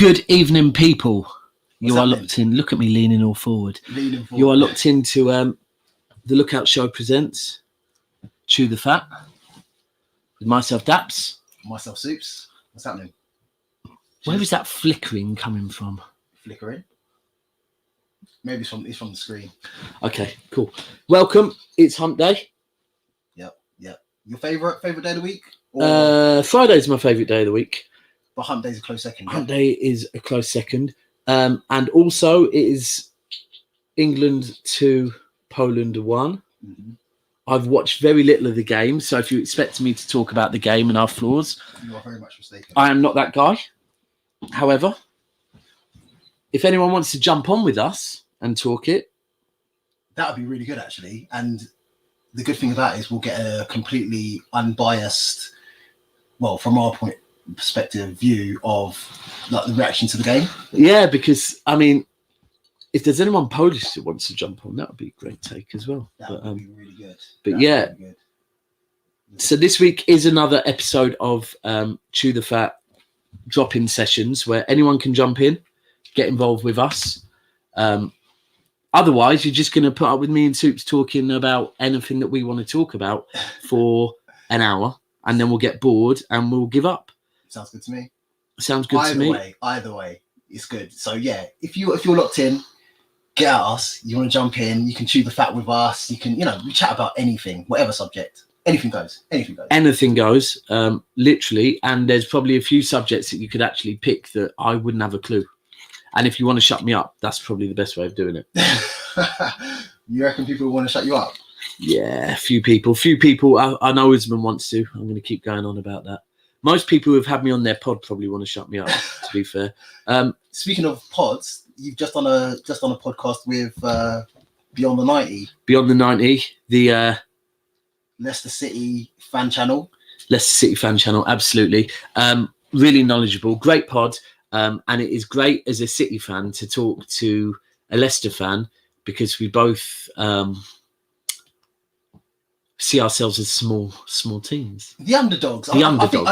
Good evening, people. What's You are happening? locked in. Look at me leaning all forward. Leaning forward. You are locked into the Lookout Show presents Chew the Fat with myself, Daps. Myself, Soups. What's happening? Where is that flickering coming from? Flickering. Maybe it's from the screen. Okay, cool. Welcome. It's Hump Day. Yep. Your favorite day of the week? Or Friday's my favourite day of the week. but Hump Day's a close second. Yeah? Hump Day is a close second. And also it is England 2, Poland 1. Mm-hmm. I've watched very little of the game, so if you expect me to talk about the game and our flaws, You are very much mistaken. I am not that guy. However, if anyone wants to jump on with us and talk it, That would be really good, actually. And the good thing about it is we'll get a completely unbiased, well, from our perspective, view of like the reaction to the game. yeah, because I mean, if there's anyone Polish that wants to jump on, that would be a great take as well. That But, would be really good. but That'd be yeah. really good. So this week is another episode of Chew the Fat drop-in sessions where anyone can jump in, get involved with us. Otherwise, you're just going to put up with me and Soups talking about anything that we want to talk about for an hour, and then we'll get bored and we'll give up. Sounds good to me. Sounds good to me. Either way, it's good. So yeah, if you're locked in, get at us. You want to jump in, you can chew the fat with us. You can, we chat about anything, whatever subject. Anything goes. Anything goes, literally. And there's probably a few subjects that you could actually pick that I wouldn't have a clue. And if you want to shut me up, that's probably the best way of doing it. You reckon people want to shut you up? Yeah, few people. I know Usman wants to. I'm going to keep going on about that. Most people who have had me on their pod probably want to shut me up, to be fair. Speaking of pods, you've just done a podcast with Beyond the 90. Beyond the 90, the Leicester City fan channel. Leicester City fan channel, absolutely. Really knowledgeable, great pod. And it is great as a City fan to talk to a Leicester fan because we both see ourselves as small teams. The underdogs. The underdogs.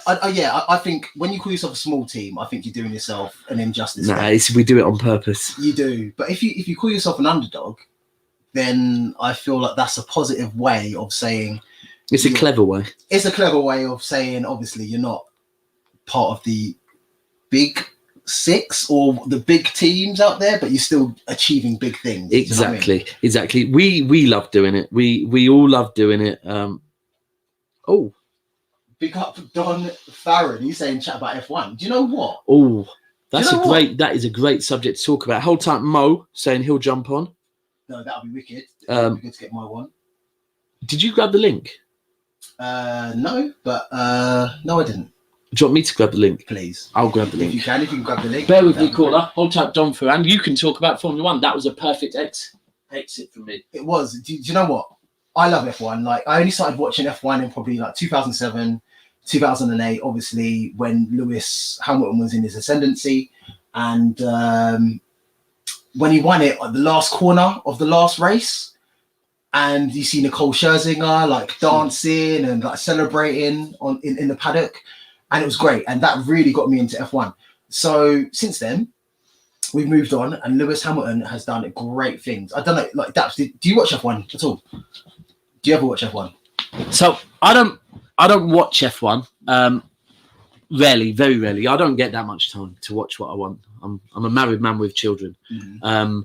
I think when you call yourself a small team, I think you're doing yourself an injustice. Nah, we do it on purpose. You do. But if you call yourself an underdog, then I feel like that's a positive way of saying. It's a clever way. It's a clever way of saying, obviously, you're not part of the big six or the big teams out there, but you're still achieving big things. Exactly. You know what I mean? Exactly. We love doing it. We all love doing it. Big up Don Farron. He's saying chat about F1. Do you know what? Oh, that's that is a great subject to talk about. Hold tight, Mo saying he'll jump on. No, that'll be wicked. It'll be good to get my one. Did you grab the link? No, but no, I didn't. Do you want me to grab the link? Please. I'll grab the link. If you can grab the link. Bear with me, caller. Hold tight, Don Ferran. You can talk about Formula One. That was a perfect exit from me. It was. Do you know what? I love F1. Like, I only started watching F1 in probably like 2007, 2008, obviously, when Lewis Hamilton was in his ascendancy. And when he won it at the last corner of the last race, and you see Nicole Scherzinger like dancing and like celebrating in the paddock. And it was great. And that really got me into F1. So since then, we've moved on and Lewis Hamilton has done great things. I don't know, like Daps, do you watch F1 at all? Do you ever watch F1? So I don't watch F1. Rarely, very rarely. I don't get that much time to watch what I want. I'm a married man with children. Mm-hmm.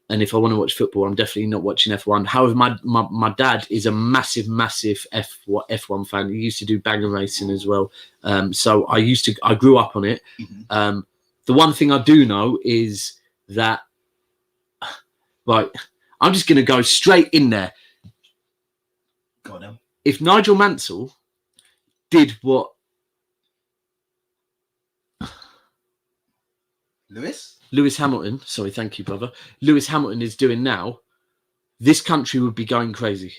And if I want to watch football, I'm definitely not watching F1. However, my dad is a massive F1 fan. He used to do banger racing as well. So I grew up on it. Mm-hmm. The one thing I do know is that, right, I'm just going to go straight in there. Go on now. If Nigel Mansell did what Lewis Hamilton, sorry, thank you, brother. Lewis Hamilton is doing now, this country would be going crazy.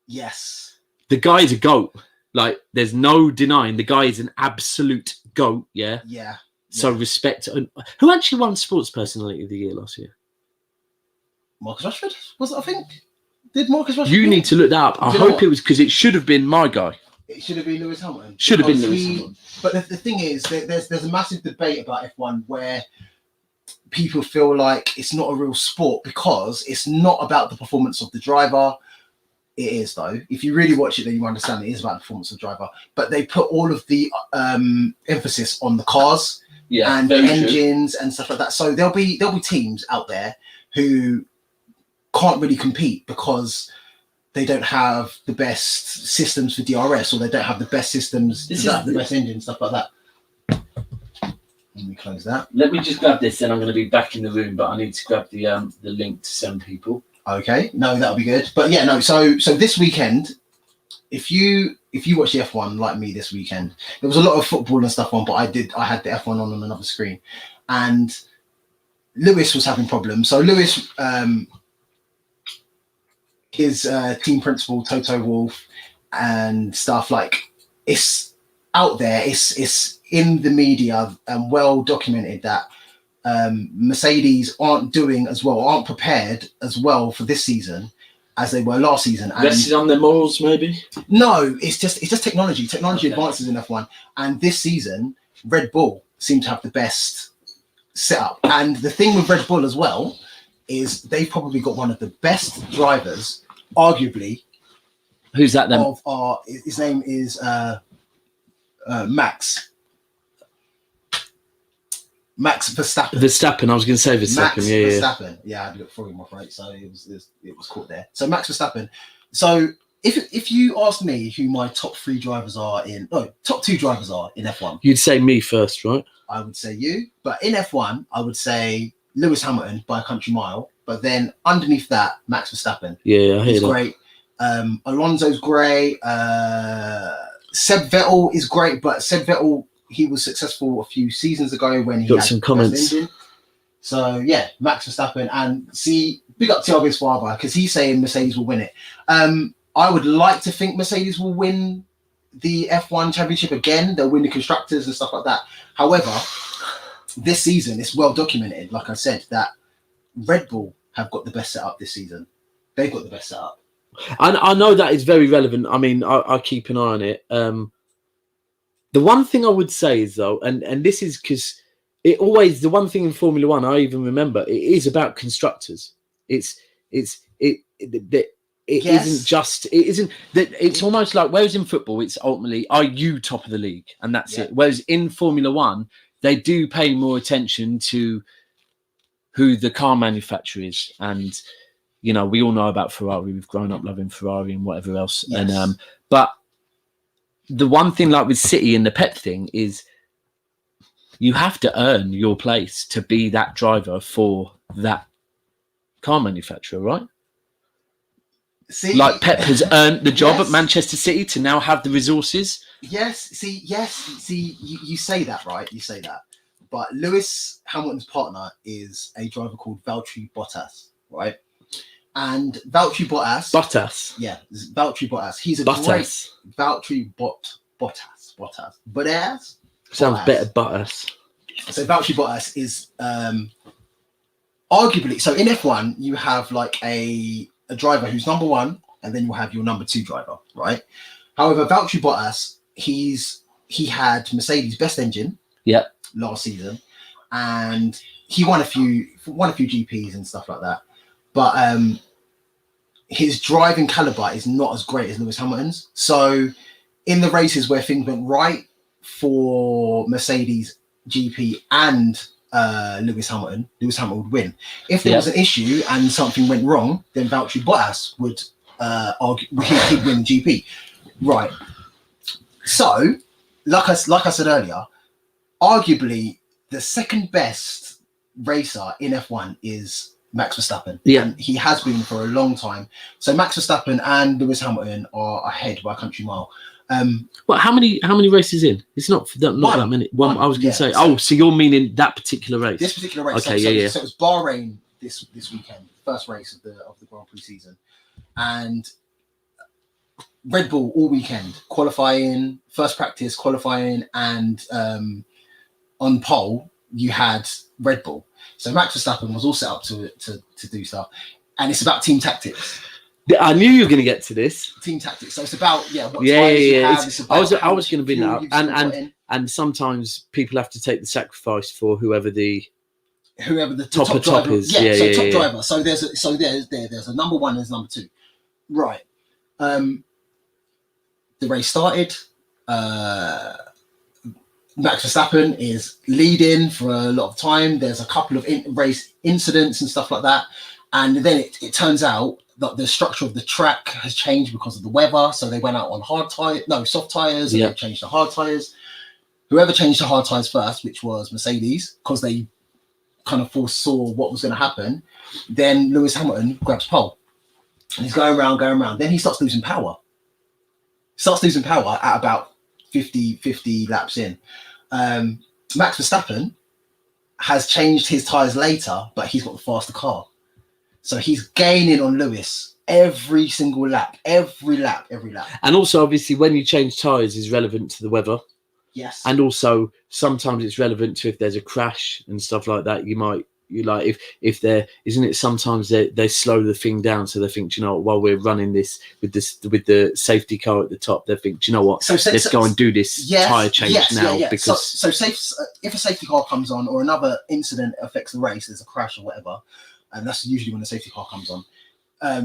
Yes. The guy is a GOAT. Like, there's no denying the guy is an absolute GOAT, yeah? Yeah. So respect. Who actually won Sports Personality of the Year last year? Marcus Rashford, was it, I think? Did Marcus Rashford? You need to look that up. I hope it was, because it should have been my guy. It should have been Lewis Hamilton. Should have been Because Lewis Hamilton. But the thing is, there's a massive debate about F1 where people feel like it's not a real sport because it's not about the performance of the driver. It is, though. If you really watch it, then you understand it is about the performance of the driver. But they put all of the emphasis on the cars and the engines and stuff like that. So there'll be teams out there who can't really compete because they don't have the best systems for DRS, or they don't have the best systems, the best engine, stuff like that. Let me close that. Let me just grab this, then I'm going to be back in the room, but I need to grab the link to send people. Okay, no, that'll be good. But yeah, no. So this weekend, if you watch the F1 like me this weekend, there was a lot of football and stuff on, but I had the F1 on another screen, and Lewis was having problems. So Lewis, his team principal Toto Wolff and stuff, like, it's out there, it's in the media and well documented that Mercedes aren't prepared as well for this season as they were last season. Rested on their morals, maybe? No, it's just technology. Technology advances in F1, and this season Red Bull seem to have the best setup. And the thing with Red Bull as well is they've probably got one of the best drivers, arguably. Who's that then? His name is Max Verstappen. Verstappen, I was going to say Verstappen. Verstappen. Yeah, I had to look for him off, right? So it was caught there. So Max Verstappen. So if you ask me who my top two drivers are in F1, you'd say me first, right? I would say you, but in F1, I would say Lewis Hamilton by a country mile. But then underneath that, Max Verstappen. Yeah, I hear he's that. Great. Alonso's great. Seb Vettel is great, but Seb Vettel, he was successful a few seasons ago when he got had some comments. Engine. So yeah, Max Verstappen, and big up Thiago's father because he's saying Mercedes will win it. I would like to think Mercedes will win the F1 championship again. They'll win the constructors and stuff like that. However, this season it's well documented, like I said, that Red Bull have got the best setup this season. They've got the best setup. I know that is very relevant. I mean, I keep an eye on it. The one thing I would say is, though, and this is because the one thing in Formula One I even remember, it is about constructors. It's almost like, whereas in football, it's ultimately, are you top of the league? And that's it. Whereas in Formula One, they do pay more attention to who the car manufacturer is. And, you know, we all know about Ferrari. We've grown up loving Ferrari and whatever else. Yes. And but the one thing, like with City and the pet thing, is you have to earn your place to be that driver for that car manufacturer, right? See, like Pep has earned the job at Manchester City to now have the resources. Yes. You say that, right? You say that. But Lewis Hamilton's partner is a driver called Valtteri Bottas, right? And Valtteri Bottas. Yeah, Valtteri Bottas. He's a great Valtteri Bottas. Sounds better, Bottas. So Valtteri Bottas is arguably, so in F1 you have like a driver who's number one, and then you have your number two driver, right? However, Valtteri Bottas, he had Mercedes' best engine last season, and he won a few GPs and stuff like that. But his driving caliber is not as great as Lewis Hamilton's. So in the races where things went right for Mercedes GP and Lewis Hamilton would win. If there was an issue and something went wrong, then Valtteri Bottas would he'd win the GP. Right. So, like I said earlier, arguably the second best racer in F1 is Max Verstappen. Yeah. And he has been for a long time. So Max Verstappen and Lewis Hamilton are ahead by a country mile. Well, how many races in? It's not that many. One. I was going to say. So you're meaning that particular race? This particular race. Okay, So it was Bahrain this weekend, first race of the Grand Prix season, and Red Bull all weekend qualifying, first practice qualifying, and on pole you had Red Bull. So Max Verstappen was all set up to do stuff, and it's about team tactics. I knew you were going to get to this. Team tactics. So it's about what Yeah, tires you yeah. have. It's about I was going to bring that up, fuel you've still got in. and sometimes people have to take the sacrifice for whoever the top driver is. Top driver. So there's a number one, there's number two. Right. The race started. Max Verstappen is leading for a lot of time. There's a couple of race incidents and stuff like that. And then it turns out that the structure of the track has changed because of the weather. So they went out on soft tires, and they changed to hard tires. Whoever changed to hard tires first, which was Mercedes, because they kind of foresaw what was going to happen, then Lewis Hamilton grabs pole. And he's going around. Then he starts losing power. At about 50 laps in. Max Verstappen has changed his tires later, but he's got the faster car. So he's gaining on Lewis every single lap, every lap. And also, obviously, when you change tires is relevant to the weather. Yes. And also, sometimes it's relevant to if there's a crash and stuff like that. If there isn't it, sometimes they slow the thing down, so they think, you know, while we're running this with the safety car at the top, they think, you know what, let's go and do this tire change now. Because if a safety car comes on or another incident affects the race, there's a crash or whatever, and that's usually when the safety car comes on.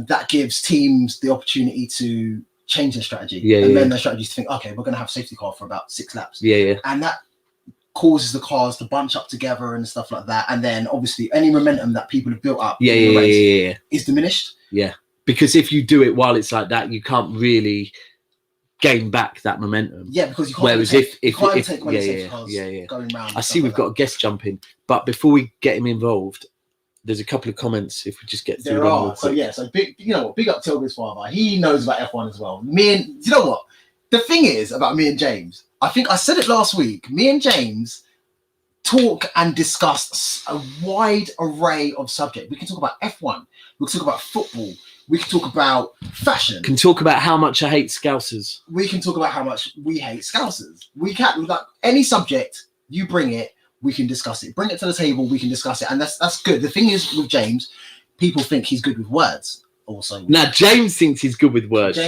That gives teams the opportunity to change their strategy, amend their strategies to think, okay, we're going to have safety car for about 6 laps, and that causes the cars to bunch up together and stuff like that, and then obviously any momentum that people have built up in the race is diminished. Because if you do it while it's like that, you can't really gain back that momentum. Because you can't. Whereas take cars going round. I see we've got a guest jumping, but before we get him involved, there's a couple of comments. If we just get through them. So big. You know what? Big up Tilby's father. He knows about F1 as well. You know what? The thing is about me and James. I think I said it last week. Me and James talk and discuss a wide array of subjects. We can talk about F1. We can talk about football. We can talk about fashion. Can talk about how much I hate Scousers. We can talk about how much we hate Scousers. We can, like any subject, you bring it, we can discuss it. Bring it to the table, we can discuss it. And that's good. The thing is with James, people think he's good with words. Also, now James thinks he's good with words.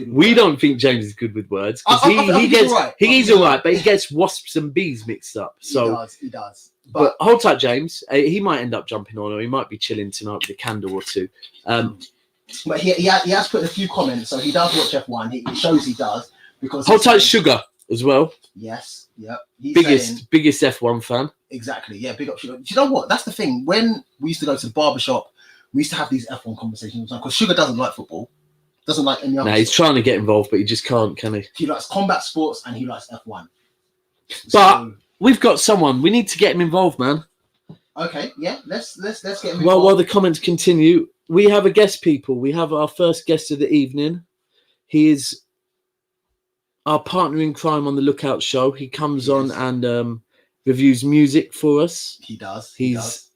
We don't think James is good with words because he's all right, but he gets wasps and bees mixed up. So he does. But hold tight, James. He might end up jumping on, or he might be chilling tonight with a candle or two. But he has put a few comments, so he does watch F1. It shows he does because hold tight, Sugar as well. Yes, yep. Biggest F1 fan. Exactly. Yeah, big up Sugar. Do you know what? That's the thing. When we used to go to the barbershop, we used to have these F1 conversations because Sugar doesn't like football, doesn't like any other. No, he's trying to get involved, but he just can't, can he? He likes combat sports and he likes F1. But we've got someone. We need to get him involved, man. Okay, yeah, let's get him involved. Well, while the comments continue, we have a guest, people. We have our first guest of the evening. He is our partner in crime on the Lookout Show. He comes on and reviews music for us. He does. His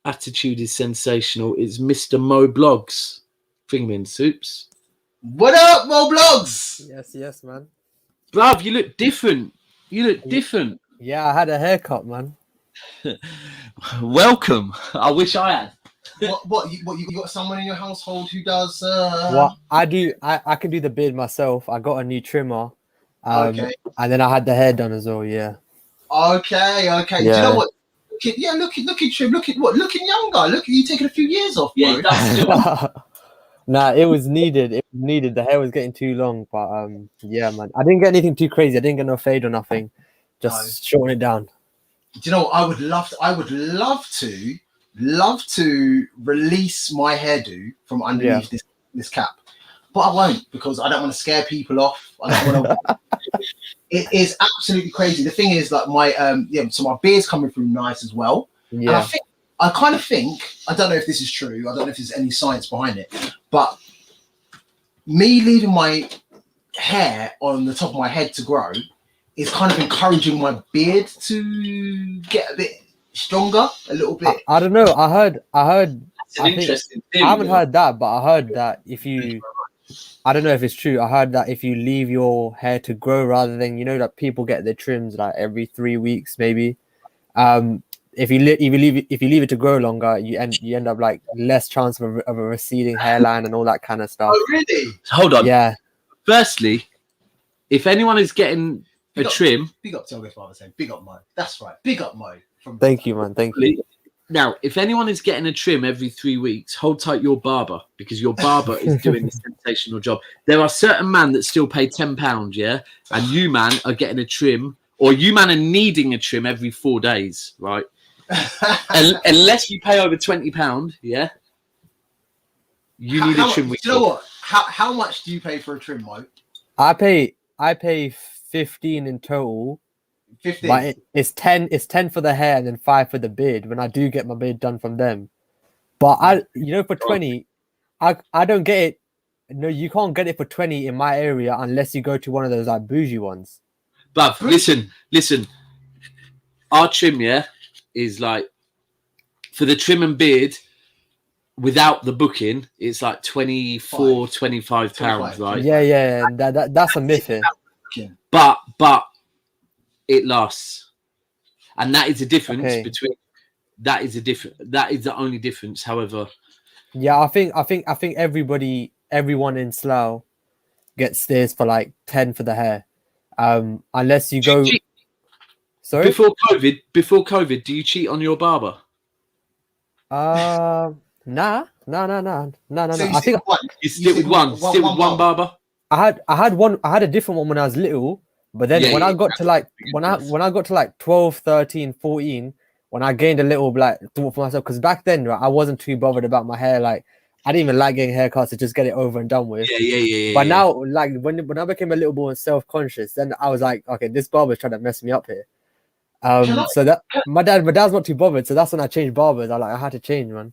attitude is sensational. It's Mr. Mo Blogs. Bring him in, Soups. What up, Mo Blogs? Yes, man. Bruv, you look different. Different. Yeah, I had a haircut, man. Welcome. I wish I had. What you got someone in your household who does What I do, I can do the beard myself. I got a new trimmer. Okay. And then I had the hair done as well, yeah. Okay. Yeah. Do you know what? Looking trim, looking younger. Look at you taking a few years off, bro. Yeah, Nah, it was needed. The hair was getting too long, but yeah, man. I didn't get anything too crazy. I didn't get no fade or nothing. Just shorten it down. Do you know what? I would love to release my hairdo from underneath this cap, but I won't because I don't want to scare people off. I don't want to. It is absolutely crazy. The thing is, like so my beard's coming through nice as well. Yeah. And I kind of think, I don't know if this is true. I don't know if there's any science behind it, but me leaving my hair on the top of my head to grow is kind of encouraging my beard to get a bit stronger, a little bit. I don't know. I heard. That's an interesting thing. I haven't heard that, but I heard that if you, I don't know if it's true. I heard that if you leave your hair to grow rather than, that people get their trims like every 3 weeks, maybe, if you leave it to grow longer, you end up like less chance of a receding hairline and all that kind of stuff. Oh, really? Hold on. Yeah. Firstly, if anyone is getting trim, big up to Father saying, big up Mo. That's right, big up Mo. Thank you, man. Thank you. Now, if anyone is getting a trim every 3 weeks, hold tight your barber, because your barber is doing a sensational job. There are certain men that still pay £10, yeah, and you man are getting a trim, or you man are needing a trim every 4 days, right? Unless you pay over £20, yeah, you need a trim. Do you know what? How much do you pay for a trim, Mo? I pay 15 in total. 15. But it's 10 for the hair and then 5 for the beard when I do get my beard done from them. But for 20, I don't get it. No, you can't get it for 20 in my area unless you go to one of those like bougie ones. But listen. Our trim, yeah, is like for the trim and beard without the booking, it's like 24, 25 pounds, right? Yeah. That's a myth here. But it lasts, and that is the difference between. That is the only difference. However, yeah, I think everyone in Slough gets theirs for like 10 for the hair, unless you go. Sorry. Before COVID, do you cheat on your barber? Nah. So I think you stick with one barber. I had a different one when I was little. But then when I got to like 12, 13, 14, when I gained a little like thought for myself, because back then I wasn't too bothered about my hair. Like I didn't even like getting haircuts to just get it over and done with. Yeah. But now, like when I became a little more self-conscious, then I was like, okay, this barber's trying to mess me up here. So that my dad's not too bothered. So that's when I changed barbers. I had to change, man.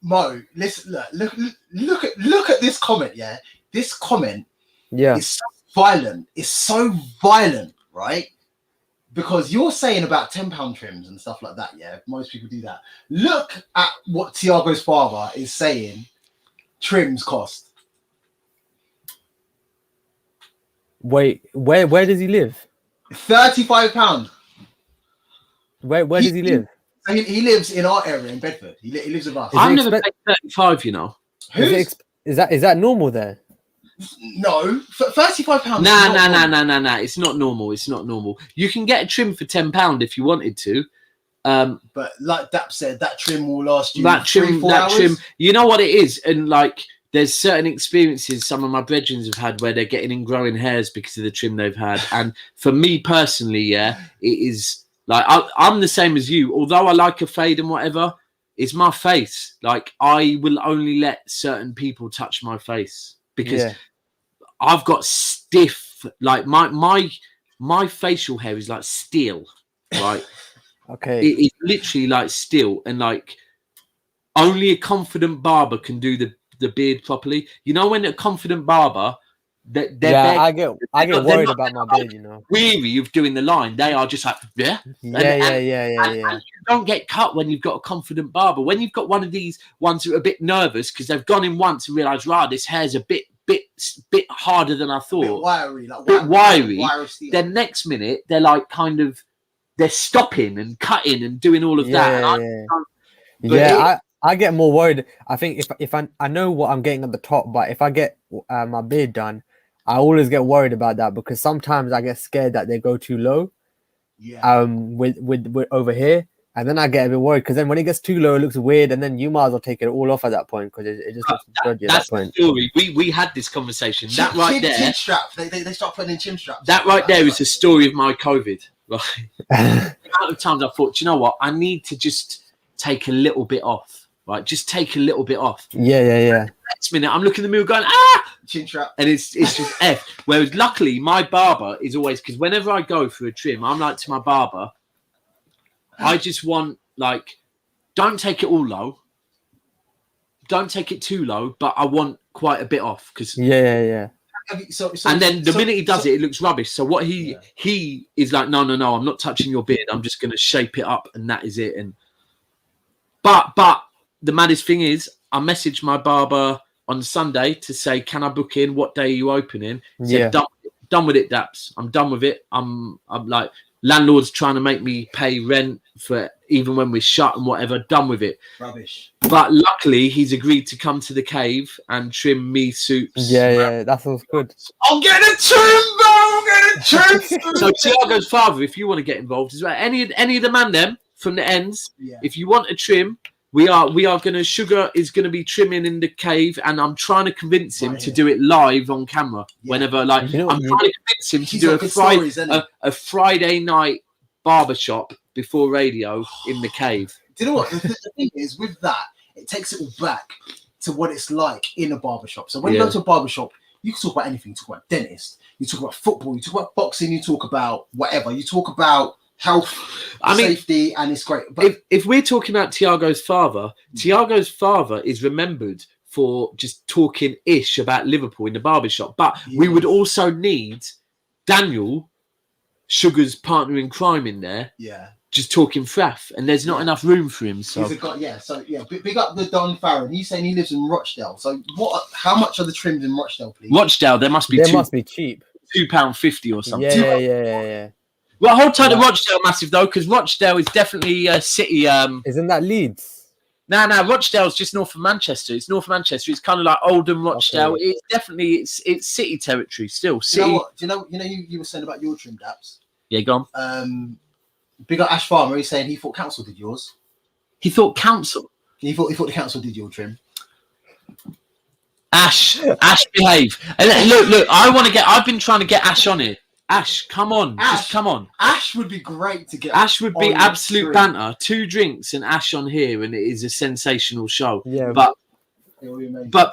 Mo, listen, look at this comment. Yeah, this comment. Yeah. Is so violent. It's so violent, right? Because you're saying about £10 trims and stuff like that. Yeah, most people do that. Look at what Tiago's father is saying. Trims cost. Wait, where does he live? £35. Where does he live? He lives in our area in Bedford. He lives with us. I've never paid 35. You know. Is that normal there? No, £35. Nah. It's not normal. It's not normal. You can get a trim for £10 if you wanted to. But like Dap said, that trim will last you that trim, 3-4 that hours. trim. You know what it is, and like there's certain experiences some of my brethren have had where they're getting ingrowing hairs because of the trim they've had. And for me personally, yeah, it is like I'm the same as you. Although I like a fade and whatever, it's my face. Like I will only let certain people touch my face because I've got stiff. Like my facial hair is like steel, right? Okay. It's literally like steel, and like only a confident barber can do the beard properly. You know, when a confident barber, I get worried about my beard. You know, weary of doing the line. They are just like yeah. And you don't get cut when you've got a confident barber. When you've got one of these ones who are a bit nervous because they've gone in once and realised, right, this hair's a bit harder than I thought. Bit wiry. Then next minute they're like kind of. They're stopping and cutting and doing all of that. I get more worried. I think if I know what I'm getting at the top, but if I get my beard done, I always get worried about that because sometimes I get scared that they go too low. Yeah. With over here, and then I get a bit worried because then when it gets too low, it looks weird, and then you might as well take it all off at that point because it just looks dodgy at that point. The story. We had this conversation. That right there. Chin strap. They start putting in chin straps. That right there is the story of my COVID. Right. The amount of times I thought, do you know what? I need to just take a little bit off. Right, just take a little bit off. Yeah. Next minute, I'm looking in the mirror going, chin strap, and it's just F. Whereas luckily, my barber is always, because whenever I go for a trim, I'm like to my barber, I just want like, don't take it all low, don't take it too low, but I want quite a bit off because yeah. And then the minute he does it looks rubbish. So what he is like, no, I'm not touching your beard. I'm just going to shape it up, and that is it. And but the maddest thing is, I messaged my barber on Sunday to say, can I book in? What day are you opening? He said, done with it, Daps. I'm done with it. I'm like, landlord's trying to make me pay rent for even when we're shut and whatever. Done with it. Rubbish. But luckily, he's agreed to come to the cave and trim me suits. Yeah, that sounds good. I'll get a trim, bro. I'll get a trim. So Tiago's father, if you want to get involved as well, any of the man them from the ends, if you want a trim, we are gonna. Sugar is gonna be trimming in the cave, and I'm trying to convince him to do it live on camera whenever. Like I'm trying to convince him to do a Friday night barbershop before radio in the cave. Do you know what the thing is with that? It takes it all back to what it's like in a barbershop. So when you go to a barbershop, you can talk about anything. You talk about dentist, you talk about football, you talk about boxing, you talk about whatever. You talk about health, safety, and it's great. But if we're talking about Tiago's father is remembered for just talking ish about Liverpool in the barbershop. But we would also need Daniel, Sugar's partner in crime, in there. Yeah. Just talking faff, and there's not enough room for him. So big up the Don Farron. He's saying he lives in Rochdale. So how much are the trims in Rochdale, please? Rochdale, they must be cheap. £2.50 or something. Yeah. Well, hold tight to Rochdale massive though, because Rochdale is definitely a city. Isn't that Leeds? No, Rochdale's just north of Manchester. It's north of Manchester. It's kind of like Oldham, Rochdale. Okay. It's definitely it's city territory still. City. You know what? You were saying about your trim, Daps. Yeah, go on. Big up Ash Farmer. He's saying he thought council did yours. He thought council. He thought the council did your trim. Ash, behave. And look. I've been trying to get Ash on here. Ash, come on. Just come on. Ash would be great to get. Ash would be absolute banter. 2 drinks and Ash on here, and it is a sensational show. Yeah, but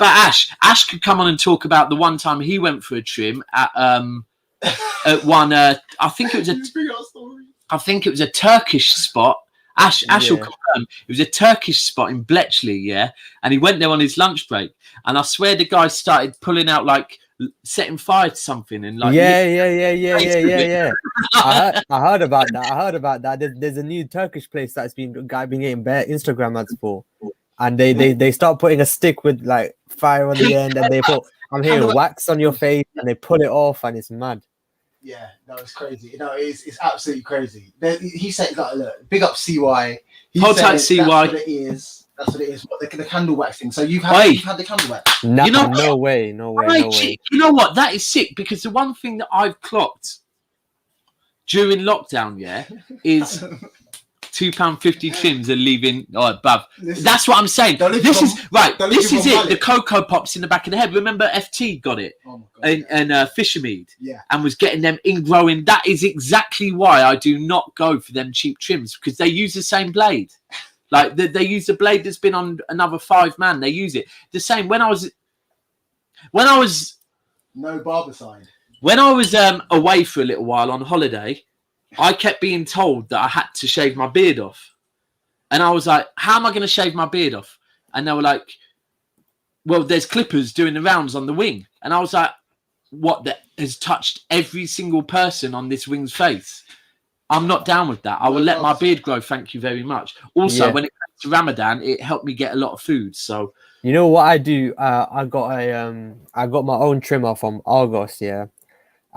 Ash could come on and talk about the one time he went for a trim at one. I think it was a Turkish spot. Ash will confirm. It was a Turkish spot in Bletchley, and he went there on his lunch break. And I swear the guy started pulling out setting fire to something and yeah. I heard about that. There's a new Turkish place that's been getting bare Instagram ads for, and they start putting a stick with fire on the end, and they put wax on your face, and they pull it off, and it's mad. Yeah, no, it's crazy. No, it's absolutely crazy. He said, look, big up CY. Hold tight, CY. That's what it is. What the candle wax thing. So you've had the candle wax. No way. You know what? That is sick, because the one thing that I've clocked during lockdown, is £2.50 trims are leaving. Oh, bruv. That's what I'm saying. This is it. The Cocoa Pops in the back of the head. Remember, FT got it, and Fishermead, and was getting them ingrowing. That is exactly why I do not go for them cheap trims, because they use the same blade. They use the blade that's been on another 5 man. They use it the same. When I was no barber sign. When I was away for a little while on holiday, I kept being told that I had to shave my beard off. And I was like, how am I going to shave my beard off? And they were like, well, there's clippers doing the rounds on the wing. And I was like, what, that has touched every single person on this wing's face? I'm not down with that. I will let my beard grow. Thank you very much. Also, when it comes to Ramadan, it helped me get a lot of food. So, you know what I do? I got my own trimmer from Argos,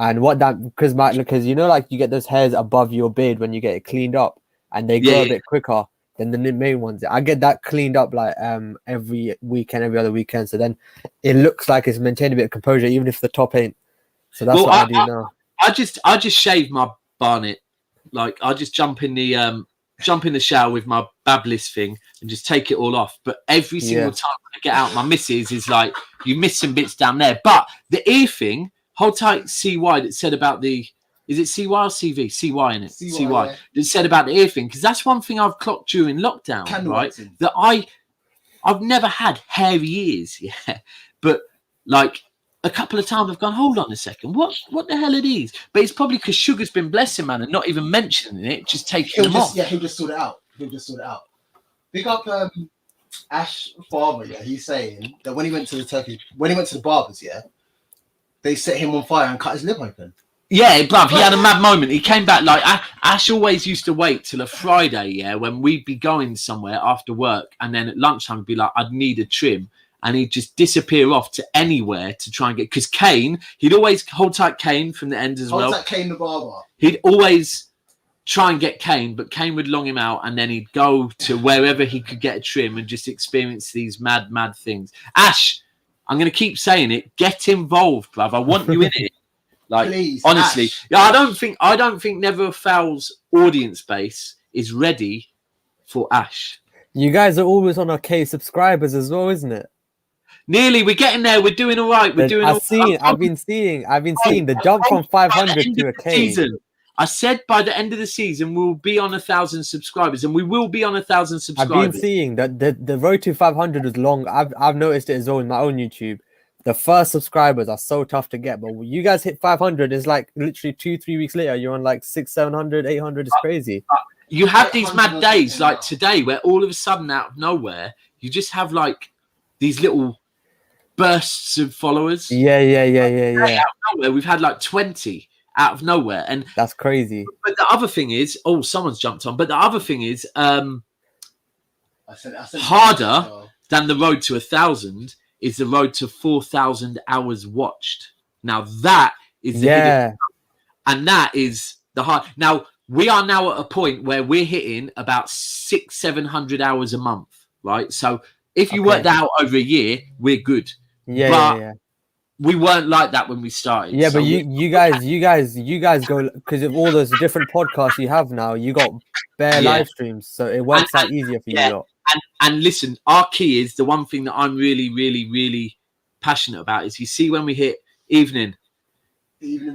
and because you get those hairs above your beard when you get it cleaned up, and they grow a bit quicker than the main ones. I get that cleaned up every weekend, every other weekend. So then it looks like it's maintained a bit of composure, even if the top ain't. So that's what I do now. I just shave my barnet. I just jump in the shower with my Bablis thing and just take it all off. But every single time I get out, my missus is like, you miss some bits down there. But the ear thing, hold tight, CY that said about is it CY or CV? CY in it. CY that said about the ear thing, because that's one thing I've clocked during lockdown, that I've never had hairy ears, but a couple of times I've gone, hold on a second, what the hell are these? But it's probably because Sugar's been blessing, man, and not even mentioning it, just taking them off. Yeah, he'll just sort it out. Big up Ash Farmer, he's saying that when he went to the barbers, they set him on fire and cut his lip open. Yeah, bruv, he had a mad moment. He came back Ash always used to wait till a Friday, when we'd be going somewhere after work, and then at lunchtime he'd be like, I'd need a trim. And he'd just disappear off to anywhere to try and get... Because Kane, he'd always... Hold tight Kane from the end as well. Hold tight Kane the barber. He'd always try and get Kane, but Kane would long him out, and then he'd go to wherever he could get a trim and just experience these mad things. Ash, I'm going to keep saying it. Get involved, bruv. I want you in it. Like, Please, honestly, Ash. yeah, I don't think Never Foul's audience base is ready for Ash. You guys are always on our K subscribers as well, isn't it? Nearly, we're getting there. We're doing all right. I've been seeing the jump from 500 to a K. I said by the end of the season we'll be on 1,000 subscribers, and we will be on 1,000 subscribers. I've been seeing that the road to 500 is long. I've noticed it as well in my own YouTube. The first subscribers are so tough to get, but when you guys hit 500, it's like literally 2-3 weeks later you're on like 600, 700, 800. It's crazy. You have these mad days like today where all of a sudden out of nowhere you just have like these little bursts of followers. Yeah. Out of nowhere, we've had like 20 out of nowhere, and that's crazy. But the other thing is, someone's jumped on. But the other thing is, harder than the road to 1,000 is the road to 4,000 hours watched. Now that is the video, and that is the hard. Now we are now at a point where we're hitting about 600-700 hours a month, right? So if you work that out over a year, we're good. Yeah. We weren't like that when we started. Yeah, so but you guys go because of all those different podcasts you have now. You got bare live streams, so it works out easier for you lot. And listen, our key is the one thing that I'm really, really, really passionate about is you see when we hit evening,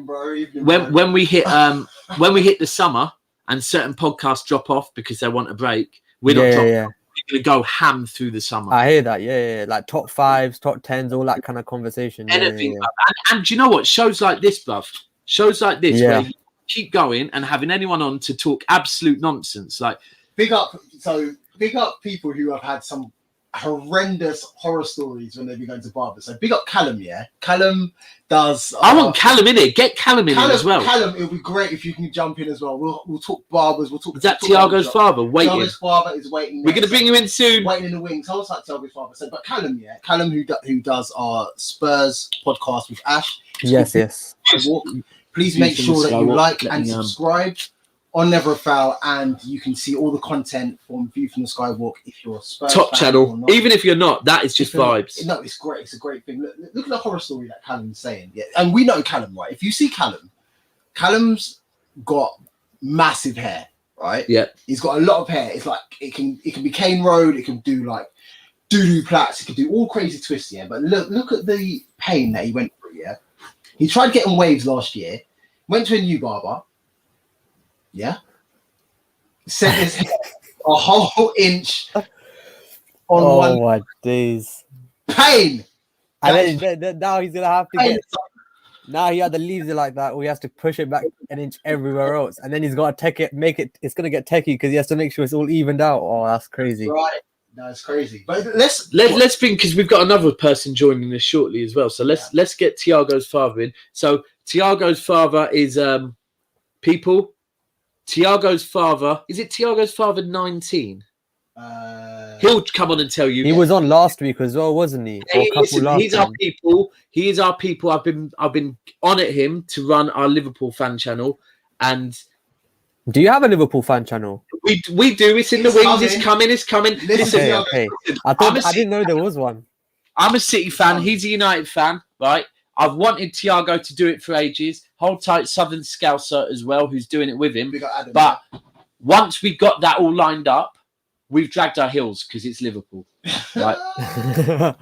bro. When we hit the summer and certain podcasts drop off because they want a break, we're not dropping. Yeah. We're gonna go ham through the summer. I hear that, yeah. Like top 5s, top 10s, all that kind of conversation. Anything. Yeah. And do you know what? Shows like this, bruv. Shows like this where you keep going and having anyone on to talk absolute nonsense. Like big up people who have had some horrendous horror stories when they've been going to barbers. So big up Callum, yeah. Callum does. I want Callum in it. Get Callum in as well. Callum, it'll be great if you can jump in as well. We'll talk barbers. We'll talk. Is that Tiago's father waiting? Tiago's father is waiting. We're gonna bring you in soon. Waiting in the wings. I was like Tiago's father. So, but Callum, yeah, Callum who does our Spurs podcast with Ash. Yes. Please make sure that you like and subscribe on Never a Foul, and you can see all the content from View from the Skywalk if you're a Spurs top fan channel. Even if you're not, that is just vibes. No, it's great. It's a great thing. Look at the horror story that Callum's saying. Yeah, and we know Callum, right? If you see Callum's got massive hair, right? Yeah, he's got a lot of hair. It's like it can be Cane Road. It can do like doo-doo plats. It can do all crazy twists. Yeah, but look at the pain that he went through. Yeah, he tried getting waves last year. Went to a new barber. Yeah, set his hair a whole inch on one. Oh my days! Pain. And then now he's gonna have to get. Now he either leaves it like that, or he has to push it back an inch everywhere else, and then he's got to make it. It's gonna get techie because he has to make sure it's all evened out. Oh, that's crazy! Right? No, it's crazy. But let's think because we've got another person joining us shortly as well. So let's get Tiago's father in. So Tiago's father is people. Tiago's father, is it Tiago's father 19? He'll come on and tell you. He was on last week as well, wasn't he? He's our people. He is our people. I've been on at him to run our Liverpool fan channel. And do you have a Liverpool fan channel? We do. It's in the wings. It's coming. Listen, okay. I didn't know there was one. I'm a City fan. He's a United fan, right? I've wanted Tiago to do it for ages. Hold tight, Southern Scouser as well, who's doing it with him. But once we got that all lined up, we've dragged our heels because it's Liverpool. Right?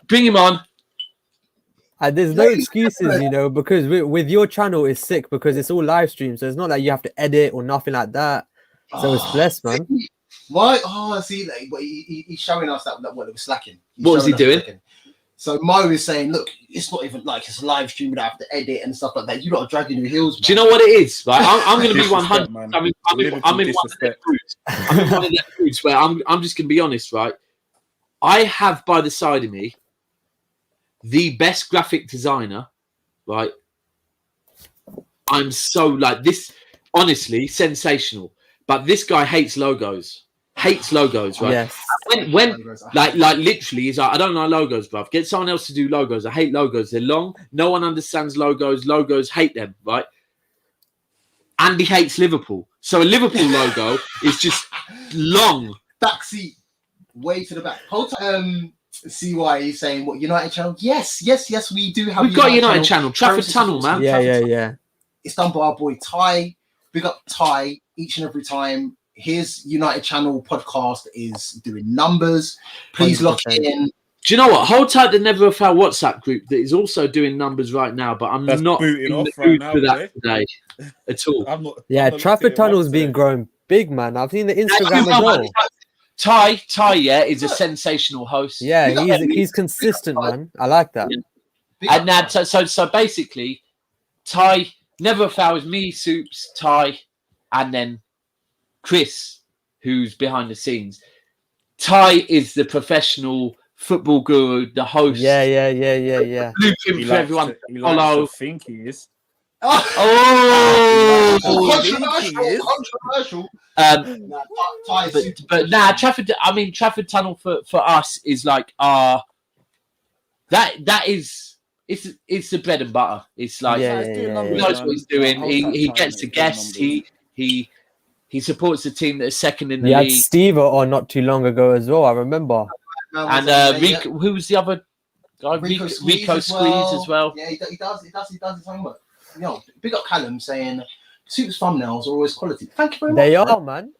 Bring him on. And there's no excuses, because with your channel, it's sick because it's all live stream. So it's not like you have to edit or nothing like that. So it's blessed, man. Why? Oh, see, but he's showing us that what it was slacking. What was he doing? So Mo is saying, look, it's not even like it's a live stream. I have to edit and stuff like that. You got to drag your heels. Man. Do you know what it is? Right? I'm going to be 100. I'm in one of their groups where I'm just going to be honest, right? I have by the side of me the best graphic designer, right? I'm so like this, honestly, sensational. But this guy hates logos. Hates logos, right? Yes. When like literally, he's like, I don't like logos, bruv. Get someone else to do logos. I hate logos. They're long. No one understands logos. Logos hate them, right? Andy hates Liverpool. So a Liverpool logo is just long. Backseat, way to the back. Whole time, CY is saying, what, United channel? Yes, we do have. We've got United channel. Trafford Tunnel, man. Yeah. It's done by our boy Ty. Big up Ty each and every time. His United channel podcast is doing numbers. Please 100%. lock in. Do you know what? Hold tight the Never a Foul WhatsApp group that is also doing numbers right now, but I'm That's not booting in off the right mood now, for that boy. today at all. I'm not Trafford Tunnel's been growing big, man. I've seen the Instagram as well. Ty, yeah, is a sensational host. Yeah, he's consistent, man. I like that. Yeah. And now, so basically, Ty, Never a Foul is me, Soups, Ty, and then Chris, who's behind the scenes. Ty is the professional football guru, the host. Yeah. Blueprint for everyone to follow. I think he is. Oh, Controversial. But now Trafford Tunnel for us is like that is it's the bread and butter. It's like he knows what he's doing. He gets the guests. He supports the team that is second in the league. He had Steve on not too long ago as well. I remember. And Rico, who was the other guy? Rico Squeeze as well. Yeah, he does his homework. You know, big up Callum saying Suits thumbnails are always quality. Thank you very much. They are, man.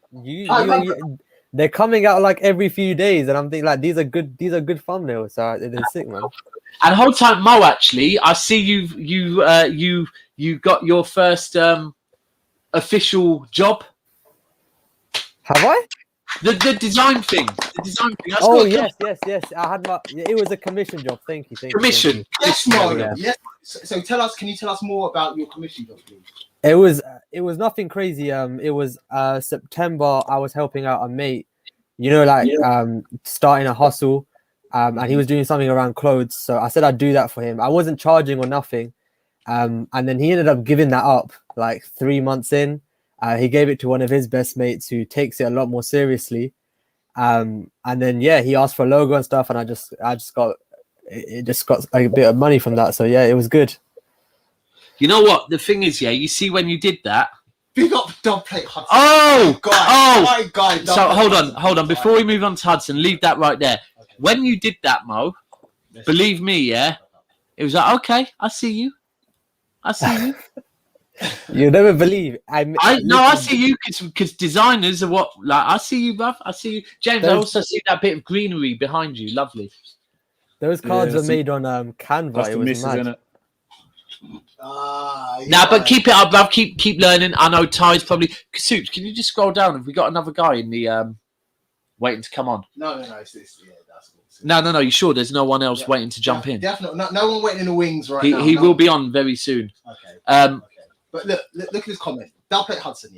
They're coming out like every few days, and I'm thinking like these are good thumbnails. So they're sick, man. And hold tight, Mo. Actually, I see you got your first official job. Have I? The design thing. Yes. I had it was a commission job. Thank you. Commission. Yes, Mo. Yes. So can you tell us more about your commission job, please? It was nothing crazy. It was September. I was helping out a mate, starting a hustle, and he was doing something around clothes. So I said I'd do that for him. I wasn't charging or nothing, and then he ended up giving that up like 3 months in. He gave it to one of his best mates who takes it a lot more seriously, and then he asked for a logo and stuff, and I just got a bit of money from that. So it was good. You know what? The thing is, you see when you did that. Big up Dubplate Hudson. Oh, God. So hold on. Before we move on to Hudson, leave that right there. Okay. When you did that, Mo, believe me, it was like, okay, I see you. You never believe. I see you because designers are what. Like, I see you, bruv. I see you, James. I also see that bit of greenery behind you. Lovely. Those cards were made on Canva. It was mad. But keep it up, bruv. Keep learning. I know Ty's probably. Soups, can you just scroll down? Have we got another guy in the waiting to come on? No. It's that's cool. No. You sure there's no one else waiting to jump in? Definitely. No one waiting in the wings right now. He will be on very soon. Okay. Okay. But look at his comment. Dubplate Hudson,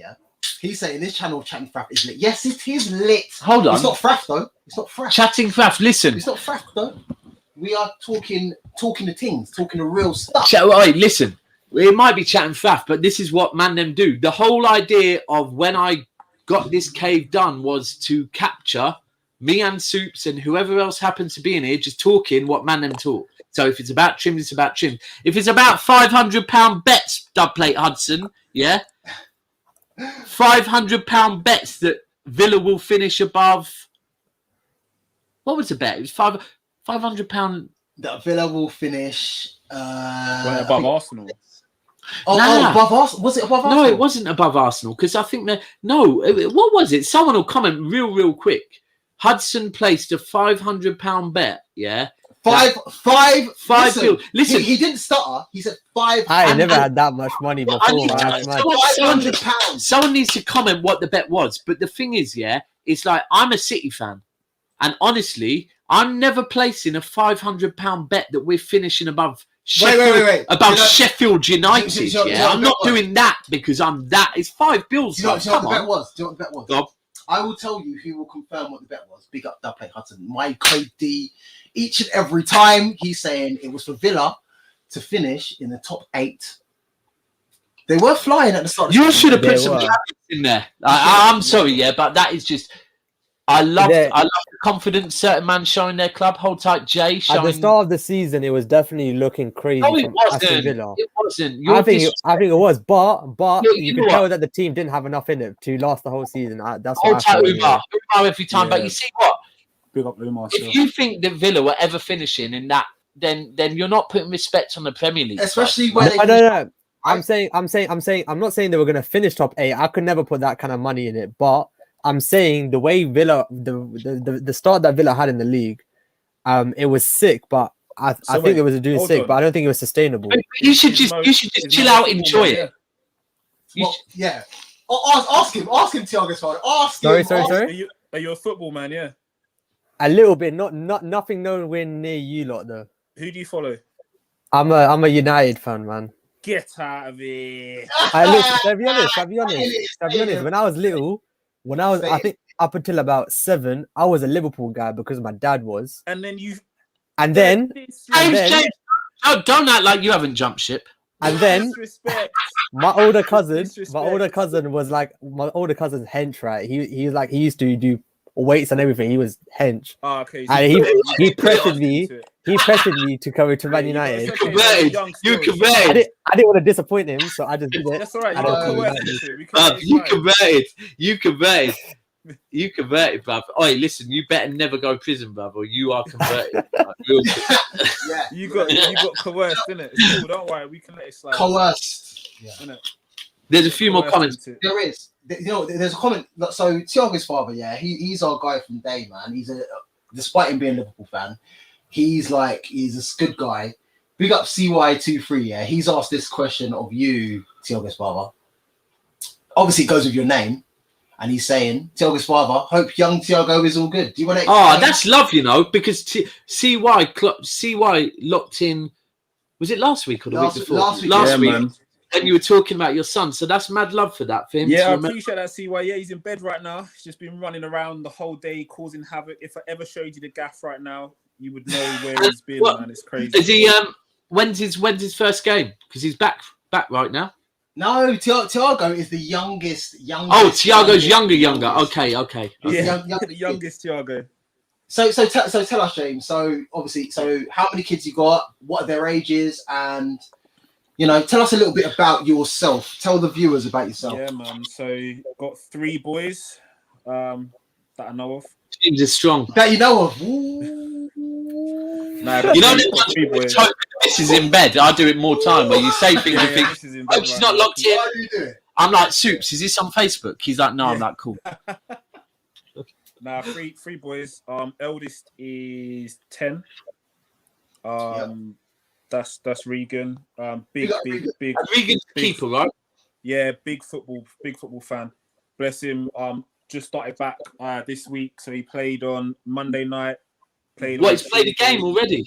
he's saying this channel of Chatting Fraff is lit. Yes, it is lit. Hold on. It's not Fraff though. It's not Fraff. Chatting Fraff, listen. It's not Fraff though. We are talking the things, talking the real stuff. Listen. It might be Chatting Fraff, but this is what man them do. The whole idea of when I got this cave done was to capture me and Soups and whoever else happens to be in here just talking what man them talk. So if it's about trim, it's about trim. If it's about £500 bets, Dubplate Hudson, £500 bets that Villa will finish above. What was the bet? It was £500. That Villa will finish above Arsenal. Above Arsenal? Was it above Arsenal? No, it wasn't above Arsenal because I think that what was it? Someone will comment real quick. Hudson placed a £500 bet. Five. Listen, he didn't stutter. He said 5. I never had that much money before. £500. Someone needs to comment what the bet was. But the thing is, it's like I'm a City fan, and honestly, I'm never placing a £500 bet that we're finishing above. Wait. Above Sheffield United. I'm not doing that because I'm that. It's £5 bills. Do you know what the bet was? God. I will tell you who will confirm what the bet was. Big up Dubplate Hudson. My code D. Each and every time he's saying it was for Villa to finish in the top 8. They were flying at the start. You should have put some caveats in there. I'm sorry, but that is just I love the confidence certain man showing their club. Hold tight, Jay. At the start of the season, it was definitely looking crazy from Aston Villa. It wasn't. I think it was, but you know could tell that the team didn't have enough in it to last the whole season. That's Hold what I tight, feel. Umar every time. But you see what? Big up Umar. If you think that Villa were ever finishing in that, then you're not putting respect on the Premier League. Especially when no. I'm not saying they were going to finish top 8. I could never put that kind of money in it, but I'm saying the way Villa, the start that Villa had in the league, it was sick, but I think it was doing sick, but I don't think it was sustainable. You should just chill out, enjoy it. Yeah. Ask him, Thiago's father. Ask him. Sorry. Are you a football man? Yeah. A little bit, nothing nowhere near you lot though. Who do you follow? I'm a United fan, man. Get out of here. I'll be honest. When I was little, I think up until about 7, I was a Liverpool guy because my dad was. And then don't act like you haven't jumped ship. And then my older cousin was like my older cousin's hench, right? He used to do weights and everything. He was hench. Oh, okay. And he pressured me. He pressured me to go to Man United. You converted. I didn't want to disappoint him, so I just did it. That's all right. You converted. You converted, bruv. Oi, listen, you better never go to prison, bruv, or you are converted. Yeah. You got coerced, innit? It's cool, don't worry, we can let it slide. Coerced. Yeah. There's a few more comments. There is. There's a comment. So Thiago's father, he's our guy from day, man. Despite him being a Liverpool fan, he's a good guy. Big up CY23, yeah. He's asked this question of you, Thiago's father. Obviously, it goes with your name. And he's saying, Thiago's father, hope young Thiago is all good. Do you want to? Oh, that's love, because CY locked in. Was it last week or the week before? Last week. Man. And you were talking about your son, so that's mad love for that for him. Yeah, I appreciate that, CY. Yeah, he's in bed right now. He's just been running around the whole day, causing havoc. If I ever showed you the gaff right now, you would know where he's been, man. It's crazy. Is he? When's his first game? Because he's back right now. No, Thiago is the youngest. Oh, Thiago's younger. Okay. Yeah, the youngest Thiago. So tell us, James. So obviously, how many kids you got? What are their ages? And tell us a little bit about yourself. Tell the viewers about yourself. Yeah, man. So got 3 boys that I know of. James is strong. That you know of. Nah, this is in bed. I do it more time where you say things and think, she's not locked in. Why do you do it? I'm like, Soups, is this on Facebook? He's like, no, I'm like, cool. Nah, three boys. Eldest is 10. That's Regan. Big. Regan's the keeper, right? Yeah, big football fan. Bless him. Just started back this week, so he played on Monday night. He's played a game already.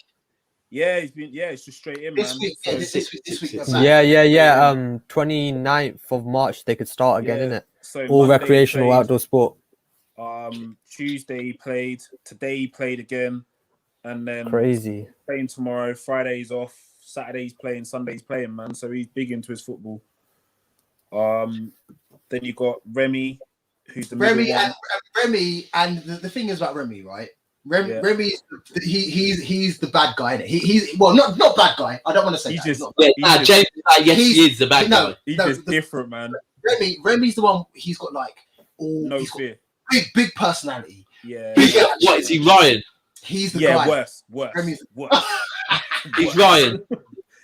Yeah, it's just straight in, man. This week. 29th of March they could start again, innit? So all Monday recreational outdoor sport. Tuesday he played. Today he played again, and then crazy playing tomorrow. Friday's off. Saturday's playing. Sunday's playing, man. So he's big into his football. Then you got Remy, who's the Remy and the thing is about Remy, right? Remy, he's the bad guy, innit? He's not bad guy. I don't want to say James he is the bad guy. He's just different, man. Remy's the one. He's got no fear. Big personality. Yeah. What is he, Ryan? He's the guy. Worse. Remy's worse. He's Ryan.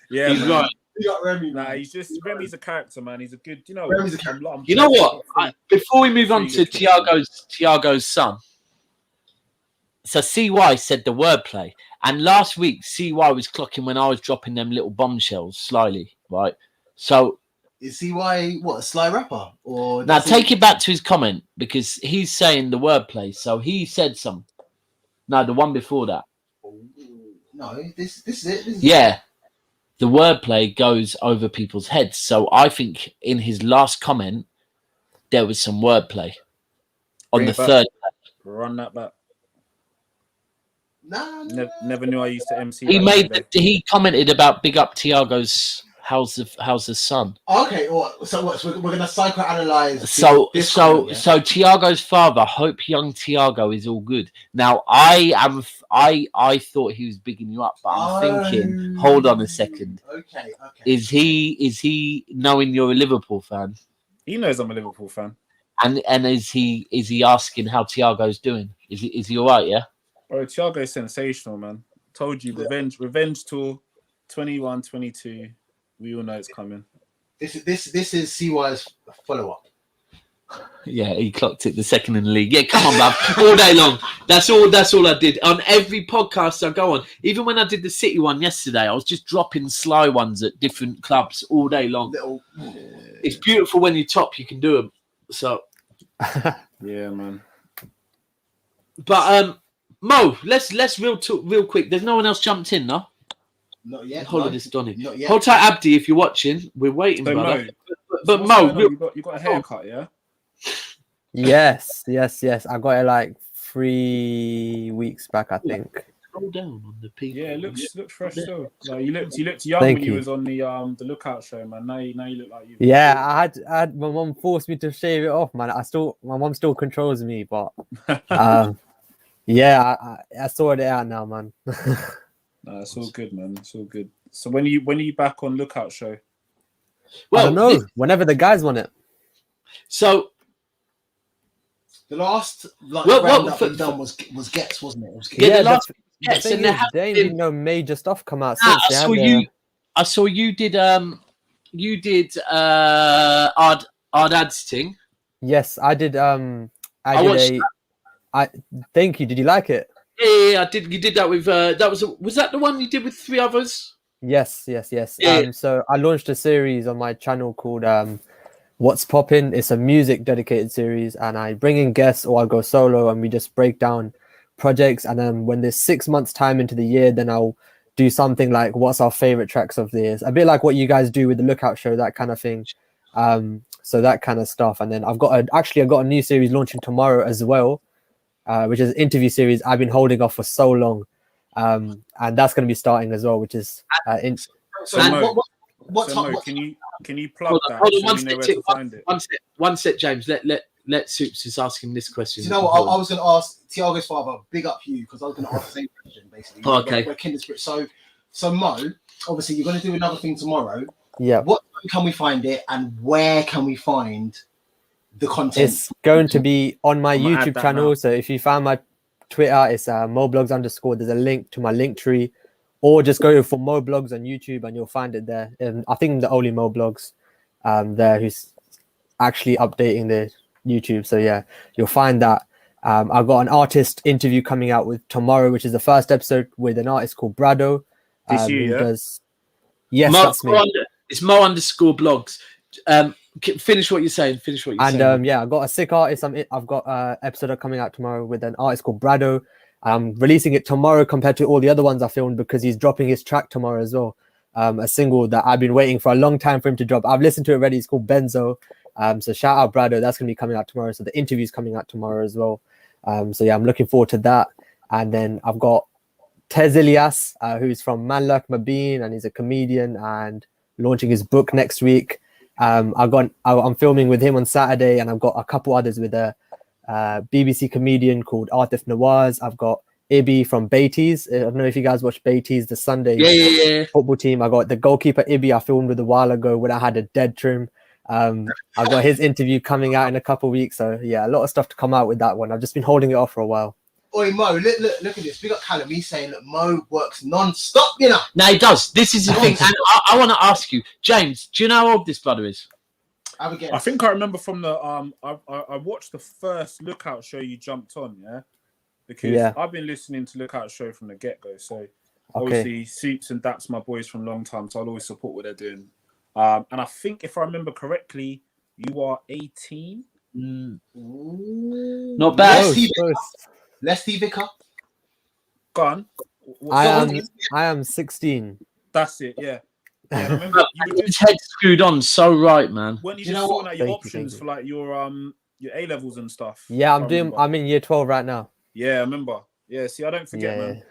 Yeah, he's Ryan. You got Remy. Nah, Remy's a character, man. He's a good. Remy's a character. You know what? Before we move on to Thiago's son. So CY said the wordplay, and last week CY was clocking when I was dropping them little bombshells slyly, right? So is CY what, a sly rapper? Or now take it back to his comment because he's saying the wordplay. So he said some. No, the one before that. No, this is it. Yeah, the wordplay goes over people's heads. So I think in his last comment there was some wordplay on the third. Run that back. Nah. Never knew I used to MC. He commented about big up Thiago's how's the son? Okay, so we're gonna psychoanalyze. So comment, yeah? so Tiago's father. Hope young Tiago is all good. Now I thought he was bigging you up, but I'm thinking, hold on a second. Okay. Is he knowing you're a Liverpool fan? He knows I'm a Liverpool fan. And is he asking how Tiago's doing? Is he all right? Yeah. Bro, Thiago's sensational, man. Told you, revenge tour, 21-22. We all know it's coming. This is CY's follow-up. Yeah, he clocked it the second in the league. Yeah, come on, man. All day long. That's all I did. On every podcast I go on, even when I did the City one yesterday, I was just dropping sly ones at different clubs all day long. It's beautiful when you top, you can do them. So, yeah, man. But Mo, let's real quick. There's no one else jumped in, no? Not yet. Hold on, this Donny. Not yet. Hold tight, Abdi, if you're watching. We're waiting, So, brother. Mo, But what's Mo, going on? You got a haircut, yeah? Yes. I got it like 3 weeks back, I think. Scroll down on the people. Yeah, it looks fresh still. Like, you looked young Thank when you you. was on the Lookout show, man. Now you look like you. Yeah, I had my mom forced me to shave it off, man. My mom still controls me, but yeah, I sorted it out now, man. Nah, it's all good, man. It's all good. So when are you back on Lookout show? Well, I don't know. Whenever the guys want it. So the last roundup we've done was Gets, wasn't it? It was Gets. Yeah, the last the thing and is, there ain't been no major stuff come out since. I saw you did Ard Ads thing. Yes, I did. I thank you. Did you like it? Yeah, I did. You did that with was that the one you did with 3 others? Yes. Yeah. So I launched a series on my channel called What's Poppin'. It's a music dedicated series, and I bring in guests or I go solo, and we just break down projects. And then when there's 6 months time into the year, then I'll do something like what's our favorite tracks of the year, a bit like what you guys do with the Lookout show, that kind of thing. So that kind of stuff. And then I've got a new series launching tomorrow as well, which is an interview series I've been holding off for so long, and that's going to be starting as well, which is Mo, can you plug that? Hold on, so we know where to find it? One sec, James. Let Soups just ask him this question. Do you know what? I was going to ask Tiago's father, big up you, because I was going to ask the same question, basically. Oh, okay. We're kindred spirit. So Mo, obviously, you're going to do another thing tomorrow. Yeah. What can we find it, and where can we find the content? It's going to be on my YouTube channel. now. So if you find my Twitter, it's moblogs_. There's a link to my link tree, or just go for Moblogs on YouTube and you'll find it there. And I think I'm the only Moblogs there who's actually updating the YouTube. So yeah, you'll find that. I've got an artist interview coming out with tomorrow, which is the first episode with an artist called Brado. This you, yeah? Yes, that's me. It's Mo_blogs. Finish what you're saying. And yeah, I got a sick artist. I've got an episode coming out tomorrow with an artist called Brado. I'm releasing it tomorrow compared to all the other ones I filmed because he's dropping his track tomorrow as well. A single that I've been waiting for a long time for him to drop. I've listened to it already. It's called Benzo. So shout out Brado. That's going to be coming out tomorrow. So the interview's coming out tomorrow as well. So yeah, I'm looking forward to that. And then I've got Tez Ilyas, who's from Man Like Mabeen, and he's a comedian and launching his book next week. I'm filming with him on Saturday, and I've got a couple others with a BBC comedian called Atif Nawaz. I've got Ibi from Beatties. I don't know if you guys watch Beatties, the Sunday football team. I got the goalkeeper Ibi I filmed with a while ago when I had a dead trim. I've got his interview coming out in a couple of weeks. So yeah, a lot of stuff to come out with that one. I've just been holding it off for a while. Oi, Mo, look at this. We got Callum. He's saying that Mo works non-stop, you know. No, he does. This is the thing. And I want to ask you, James, do you know how old this brother is? I think I remember from the I watched the first Lookout show you jumped on, yeah? Because I've been listening to Lookout show from the get-go. So obviously Soups and Daps my boys from a long time, so I'll always support what they're doing. And I think if I remember correctly, you are 18. Not bad. Leslie Vicar. Go on. I am 16. That's it, yeah. I remember his head screwed on so right, man. When you just sorting out your options for like your A levels and stuff. Yeah, I'm in year 12 right now. Yeah, I remember. Yeah, see, I don't forget, man.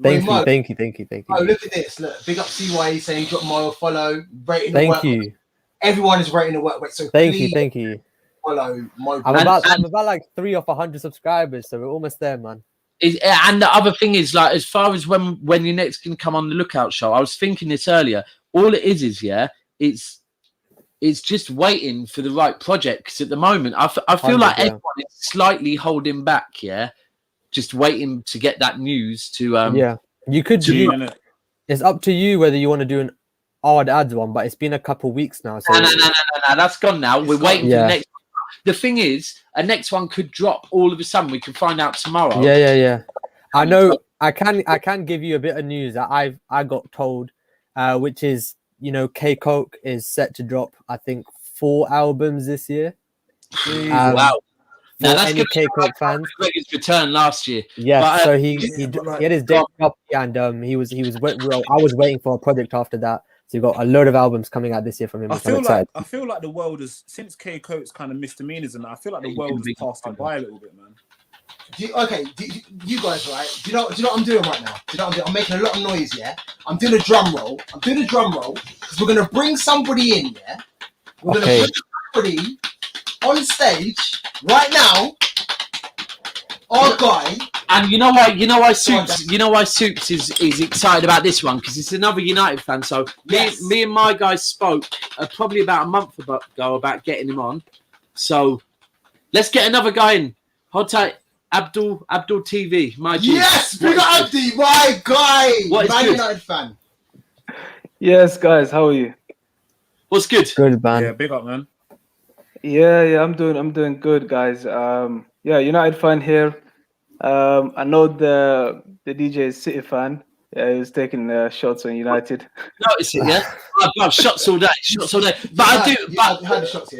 Thank Mo, you. Oh, look at this. Look, big up CYE saying drop Mo a follow, rating the Thank work. you. Everyone is rating the work rate. So Thank please you. follow Mo. I'm about like 3 off 100 subscribers, so we're almost there, man. And the other thing is, like, as far as when you're next going to come on the Lookout Show, I was thinking this earlier. All it is it's just waiting for the right project. Because at the moment, I feel like everyone is slightly holding back. Yeah, just waiting to get that news to. Yeah, you could do. It's up to you whether you want to do an odd ads one, but it's been a couple weeks now. So no, that's gone now. We're waiting for the next. The thing is, a next one could drop all of a sudden. We can find out tomorrow. Yeah. I know. I can give you a bit of news that I got told, which is, you know, K Coke is set to drop, I think, 4 albums this year. Wow. Now that's any K Coke fans. Greg's return last year. Yeah, but, so he had his day up, and I was waiting for a project after that. So you've got a load of albums coming out this year from him. I feel like the world has, since K Coke's kind of misdemeanors, and I feel like the world has passed him by a little bit, man. You guys, right? Do you know what I'm doing right now? Do you know what I'm doing? I'm making a lot of noise, yeah? I'm doing a drum roll because we're going to bring somebody in, yeah? We're going to bring somebody on stage right now. Our guy. And you know why Soups is excited about this one, because it's another United fan. So me and my guys spoke probably about a month ago about getting him on. So let's get another guy in. Hold tight. Abdul TV, my G. Yes, big up Abdi, my guy. Man United fan. Yes, guys, how are you? What's good? Good, man. Yeah, big up, man. Yeah, I'm doing good, guys. United fan here. I know the DJ is City fan. Yeah, he was taking shots on United. Notice it, yeah. I've shots all day. But I had the shots here.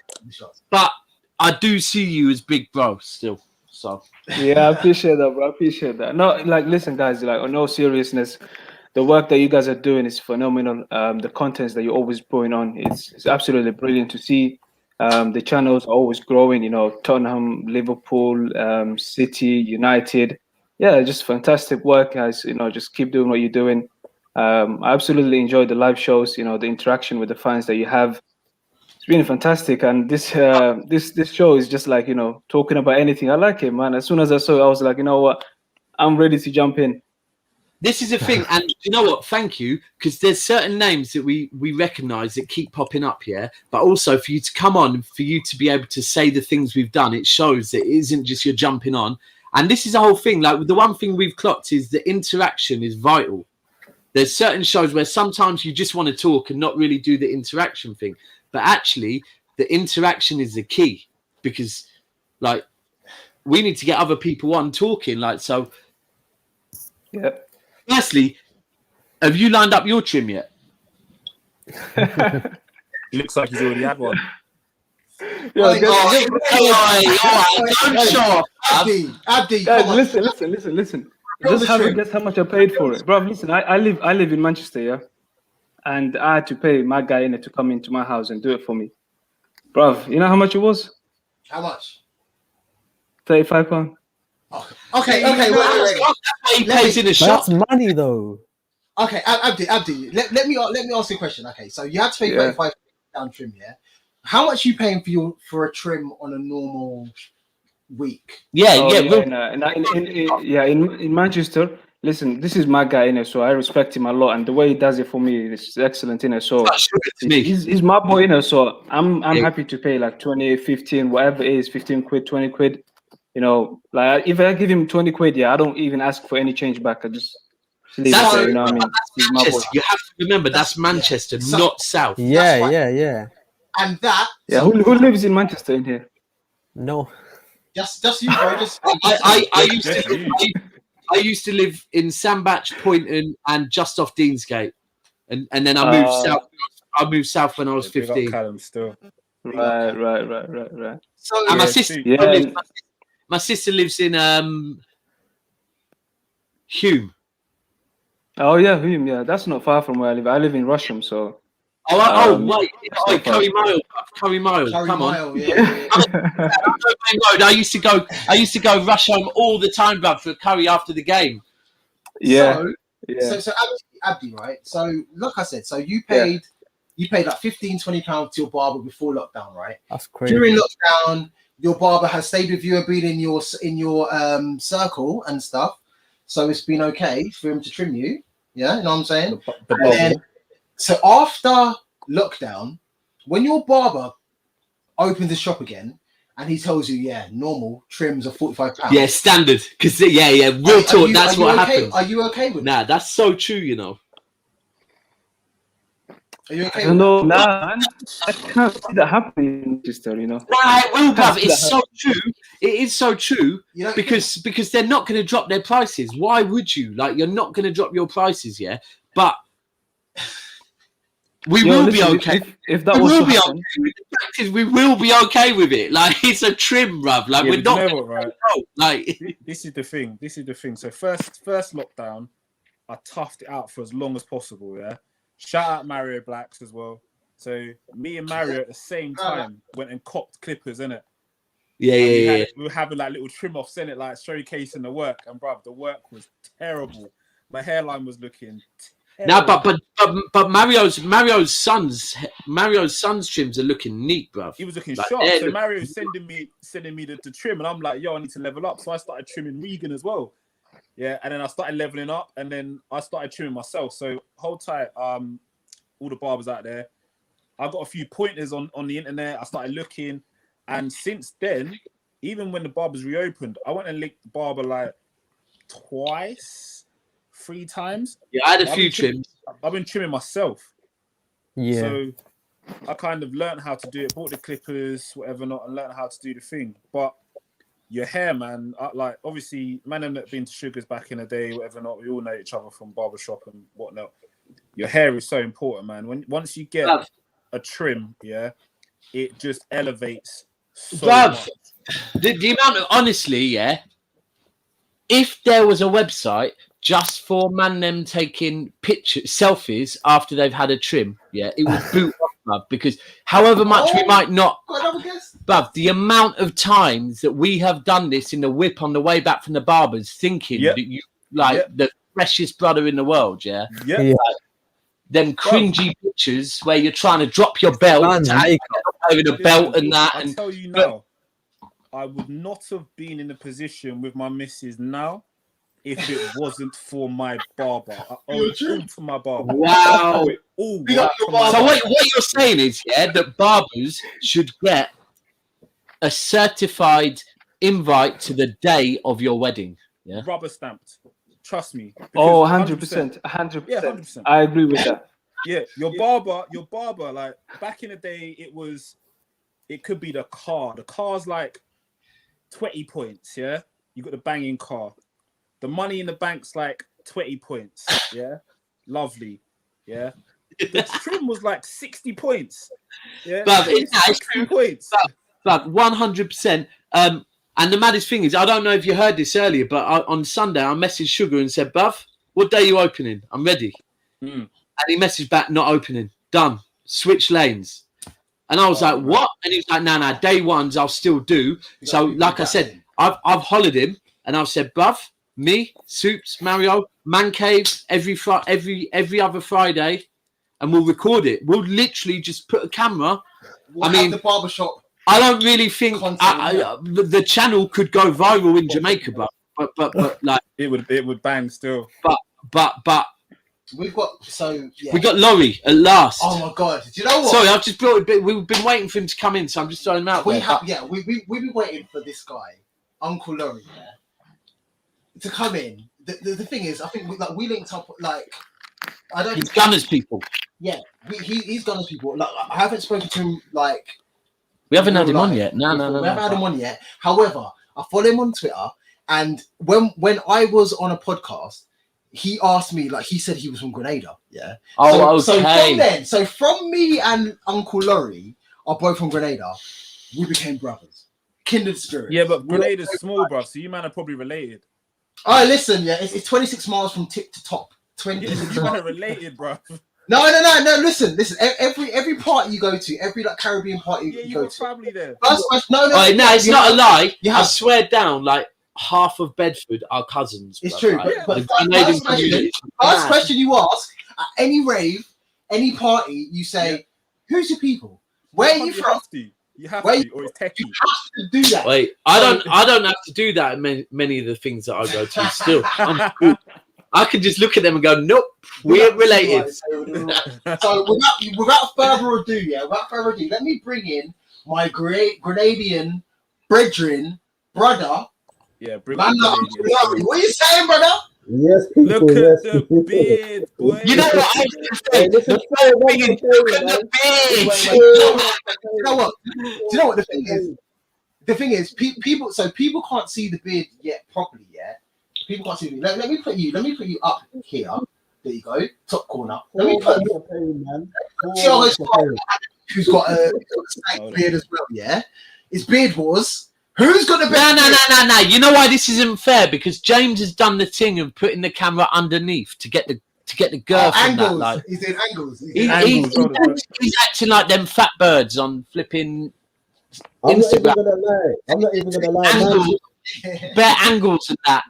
But I do see you as big bro still. So yeah, I appreciate that, bro. I appreciate that. No, like, listen, guys. Like, on no seriousness, the work that you guys are doing is phenomenal. The contents that you're always putting on, it's absolutely brilliant to see. The channels are always growing. You know, Tottenham, Liverpool, City, United. Yeah, just fantastic work, guys. You know, just keep doing what you're doing. I absolutely enjoy the live shows. You know, the interaction with the fans that you have. It's been fantastic, and this show is just like, you know, talking about anything. I like it, man. As soon as I saw it, I was like, you know what, I'm ready to jump in. This is a thing, and you know what? Thank you, because there's certain names that we recognise that keep popping up here, but also for you to come on, for you to be able to say the things we've done, it shows that it isn't just you're jumping on. And this is a whole thing. Like, the one thing we've clocked is the interaction is vital. There's certain shows where sometimes you just want to talk and not really do the interaction thing. But actually, the interaction is the key, because, like, we need to get other people on talking. Like, so. Yeah. Firstly, have you lined up your trim yet? Looks like he's already had one. Don't show off. Abdi, guys, listen. Just guess how much I paid for it, bro. Listen, I live in Manchester, yeah. And I had to pay my guy in it to come into my house and do it for me. Bruv, you know how much it was? How much? £35. Oh, okay. Wait. That's money, though. Okay, Abdi, let me ask you a question. Okay, so you had to pay £35 trim, yeah? How much are you paying for a trim on a normal week? In Manchester. Listen, this is my guy in it, so I respect him a lot, and the way he does it for me is excellent in it. So he's my boy in it, so I'm happy to pay like 20, 15, whatever it is, 15 quid, 20 quid. You know, like, if I give him 20 quid, I don't even ask for any change back. I just leave it there, you know what I mean? That's Manchester. You have to remember that's Manchester, not South. Yeah. And that. Yeah, who lives in Manchester in here? No. Just you, bro. I used to live in Sandbach, Poynton, and just off Deansgate, and then I moved south. I moved south when I was 15. Callum still. Right. So, and my sister lives in Hume. Oh yeah, Hume. Yeah, that's not far from where I live. I live in Rusham, so. Wait, Curry Mile. Come on. Yeah. I used to go Rusham all the time, bruv, for curry after the game. So Abdi, right? So like I said, so you paid like 15-20 pounds to your barber before lockdown, right? That's crazy. During lockdown, your barber has stayed with you and been in your circle and stuff. So it's been okay for him to trim you. Yeah, you know what I'm saying? So after lockdown, when your barber opens the shop again and he tells you, normal trims are £45. Yeah, standard. Because real talk, that's what happens. Are you okay with that? That's so true, you know. Are you okay? I don't know. Nah, I can't see that happening in Manchester, you know. Nah, it will, bruv. It's so true. It is so true. You know, because they're not going to drop their prices. Why would you? Like, you're not going to drop your prices, yeah? But we will be okay. If that was to happen, we will be okay with it. Like, it's a trim, bruv. Like, we're not. You know what, right? Like, this is the thing. So first lockdown, I toughed it out for as long as possible. Yeah. Shout out Mario Blacks as well. So me and Mario at the same time went and copped clippers, innit? Yeah. We were having like little trim offs, innit? Like showcasing the work, and bruv, the work was terrible. My hairline was looking terrible. No, but Mario's son's trims are looking neat, bruv. He was looking sharp. So Mario's sending me the trim, and I'm like, yo, I need to level up. So I started trimming Regan as well. Yeah, and then I started leveling up, and then I started trimming myself. So hold tight, all the barbers out there. I got a few pointers on the internet. I started looking, and since then, even when the barbers reopened, I went and licked the barber like 3 times. Yeah, I had a few trims. I've been trimming myself. Yeah. So I kind of learned how to do it, bought the clippers, whatever not, and learned how to do the thing. But your hair, man, like obviously, man, that have been to Sugars back in the day, whatever not, we all know each other from barbershop and whatnot. Your hair is so important, man. Once you get a trim, it just elevates so much. The amount of, honestly, if there was a website just for them taking pictures, selfies after they've had a trim, it would boot off, bruv, because however much we might not, bruv, the amount of times that we have done this in the whip on the way back from the barbers, thinking that you the freshest brother in the world, them cringy pictures where you're trying to drop your belt, over the belt and that. I tell you now, I would not have been in a position with my missus now if it wasn't for my barber. I owe it all to my barber. Wow. So what you're saying is, that barbers should get a certified invite to the day of your wedding. Yeah. Rubber stamped. Trust me. 100%. 100%. Yeah, 100%. I agree with that. Yeah, your barber, like back in the day, it could be the car. The car's like 20 points, yeah? You got the banging car. The money in the bank's like 20 points, yeah? Lovely, yeah? The trim was like 60 points, yeah? But it's 60 points. But 100%. And the maddest thing is, I don't know if you heard this earlier, but on Sunday, I messaged Sugar and said, bruv, what day are you opening? I'm ready. And he messaged back, not opening. Done. Switch lanes. And I was like, what? And he was like, no, day ones I'll still do. So like I said, I've hollered him and I've said, bruv, me, Soups, Mario, Man Cave, every other Friday, and we'll record it. We'll literally just put a camera. I mean, the barbershop. I don't really think the channel could go viral in Jamaica, but like it would bang still. But we've got we got Laurie at last. Oh my god! Do you know what? Sorry, I've just brought it. We've been waiting for him to come in, so I'm just throwing him out there. We've been waiting for this guy, Uncle Laurie, to come in. The thing is, I think we linked up like he's Gunners people. Yeah, he's Gunners people. Like I haven't spoken to him like. We haven't had him on yet. No. We haven't had him on yet. However, I follow him on Twitter, and when I was on a podcast, he asked me, like, he said he was from Grenada. Yeah. Oh, okay. So from me and Uncle Laurie are both from Grenada, we became brothers, kindred spirits. Yeah, but Grenada's small, bro. So you man are probably related. All right, listen. Yeah, it's 26 miles from tip to top. 26 you man are related, bro. No. Listen. Every party you go to, every like Caribbean party you go to, family there. No, it's not a lie. I swear down, like half of Bedford are cousins. It's bro, true. right? But The Grenadian community is first mad. question you ask at any rave, any party, you say, "Who's your people? Where are you from?" You have Where to, or it's techie. You have to do that. Wait, I don't have to do that in many of the things that I go to. Still, I'm cool. I can just look at them and go, "Nope, we're related." So without further ado, let me bring in my great Grenadian brethren, brother. Yeah, Man, what are you saying, brother? Yes, people. Look Yes, at the beard, boy. You know what I was Hey, going this to is say? so much Look for at the man. beard. You know what? Do you know what the thing is? The thing is, people can't see the beard yet properly. Yeah, people can't see the beard. Let me put you up here. There you go, top corner. Let me put you. Who's got a snake beard as well? Yeah, it's Beard Wars. Who's got the best? No. You know why this isn't fair? Because James has done the thing of putting the camera underneath to get the girth on angles. that. Like, He's in angles. He's acting like them fat birds on flipping I'm Instagram. I'm not even gonna lie. Angles, bare angles and that.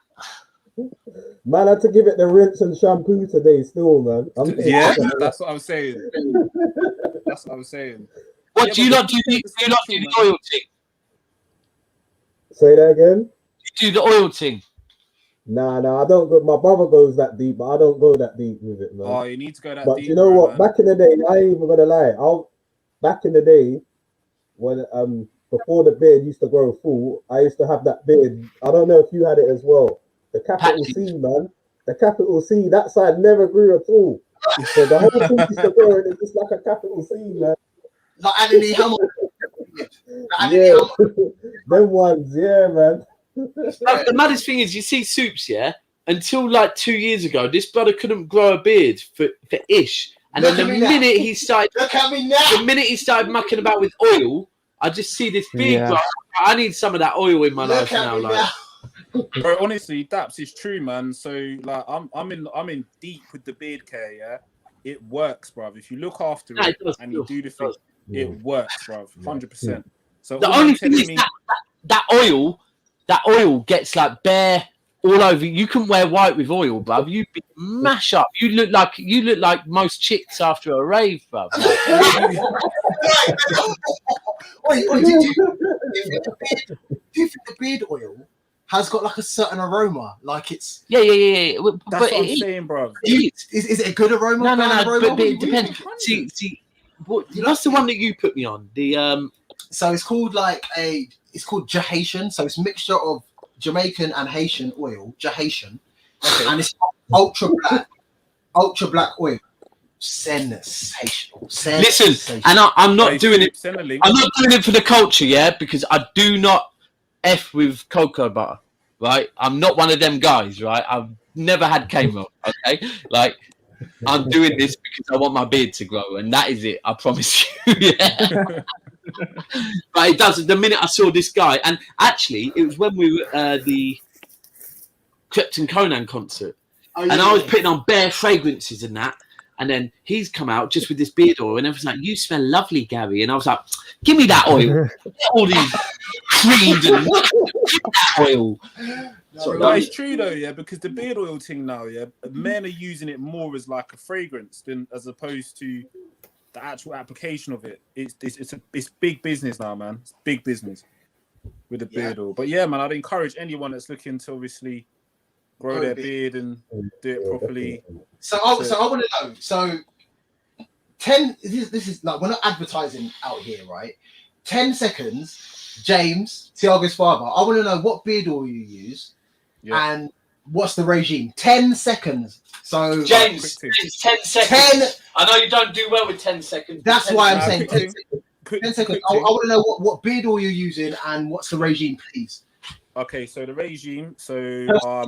Man, I had to give it the rinse and shampoo today. Still, man. That's what I'm saying. That's what I'm saying. What do you not do? Do you not do the oil thing? Say that again. You do the oil thing. Nah, I don't go. My brother goes that deep, but I don't go that deep with it, man. Oh, you need to go that but deep. You know what? Man. Back in the day, I ain't even gonna lie. Back in the day, when before the beard used to grow full, I used to have that beard. I don't know if you had it as well. The capital C, man. The capital C. That side never grew at all. So the whole thing used to grow, and it's just like a capital C, man. Like Anthony Hamilton. Yeah, them ones, yeah, man. The maddest thing is, you see Soups, yeah. Until like 2 years ago, this brother couldn't grow a beard for ish, and then the minute he started, the minute he started mucking about with oil, I just see this beard grow. I need some of that oil in my life now, like. Bro, honestly, Daps, it's true, man. So like, I'm in deep with the beard care. Yeah, it works, bruv. If you look after it and you do the thing, it works, bruv. 100%. So the only thing is that oil gets like bare all over. You can wear white with oil, bruv. You mash up. You look like most chicks after a rave, bruv. Wait, do you think the beard oil has got like a certain aroma? Like it's yeah. That's what I'm saying, bro. Is it a good aroma? No. But it depends. See, what's the one that you put me on? The So it's called it's called Jahatian. So it's a mixture of Jamaican and Haitian oil, Jahatian, and it's ultra black oil. Sensational. Listen, and I'm not doing it. I'm not doing it for the culture, yeah, because I do not f with cocoa butter, right? I'm not one of them guys, right? I've never had cane roll, okay? Like, I'm doing this because I want my beard to grow, and that is it. I promise you. Yeah. But it does. The minute I saw this guy, and actually, it was when we were at the Krypton Conan concert, and I was putting on bare fragrances and that. And then he's come out just with this beard oil, and everyone's like, "You smell lovely, Gary." And I was like, "Give me that oil, get all these creams and that oil." But it's true though, yeah, because the beard oil thing now, yeah, men are using it more as like a fragrance than as opposed to the actual application of it. It's big business now, man. It's big business with the beard oil. But yeah, man, I'd encourage anyone that's looking to obviously grow their beard and do it properly. So I want to know. So 10. This is like we're not advertising out here, right? 10 seconds. James, Tiago's father. I want to know what beard oil you use, and what's the regime. 10 seconds. So James, 10 seconds. I know you don't do well with 10 seconds. That's why I'm saying 10 seconds. 10 seconds. I want to know what beard oil you're using and what's the regime, please. Okay, so the regime. So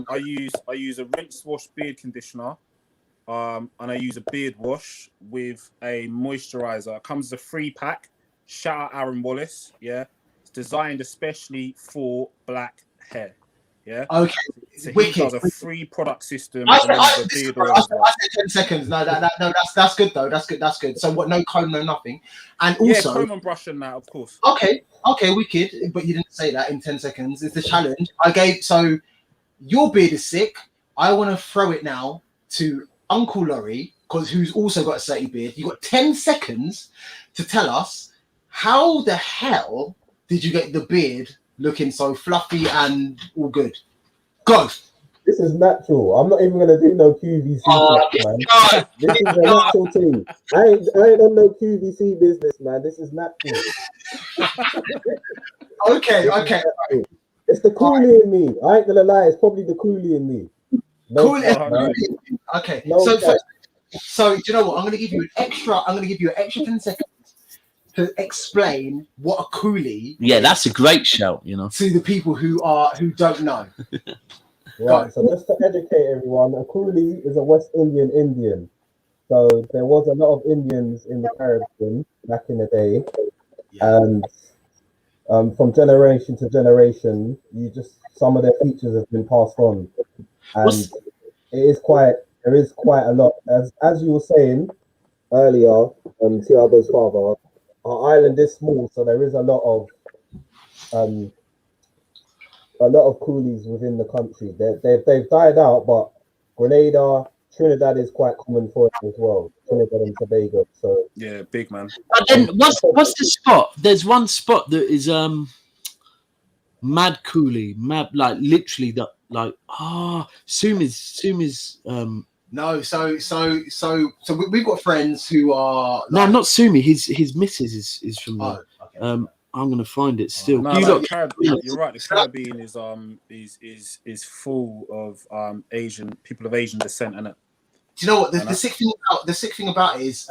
I use a rinse wash beard conditioner, and I use a beard wash with a moisturizer. It comes as a 3-pack. Shout out Aaron Wallace. Yeah, it's designed especially for black hair. Yeah. Okay. So he Wicked. does a free product system. I and then said there's a beard oil as well. 10 seconds. No, that's good though. That's good. So what? No comb, no nothing. And also, comb and brush and that, of course. Okay, wicked. But you didn't say that in 10 seconds. It's the challenge I gave. So your beard is sick. I want to throw it now to Uncle Laurie, because who's also got a sturdy beard. You got 10 seconds to tell us how the hell did you get the beard looking so fluffy and all good. Go. This is natural. I'm not even gonna do no QVC, man. This is a natural thing. I ain't on no QVC business, man. This is natural. Okay. It's the coolie in me. I ain't gonna lie. It's probably the coolie in me. No cap, man. Okay. No So do you know what? I'm gonna give you an extra 10 seconds to explain what a coolie. Yeah, that's a great shout. You know, to the people who don't know. Right, so just to educate everyone, a coolie is a West Indian. So there was a lot of Indians in the Caribbean back in the day, and from generation to generation, some of their features have been passed on, and there is quite a lot. As you were saying earlier, Tiago's father, our island is small, so there is a lot of coolies within the country. They've died out, but Grenada, Trinidad is quite common for it as well. Trinidad and Tobago. So yeah, big man. But then what's the spot? There's one spot that is mad coolie, mad like literally that like Sumi's No, so we've got friends who are no, not Sumi. His missus is from there. Okay. I'm gonna find it still. No, you're right. The Caribbean is full of Asian people of Asian descent, innit? Do you know what the sick thing about it is?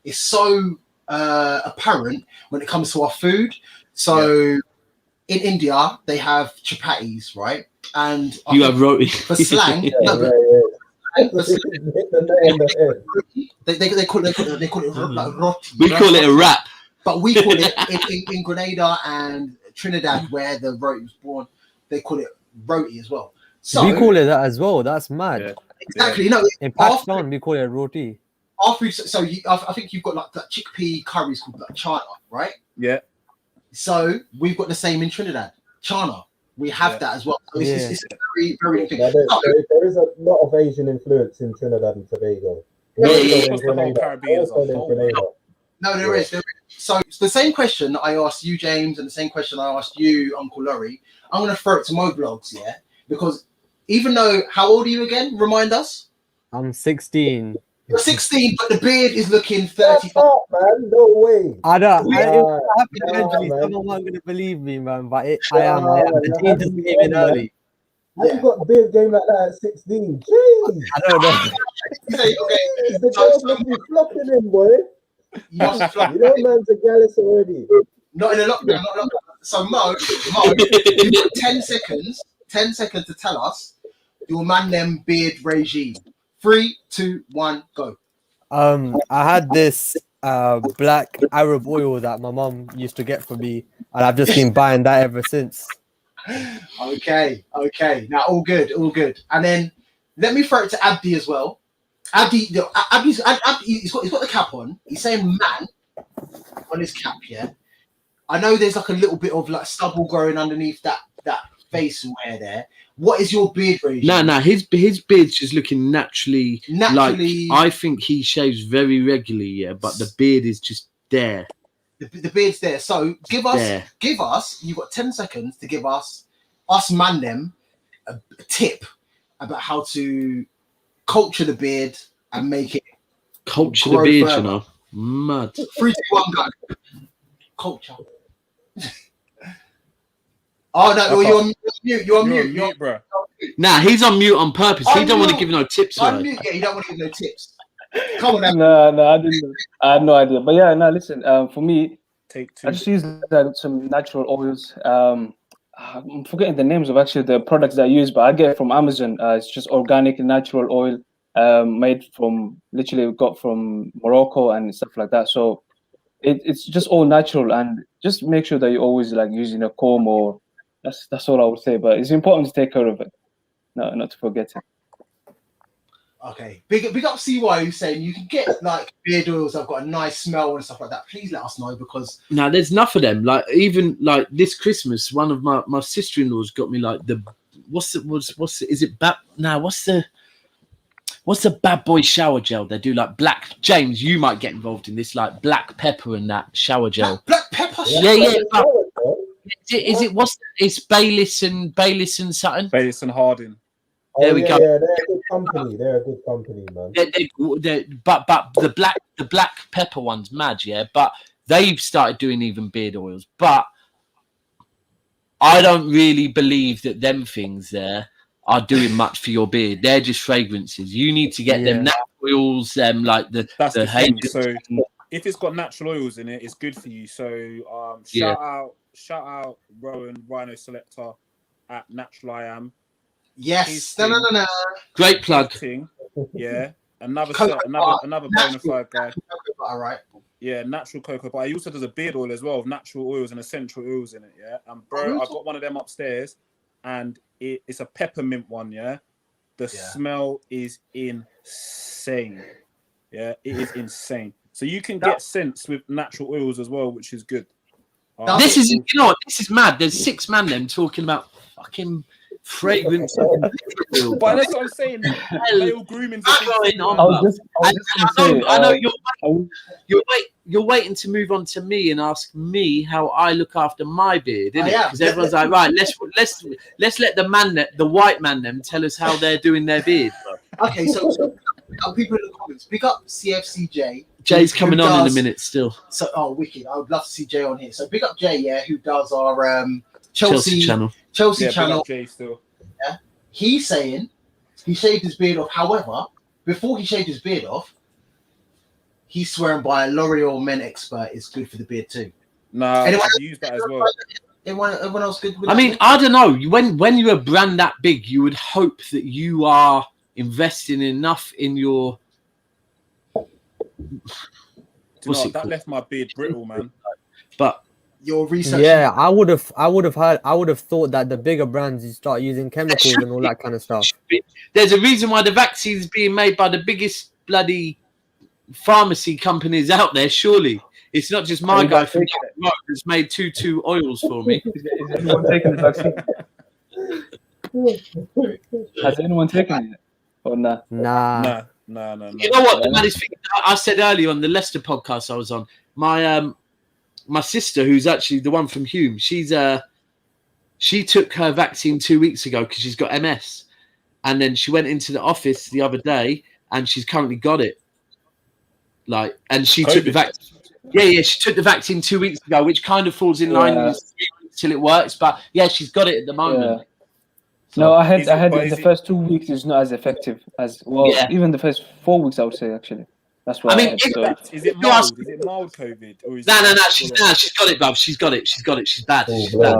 It's so apparent when it comes to our food. So in India they have chapatis, right? And you have roti for slang. They call it like roti. We call it a wrap. But we call it in Grenada and Trinidad, where the roti was born, they call it roti as well. So we call it that as well. That's mad. Yeah. Exactly. You know, in Pakistan we call it roti. I think you've got like that chickpea curries called like chana, right? Yeah. So we've got the same in Trinidad, chana. We have that as well. So it's a very, very thing. There is a lot of Asian influence in Trinidad and Tobago. Across the whole Caribbean as a whole. No, there is. So it's the same question I asked you, James, and the same question I asked you, Uncle Laurie. I'm going to throw it to Mo Blogs, because even though, how old are you again? Remind us. I'm 16. You're 16, but the beard is looking 35. Man, no way. I don't. Eventually, someone aren't going to believe me, man. But I am. The gene just came in early. How you got a beard game like that at 16? Jeez. I don't know. Okay. The girls must be flocking in, boy. You know, man's a gallus already. Not in a lockdown. So Mo, you've got 10 seconds to tell us your man them beard regime. 3, 2, 1, go. I had this black Arab oil that my mom used to get for me, and I've just been buying that ever since. Okay. Now all good. And then let me throw it to Abdi as well. Abdi's got the cap on. He's saying man on his cap, yeah. I know there's like a little bit of like stubble growing underneath that face and hair there. What is your beard regime? No, his beard's just looking naturally. Like, I think he shaves very regularly, but the beard is just there. The beard's there. So give us. You've got 10 seconds to give us man them a tip about how to culture the beard and make it culture the beard, further. You know, mad. 3, 2, 1, go. Culture. Oh no, you're on mute. You're on mute, bro. Nah, he's on mute on purpose. He don't want to give no tips. On mute, you don't want to give no tips. Come on, no, I didn't. I had no idea. But yeah, no, listen. For me, take 2. I just use some natural oils. I'm forgetting the names of actually the products that I use, but I get it from Amazon. It's just organic natural oil, made from literally got from Morocco and stuff like that. So it's just all natural, and just make sure that you're always like using a comb or That's all I would say. But it's important to take care of it, not to forget it. Okay, big up CY who's saying you can get like beard oils that have got a nice smell and stuff like that. Please let us know, because no, there's enough of them. Like even like this Christmas, one of my sister-in-laws got me like the what's the bad boy shower gel? They do like black. James, you might get involved in this, like black pepper and that shower gel. Black pepper. Yeah. It's Bayliss and something. Bayliss and Harding. There we go. Yeah, they're a good company. They're a good company, man. But the black pepper one's mad, yeah. But they've started doing even beard oils. But I don't really believe that them things there are doing much for your beard. They're just fragrances. You need to get them natural oils, them like That's the thing. So if it's got natural oils in it, it's good for you. So shout out Rowan Rhino Selector at Natural I Am. Yes. No. Great plug. Yeah. Another bona fide guy. All right. Yeah, natural cocoa butter. He also does a beard oil as well, with natural oils and essential oils in it. Yeah, and bro, I've got one of them upstairs, and it's a peppermint one. Yeah, the smell is insane. Yeah, it is insane. So you can get scents with natural oils as well, which is good. This is this is mad. There's 6 man them talking about fucking fragrance. But that's what I'm saying. Male grooming. I know you're waiting to move on to me and ask me how I look after my beard, isn't it? Because everyone's like, right, let's let the white man them tell us how they're doing their beard. Okay, so people in the comments, pick up CFCJ. Jay's coming on in a minute still. So wicked. I would love to see Jay on here. So pick up Jay, yeah, who does our Chelsea channel. Jay still. Yeah. He's saying he shaved his beard off. However, before he shaved his beard off, he's swearing by a L'Oreal Men Expert is good for the beard too. Nah, I've used that as well. Everyone else good with I mean, I don't know. When you're a brand that big, you would hope that you are investing enough in your that left my beard brittle, man. But your research. Yeah, I would have thought that the bigger brands you start using chemicals and all that kind of stuff. There's a reason why the vaccine is being made by the biggest bloody pharmacy companies out there. Surely it's not just my guy from who's made two oils for me. Is anyone taking the vaccine? Has anyone taken it or nah? Nah. No. You know what? The maddest thing I said earlier on the Leicester podcast I was on, my sister, who's actually the one from Hume, she took her vaccine 2 weeks ago because she's got MS, and then she went into the office the other day and she's currently got it. Like, and she took the vaccine. Yeah, she took the vaccine 2 weeks ago, which kind of falls in line with 3 weeks till it works. But yeah, she's got it at the moment. Yeah. So, no, I had the first 2 weeks is not as effective as even the first 4 weeks, I would say, actually. That's what is it mild? Is it mild COVID? Or is no. She's got it, bruv. She's got it. She's bad. She's bad.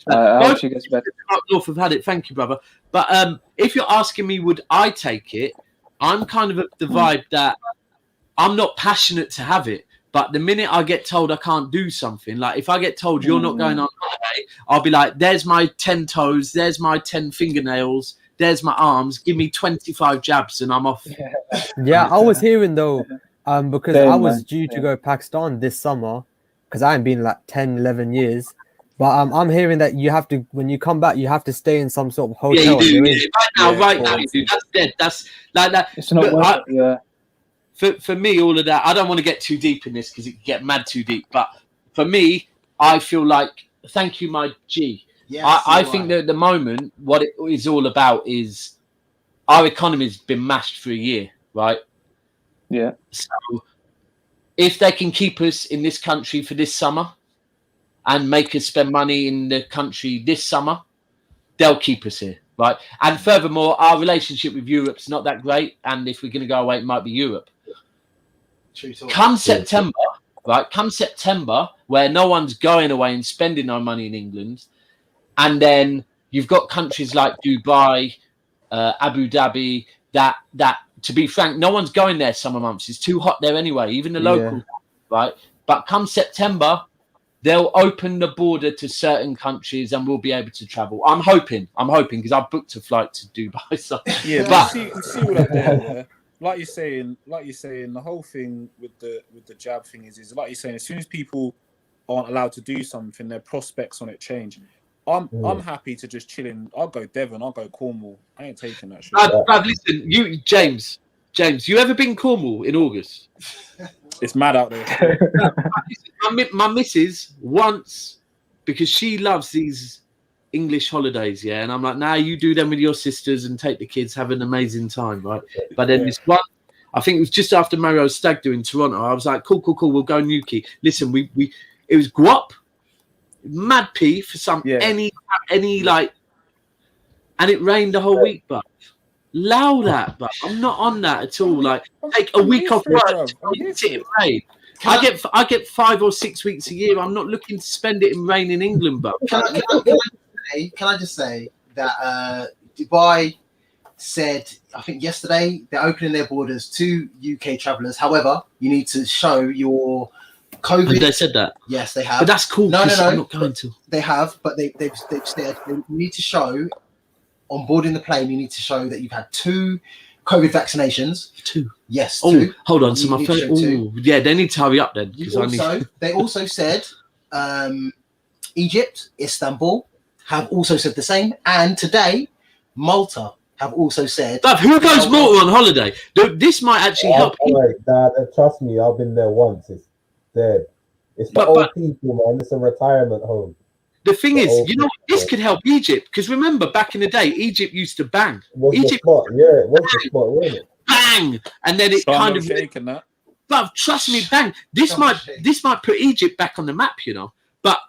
I hope she gets better. Up north have had it. Thank you, brother. But if you're asking me, would I take it? I'm kind of the vibe that I'm not passionate to have it. But the minute I get told I can't do something, like if I get told you're not going on holiday, I'll be like, there's my 10 toes, there's my 10 fingernails, there's my arms, give me 25 jabs and I'm off. Yeah, I was hearing though, because I was due to go Pakistan this summer, because I haven't been like 10, 11 years. But I'm hearing that you have to, when you come back, you have to stay in some sort of hotel. Yeah, you do. Right now, you do. That's dead. That's like that. It's not worth it, yeah. For me, all of that, I don't want to get too deep in this because it can get mad too deep. But for me, I feel like, thank you, my G. Yes, I think that at the moment, what it is all about is our economy's been mashed for a year, right? Yeah. So if they can keep us in this country for this summer and make us spend money in the country this summer, they'll keep us here, right? And furthermore, our relationship with Europe's not that great. And if we're going to go away, it might be Europe. Come September, right? Come September, where no one's going away and spending no money in England, and then you've got countries like Dubai, Abu Dhabi. That, to be frank, no one's going there summer months. It's too hot there anyway. Even the locals, right? But come September, they'll open the border to certain countries and we'll be able to travel. I'm hoping because I've booked a flight to Dubai. So. Yeah, but you see what I'm doing, yeah? Like you're saying, the whole thing with the jab thing is like you're saying, as soon as people aren't allowed to do something, their prospects on it change. I'm happy to just chill in. I'll go Devon, I'll go Cornwall. I ain't taking that shit. Listen, you James, you ever been Cornwall in August? It's mad out there. My missus once, because she loves these English holidays, yeah, and I'm like, nah, you do them with your sisters and take the kids, have an amazing time, right? But then this one, I think it was just after Mario's stag do in Toronto. I was like, cool, we'll go Newquay. Listen, it was guap, mad pee for some any like, and it rained the whole week, but allow that, but I'm not on that at all. Like, take a week off work to sit in rain. I get 5 or 6 weeks a year. I'm not looking to spend it in rain in England, but can I just say that Dubai said, I think yesterday, they're opening their borders to UK travellers. However, you need to show your COVID. They said that. Yes, they have. But that's cool. No. I'm not going to. They have, but they've said you need to show on boarding the plane. You need to show that you've had 2 COVID vaccinations. 2. Yes. Oh, 2. hold on. So my first. Oh, yeah. They need to hurry up then, because I need. They also said Egypt, Istanbul have also said the same, and today Malta have also said. But who goes Malta on holiday? This might actually help. Dad, trust me, I've been there once. It's dead. It's for old people, man. It's a retirement home. The thing is, you know, this could help Egypt, because remember back in the day, Egypt used to bang. Egypt, it was the spot, wasn't it? Bang, and then it kind of shaking that. But trust me, bang. This might put Egypt back on the map, you know. But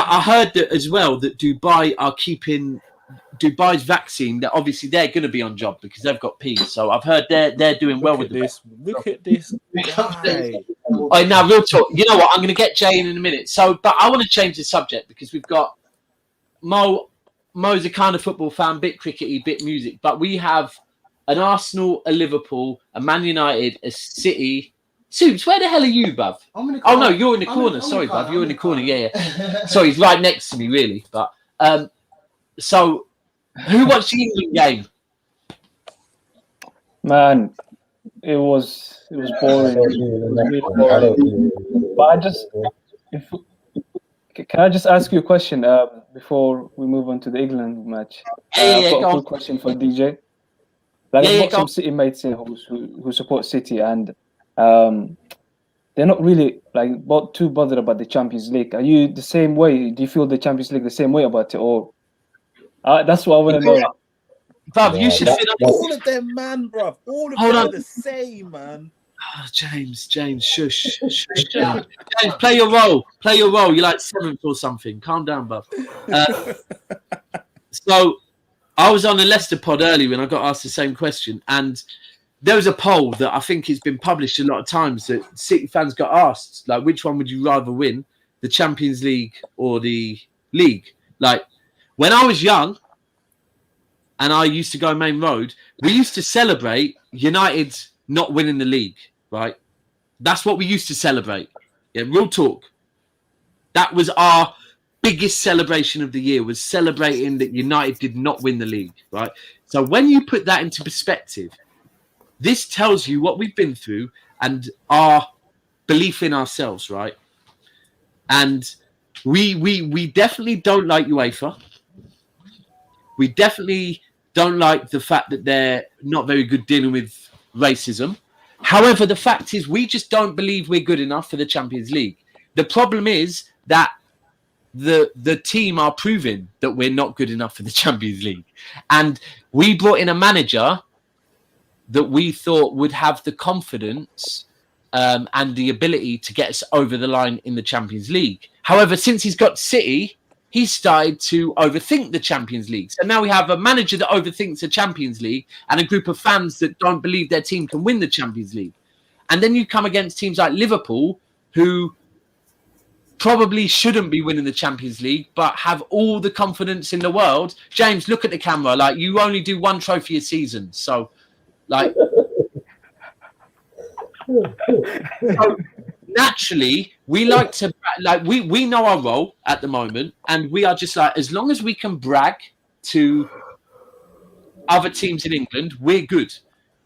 I heard that as well that Dubai are keeping Dubai's vaccine. That obviously they're going to be on job because they've got peas. So I've heard they're doing well with this. Look at this. Oh, now real talk. You know what? I'm going to get Jay in a minute. So, but I want to change the subject because we've got Mo's a kind of football fan, bit crickety, bit music. But we have an Arsenal, a Liverpool, a Man United, a City. Soups, where the hell are you, bruv? Oh no, you're in the corner. Sorry, bruv, you're in the corner. Yeah. Sorry, he's right next to me, really. But so who watched the England game? Man, it was boring. Can I just ask you a question before we move on to the England match? I've got a quick question for DJ. I've got some City mates here who support City, and they're not really too bothered about the Champions League. Are you the same way? Do you feel the Champions League the same way about it, or that's what I want to know? Bruv, you should feel all of them, man, bruv. All of them are the same, man. Oh, James, shush. James, play your role. You're like 7th or something. Calm down, bruv. So I was on a Leicester pod earlier when I got asked the same question, and there was a poll that I think has been published a lot of times that City fans got asked, like, which one would you rather win, the Champions League or the league? Like, when I was young and I used to go Main Road, we used to celebrate United not winning the league, right? That's what we used to celebrate. Yeah, real talk. That was our biggest celebration of the year, was celebrating that United did not win the league, right? So when you put that into perspective, this tells you what we've been through and our belief in ourselves, right? And we definitely don't like UEFA. We definitely don't like the fact that they're not very good dealing with racism. However, the fact is we just don't believe we're good enough for the Champions League. The problem is that the team are proving that we're not good enough for the Champions League. And we brought in a manager that we thought would have the confidence and the ability to get us over the line in the Champions League. However, since he's got City, he's started to overthink the Champions League. So now we have a manager that overthinks the Champions League and a group of fans that don't believe their team can win the Champions League. And then you come against teams like Liverpool, who probably shouldn't be winning the Champions League, but have all the confidence in the world. James, look at the camera. Like, you only do 1 trophy a season. So, like... naturally, we like to we know our role at the moment, and we are just like, as long as we can brag to other teams in England, we're good.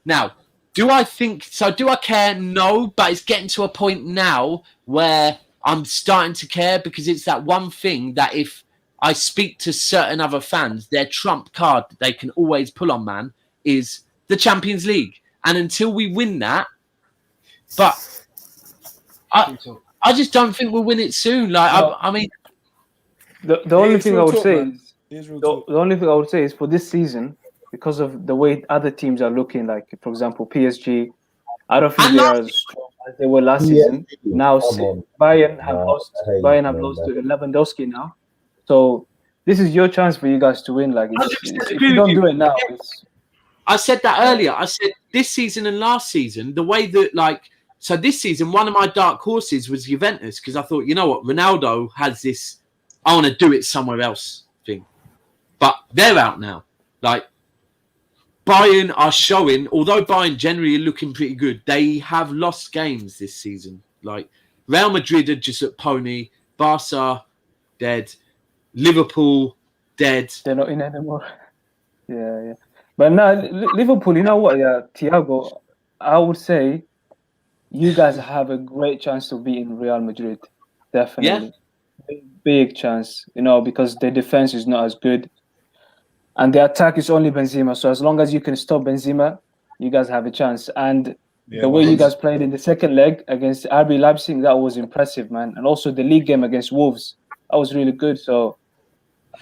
Now, do I think so? Do I care? No, but it's getting to a point now where I'm starting to care, because it's that one thing that if I speak to certain other fans, their trump card that they can always pull on, man, is the Champions League. And until we win that, but I just don't think we'll win it soon. Like, No. I mean, the only thing I would say is the only thing I would say is for this season, because of the way other teams are looking, like for example PSG, I don't think they are as strong as they were last season. Now Bayern have lost to Lewandowski now, so this is your chance for you guys to win. Like, if you don't do it now, I said that earlier. I said this season and last season, the way that so this season, one of my dark horses was Juventus, because I thought, you know what, Ronaldo has this, I want to do it somewhere else thing. But they're out now. Like, Bayern are showing, although Bayern generally are looking pretty good, they have lost games this season. Like, Real Madrid are just at pony, Barca dead, Liverpool dead. They're not in anymore. Yeah. But now, Liverpool, you know what, Thiago, I would say you guys have a great chance to beat in Real Madrid. Definitely. Yeah. Big chance, because the defense is not as good. And the attack is only Benzema. So as long as you can stop Benzema, you guys have a chance. And the way you guys played in the second leg against RB Leipzig, that was impressive, man. And also the league game against Wolves, that was really good. So,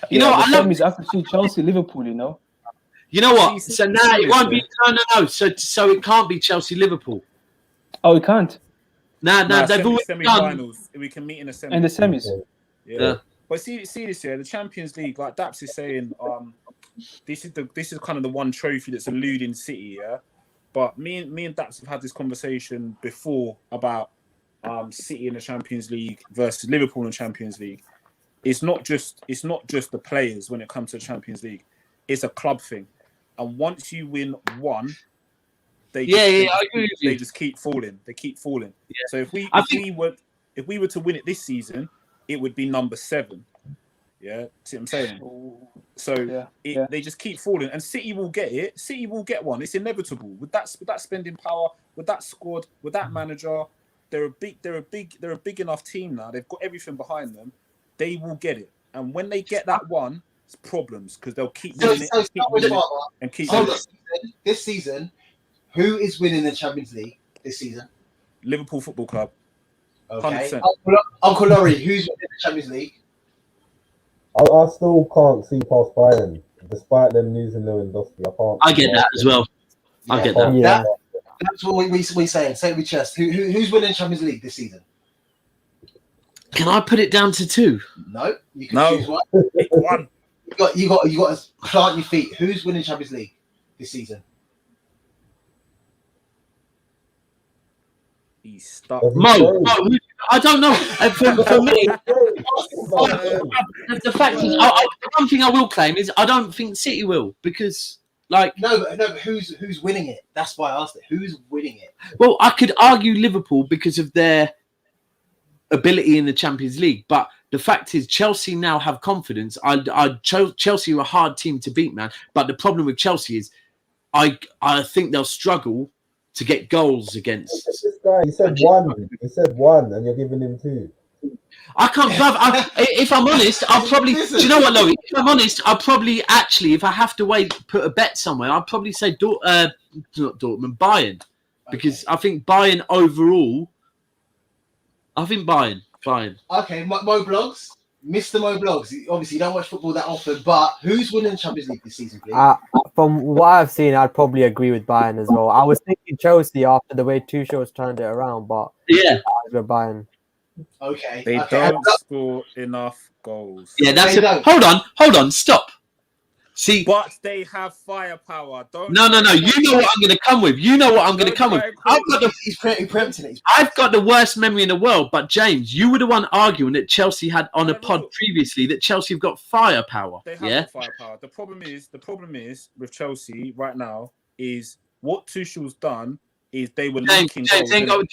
the problem is I could see Chelsea, Liverpool, You know what? So now it won't be. No. So it can't be Chelsea, Liverpool. Oh, it can't. No. They've always semi-finals. We can meet in the semis. In the semis. Yeah. But see this year, the Champions League, like Daps is saying, this is kind of the one trophy that's eluding City, yeah. But me and Daps have had this conversation before about City in the Champions League versus Liverpool in the Champions League. It's not just the players when it comes to the Champions League. It's a club thing, and once you win one, I agree with you. They just keep falling. They keep falling. Yeah. So if we were to win it this season, it would be number 7. Yeah, see what I'm saying? So they just keep falling, and City will get it. City will get one. It's inevitable. With that spending power, with that squad, with that manager, they're a big enough team now. They've got everything behind them. They will get it, and when they get that one, it's problems, because they'll keep winning and keep winning. This season, who is winning the Champions League this season? Liverpool Football Club. Okay. 100%. Uncle Laurie, who's winning the Champions League? I still can't see past Bayern, despite them losing Lewandowski. I get that as well. I get that. Yeah. That's what we saying. Say it with chest. Who's winning Champions League this season? Can I put it down to 2? No, you can choose one. Pick one. You got to plant your feet. Who's winning Champions League this season? He's stuck. Mo, I don't know. For me, the fact is, one thing I will claim is I don't think City will, because no, but who's winning it? That's why I asked it. Who's winning it? Well, I could argue Liverpool because of their ability in the Champions League, but the fact is Chelsea now have confidence. Chelsea are a hard team to beat, man. But the problem with Chelsea is I think they'll struggle to get goals against. This guy, he said one, and you're giving him 2. I can't. If I'm honest, I'll probably. Do you know what, Louis? If I'm honest, I'll probably actually, if I have to put a bet somewhere, I'll probably say not Dortmund, Bayern, because I think Bayern overall. I think Bayern. Okay, Mo Blogs. Mr. Mo Blogs, obviously you don't watch football that often, but who's winning the Champions League this season, please? From what I've seen, I'd probably agree with Bayern as well. I was thinking Chelsea after the way Tuchel's turned it around, but with Bayern. Okay. They don't score enough goals. Yeah, that's it. Hold on, stop. See, but they have firepower. No. You know what I'm going to come with. He's preempting it. I've got the worst memory in the world. But James, you were the one arguing that Chelsea had on a pod previously that Chelsea have got firepower. They have got firepower. The problem is with Chelsea right now is what Tuchel's done is they were James, leaking James, goals. ain't got,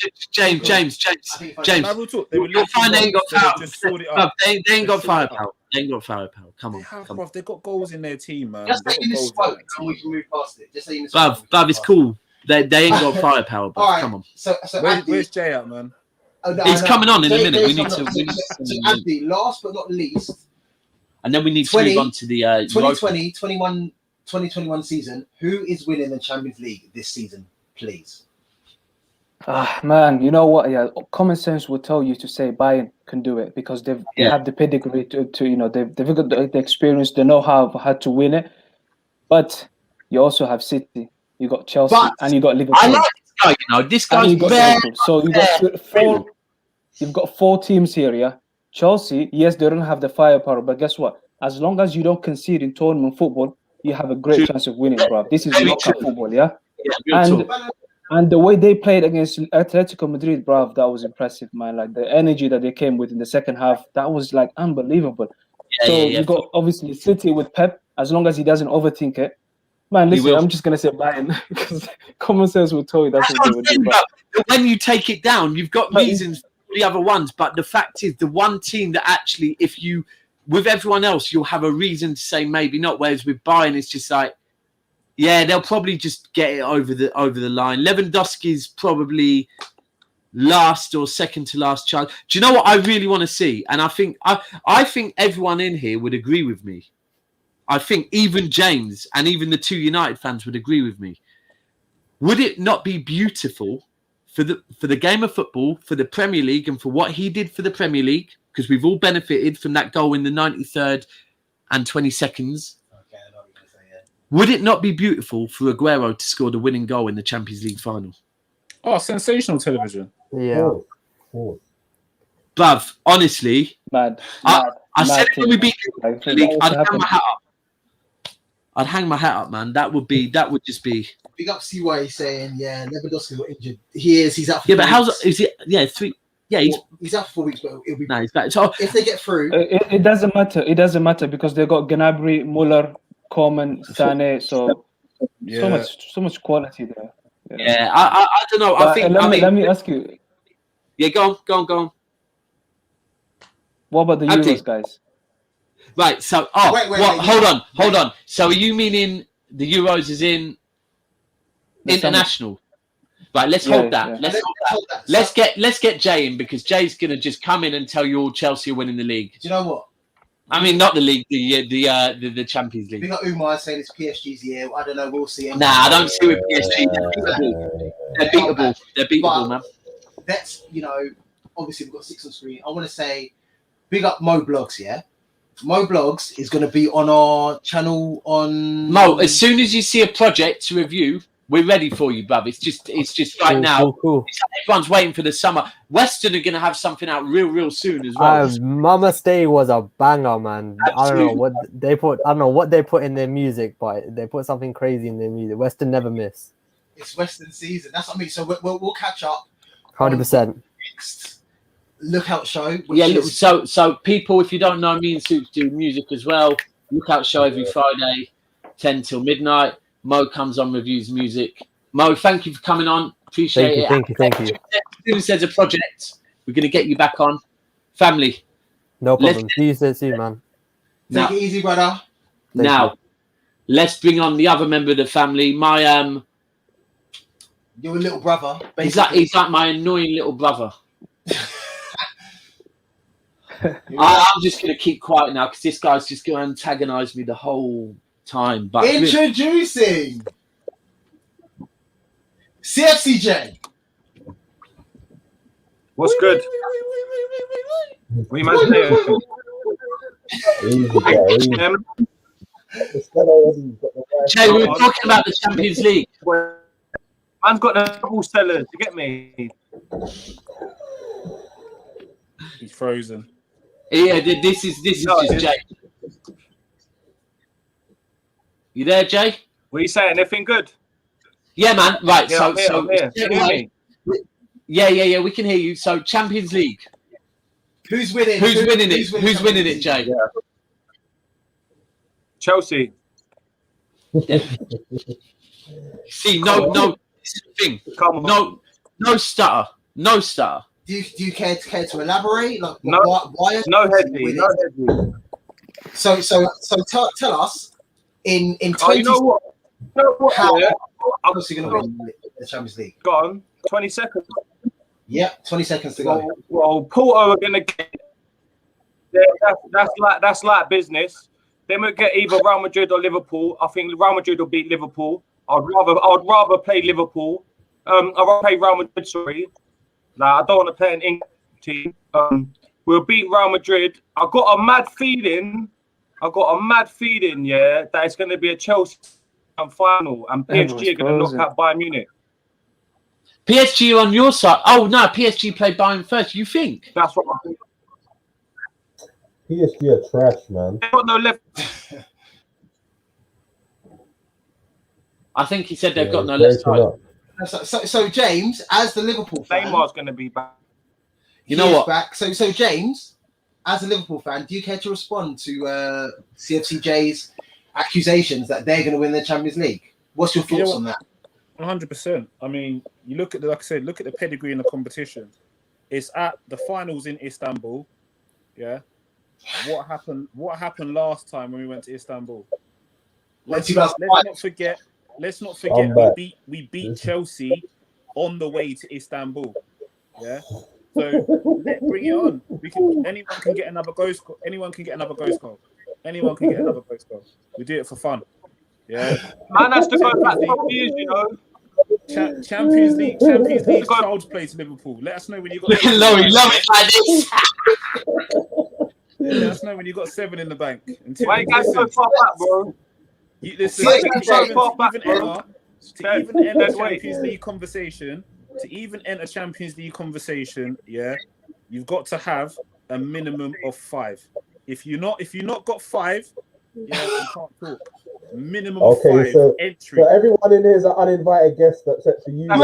James. No, we'll talk. They were You'll find they ain't got so power. they just sorted it Bruv, out. they ain't got sorted it firepower. They ain't got firepower. Come on, They have, come on. bruv. They got goals in their team, man. Just They say you got goals in misspoke that and we team. can move past it. Just say you misspoke. Bruv, it's cool. They ain't got firepower, bruv. All right. Come on. So Where's Jay at, man? He's coming on in a minute. Jay's We need coming to. on. So Andy, last but not least, And then we need to move on to the 2020-21 season. Who is winning the Champions League this season, please? Man, you know what? Yeah, common sense will tell you to say Bayern can do it because they have the pedigree to they've got the experience, they know how to win it. But you also have City, you got Chelsea, and you got Liverpool. I like this guy. This guy's Liverpool. So you got four. You've got 4 teams here. Yeah, Chelsea. Yes, they don't have the firepower, but guess what? As long as you don't concede in tournament football, you have a great chance of winning, bro. This is knockout football, yeah. And the way they played against Atletico Madrid, bro, that was impressive, man. Like the energy that they came with in the second half, that was like unbelievable. You got obviously City with Pep. As long as he doesn't overthink it, man. Listen, I'm just gonna say Bayern because common sense will tell you that's what they would do. But when you take it down, you've got reasons for the other ones. But the fact is, the one team that actually, if you with everyone else, you'll have a reason to say maybe not. Whereas with Bayern, it's just like, yeah, they'll probably just get it over the line. Lewandowski's probably last or second to last chance. Do you know what I really want to see? And I think everyone in here would agree with me. I think even James and even the 2 United fans would agree with me. Would it not be beautiful for the game of football, for the Premier League, and for what he did for the Premier League? Because we've all benefited from that goal in the 93rd and 20 seconds. Okay, I know what you're gonna say, yeah. Would it not be beautiful for Aguero to score the winning goal in the Champions League final? Oh, sensational television. Yeah. Bruv, honestly, I said it when we beat the league, I'd hang my hat up. I'd hang my hat up, man. That would just be. Big up CY saying, yeah, Lewandowski got injured. He's out for 4 weeks. How's is it? Yeah, 3. Yeah, he's out for 4 weeks, but it'll be. No, he's back. So if they get through, it doesn't matter. It doesn't matter because they got Gnabry, Muller, Coman, Sané. So much quality there. Yeah, I don't know. But let me ask you. Yeah, go on. What about the Euros, guys? Right. So, wait, hold on. So, are you meaning the Euros is in international? Right. Let's hold that. Yeah. Let's get Jay in because Jay's gonna just come in and tell you all Chelsea are winning the league. Do you know what? I mean, not the league, the Champions League. We got Umar saying it's PSG's year. I don't know. We'll see. Nah, I don't see with PSG. They're beatable, man. That's obviously we've got 6 on screen. I want to say, big up Mo Blogs. Yeah, Mo Blogs is going to be on our channel on. Mo, as soon as you see a project to review, we're ready for you, bruv. It's just right now. Cool. Everyone's waiting for the summer. Western are going to have something out real soon as well. Mama Stay was a banger, man. Absolutely. I don't know what they put in their music, but they put something crazy in their music. Western never miss. It's Western season. That's what I mean. So we'll catch up. 100%. Next Lookout show. So people, if you don't know, me and Soups do music as well. Lookout show every Friday, 10 till midnight. Mo comes on, reviews music. Mo, thank you for coming on. Appreciate it. Thank you. As soon as there's a project, we're going to get you back on. Family. No problem. See you soon, man. Take it easy, brother. Let's bring on the other member of the family. My Your little brother. He's like my annoying little brother. I'm just going to keep quiet now because this guy's just going to antagonize me the whole time. But introducing CFCJ. What's good? We man here. Jay, we were talking about the Champions League. Man's got the ball sellers. You get me? He's frozen. Yeah, this is just Jay. You there, Jay? What are you saying? Everything good? Yeah, man. Right. Yeah, I'm here. Can you hear me? Yeah. We can hear you. So, Champions League. Who's winning? Who's winning it, Jay? Yeah. Chelsea. See, no. This is the thing. Come on. No stutter. No stutter. Do you care to elaborate? Like, No. why No heady. No heady. So tell us in 20. Oh, you know what? You know what? How Yeah. obviously going to win the Champions League? Go on. 20 seconds. Yeah, 20 seconds to go. Well, Porto are going to get. Yeah, that's like business. They might get either Real Madrid or Liverpool. I think Real Madrid will beat Liverpool. I'd rather play Liverpool. I'd rather play Real Madrid. Sorry, I don't want to play an England team. We'll beat Real Madrid. I've got a mad feeling. Yeah, that it's going to be a Chelsea final, and PSG are going to knock out Bayern Munich. PSG on your side. Oh no, PSG played Bayern first. You think? That's what I think. PSG are trash, man. They've got no left. I think he said they've got no left side. So James, as the Liverpool fan, Neymar's going to be back. You know what? Back. So James, as a Liverpool fan, do you care to respond to CFCJ's accusations that they're going to win the Champions League? What's your thoughts on that? 100%. I mean, you look at like I said, look at the pedigree in the competition. It's at the finals in Istanbul. Yeah. What happened last time when we went to Istanbul? Let's not forget. We beat Chelsea on the way to Istanbul. Yeah. So bring it on. Anyone can get another goal score. Anyone can get another goal score. We do it for fun. Yeah. Man has to go back 12 years, you know. Champions League child's play to Liverpool. Let us know when you got. Love it like this. Let us know when you got 7 in the bank. Why you guys so far back, bro? To even enter Champions League conversation, yeah, you've got to have a minimum of 5. If you're not got 5, yeah, you can't talk. Minimum of 5 entry. So everyone in here is an uninvited guest except for you. You know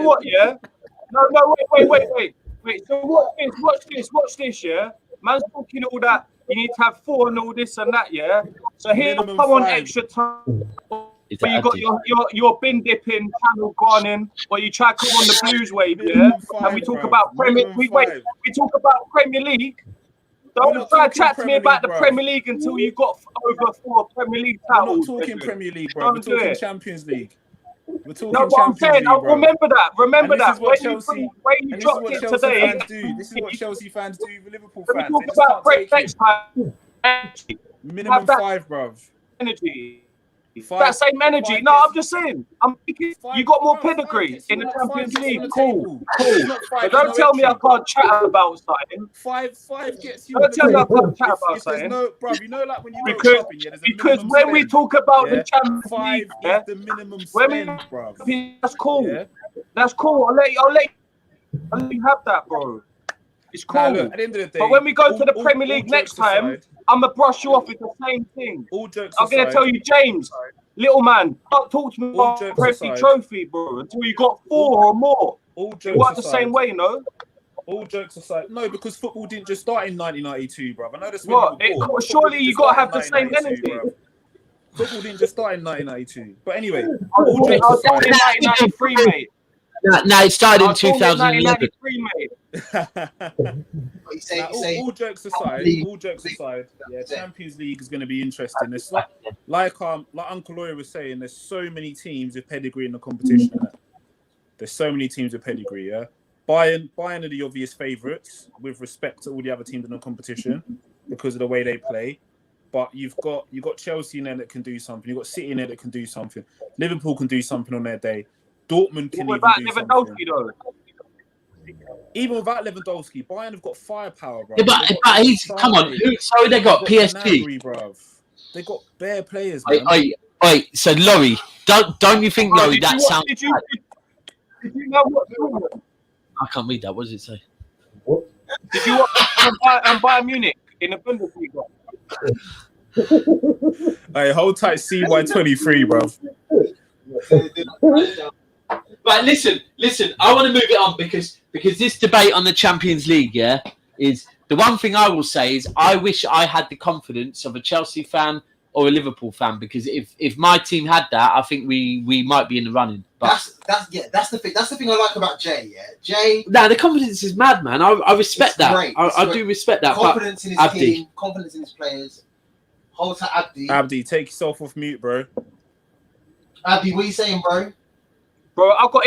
what? Yeah. No. Wait. So watch this. Yeah. Man's talking all that. You need to have 4 and all this and that. Yeah. So here, come on, extra time. But you got your bin dipping channel gone in, or you try to come on the Blues wave, yeah. And we talk about Premier. We talk about Premier League. Don't try to chat to me about the Premier League until you got over 4 Premier League titles. We're not talking Premier League, bro. We're talking Champions League. We're talking no, what I'm saying, League, remember that. Remember that. When you dropped it today. This is what Chelsea fans do with Liverpool fans. We talk about break next time. Minimum 5, bruv. Energy. That same energy. No, I'm just saying. You got more pedigree in the Champions League. Cool. But don't tell me I can't chat about something. 5 gets you. Don't tell me I can't chat about something. No, bruv, you know, like when you go shopping, because when we talk about the Champions League, 5 is the minimum spend, bruv. That's cool. Yeah? That's cool. I'll let you have that, bro. It's cool. Nah, look, at the end of the day, but when we go to the Premier League next time, I'm going to brush you off with the same thing. I'm going to tell you, James, little man, don't talk to me about Premier Trophy, bro, until you got 4 or more. It works the same way, you know? All jokes aside. No, because football didn't just start in 1992, bro. I know that's what? Surely you got to have the same energy. Bro. Football didn't just start in 1992. But anyway, all jokes aside. In 1993, mate. No, it started in 2011. All jokes aside, yeah, Champions League is going to be interesting. It's like Uncle Loy was saying, there's so many teams with pedigree in the competition. There's so many teams with pedigree, yeah. Bayern are the obvious favourites with respect to all the other teams in the competition because of the way they play. But you've got Chelsea in there that can do something. You've got City in there that can do something. Liverpool can do something on their day. Dortmund can even do something. Though? Even without Lewandowski, Bayern have got firepower, bro. Yeah, but he's come on. Sorry, they got PSG. Bruv. They got bare players, man. Wait. So Laurie, don't you think, Laurie, that sounds? Did you know what? I can't read that. What does it say? What? Did you watch Bayern Munich in the Bundesliga? Hey, hold tight, CY23, bro. Right, listen. I want to move it on because this debate on the Champions League, is the one thing I will say is I wish I had the confidence of a Chelsea fan or a Liverpool fan, because if my team had that, I think we might be in the running. But that's the thing. That's the thing I like about Jay. Yeah, Jay. Nah, the confidence is mad, man. I respect that. I do respect that. Confidence in his team, confidence in his players. Hold to Abdi. Abdi, take yourself off mute, bro. Abdi, what are you saying, bro? Bro, I've got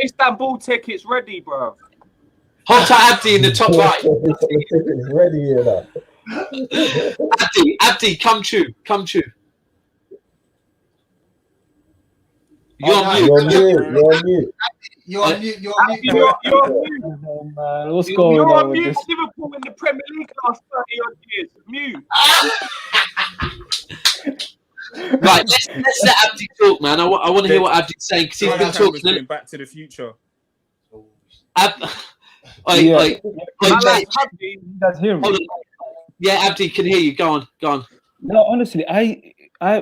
Istanbul tickets ready, bro. Hold to Abdi in the top right. Tickets ready here now. Abdi, come true. You're on mute. You're on mute. What's going on with this? Liverpool in the Premier League last 30 odd years. Mute. Right, let's let Abdi talk, man. I want to hear what Abdi's saying, because he's been talking. Back to the Future. Wait. You guys hear me? Yeah, Abdi can hear you. Go on. No, honestly,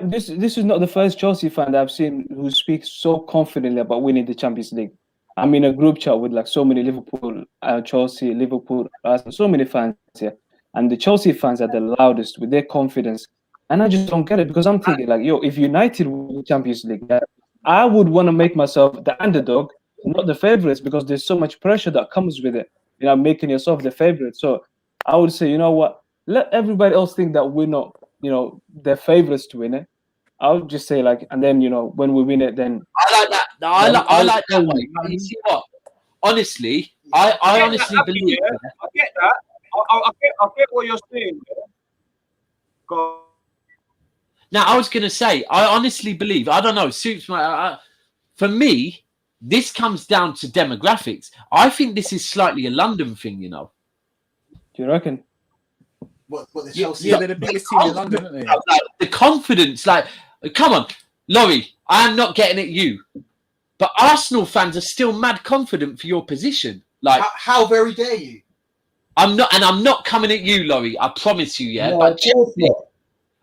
this is not the first Chelsea fan that I've seen who speaks so confidently about winning the Champions League. I'm in a group chat with like so many Liverpool, Chelsea, Liverpool, so many fans here, and the Chelsea fans are the loudest with their confidence. And I just don't get it, because I'm thinking like, yo, if United win the Champions League, I would want to make myself the underdog, not the favorites, because there's so much pressure that comes with it. You know, making yourself the favorite. So I would say, you know what? Let everybody else think that we're not, their favorites to win it. I would just say like, and then when we win it, then I like that. No, I like that way. You see what? Honestly, I honestly believe. I get that. I get what you're saying. Go on. Now, I was going to say, I honestly believe, I don't know, for me, this comes down to demographics. I think this is slightly a London thing, Do you reckon? What the Chelsea? Yeah, they're the biggest team in London, aren't they? Like, the confidence, like, come on, Laurie, I am not getting at you, but Arsenal fans are still mad confident for your position. Like, how very dare you? I'm not coming at you, Laurie. I promise you, yeah. No, but of course not.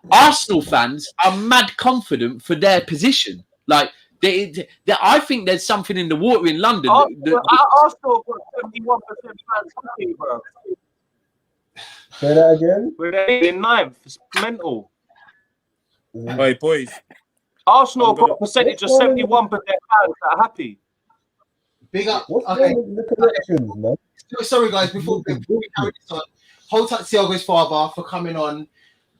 Arsenal fans are mad confident for their position. Like, I think there's something in the water in London. Arsenal got 71% fans happy, bro. Say that again. We're in ninth. It's mental. Hey, boys. Arsenal got a percentage of 71% fans that are happy. Big up. What's Okay. wrong with the connections, man? Sorry, guys. Before we carry this on, hold tight to Thiago's father for coming on.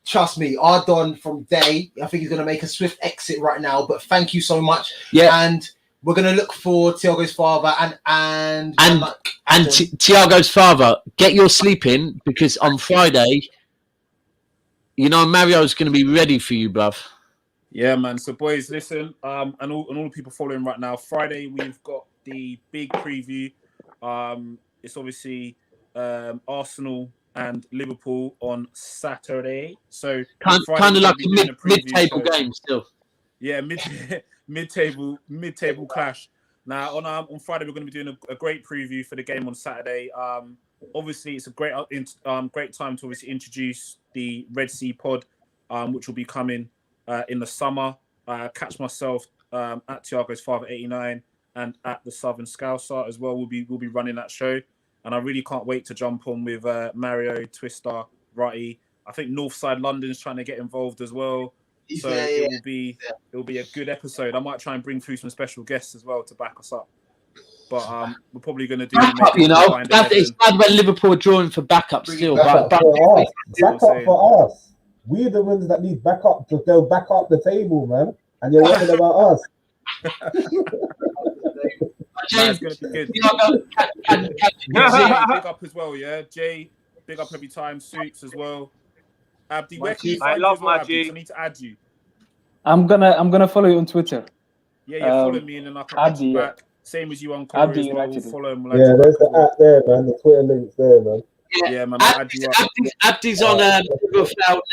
Trust me, Ardon from Day, I think he's going to make a swift exit right now, but thank you so much. Yeah. And we're going to look for Thiago's father and Thiago's father, get your sleep in, because on Friday, Mario's going to be ready for you, bruv. Yeah, man. So, boys, listen, and all the people following right now, Friday, we've got the big preview. It's obviously Arsenal and Liverpool on Saturday. So kind of like a mid-table game still. Yeah, mid-table clash. Now on Friday we're going to be doing a great preview for the game on Saturday. Obviously it's a great time to obviously introduce the Red Sea Pod, which will be coming in the summer. Catch myself at Thiago's Father 89 and at the Southern Scouser as well. We'll be running that show. And I really can't wait to jump on with Mario, Twister, Righty. I think Northside London's trying to get involved as well. So it will be a good episode. I might try and bring through some special guests as well to back us up. But we're probably going to do backup. It's bad when Liverpool are drawing for backup still. Backup for us. We're the ones that need backup to go back up the table, man. And you're worrying about us. James, going to be good. Jay, big up as well, yeah. Jay, big up every time. Suits as well. Abdi, where can you find you as well, Abdi? I need to add you. I'm gonna follow you on Twitter. Yeah, follow me and then I can add you back. Same as you on Corey as well. We'll follow him. Yeah, there's the app there, man. The Twitter link's there, man. Yeah, man. I'll add you up. Abdi's on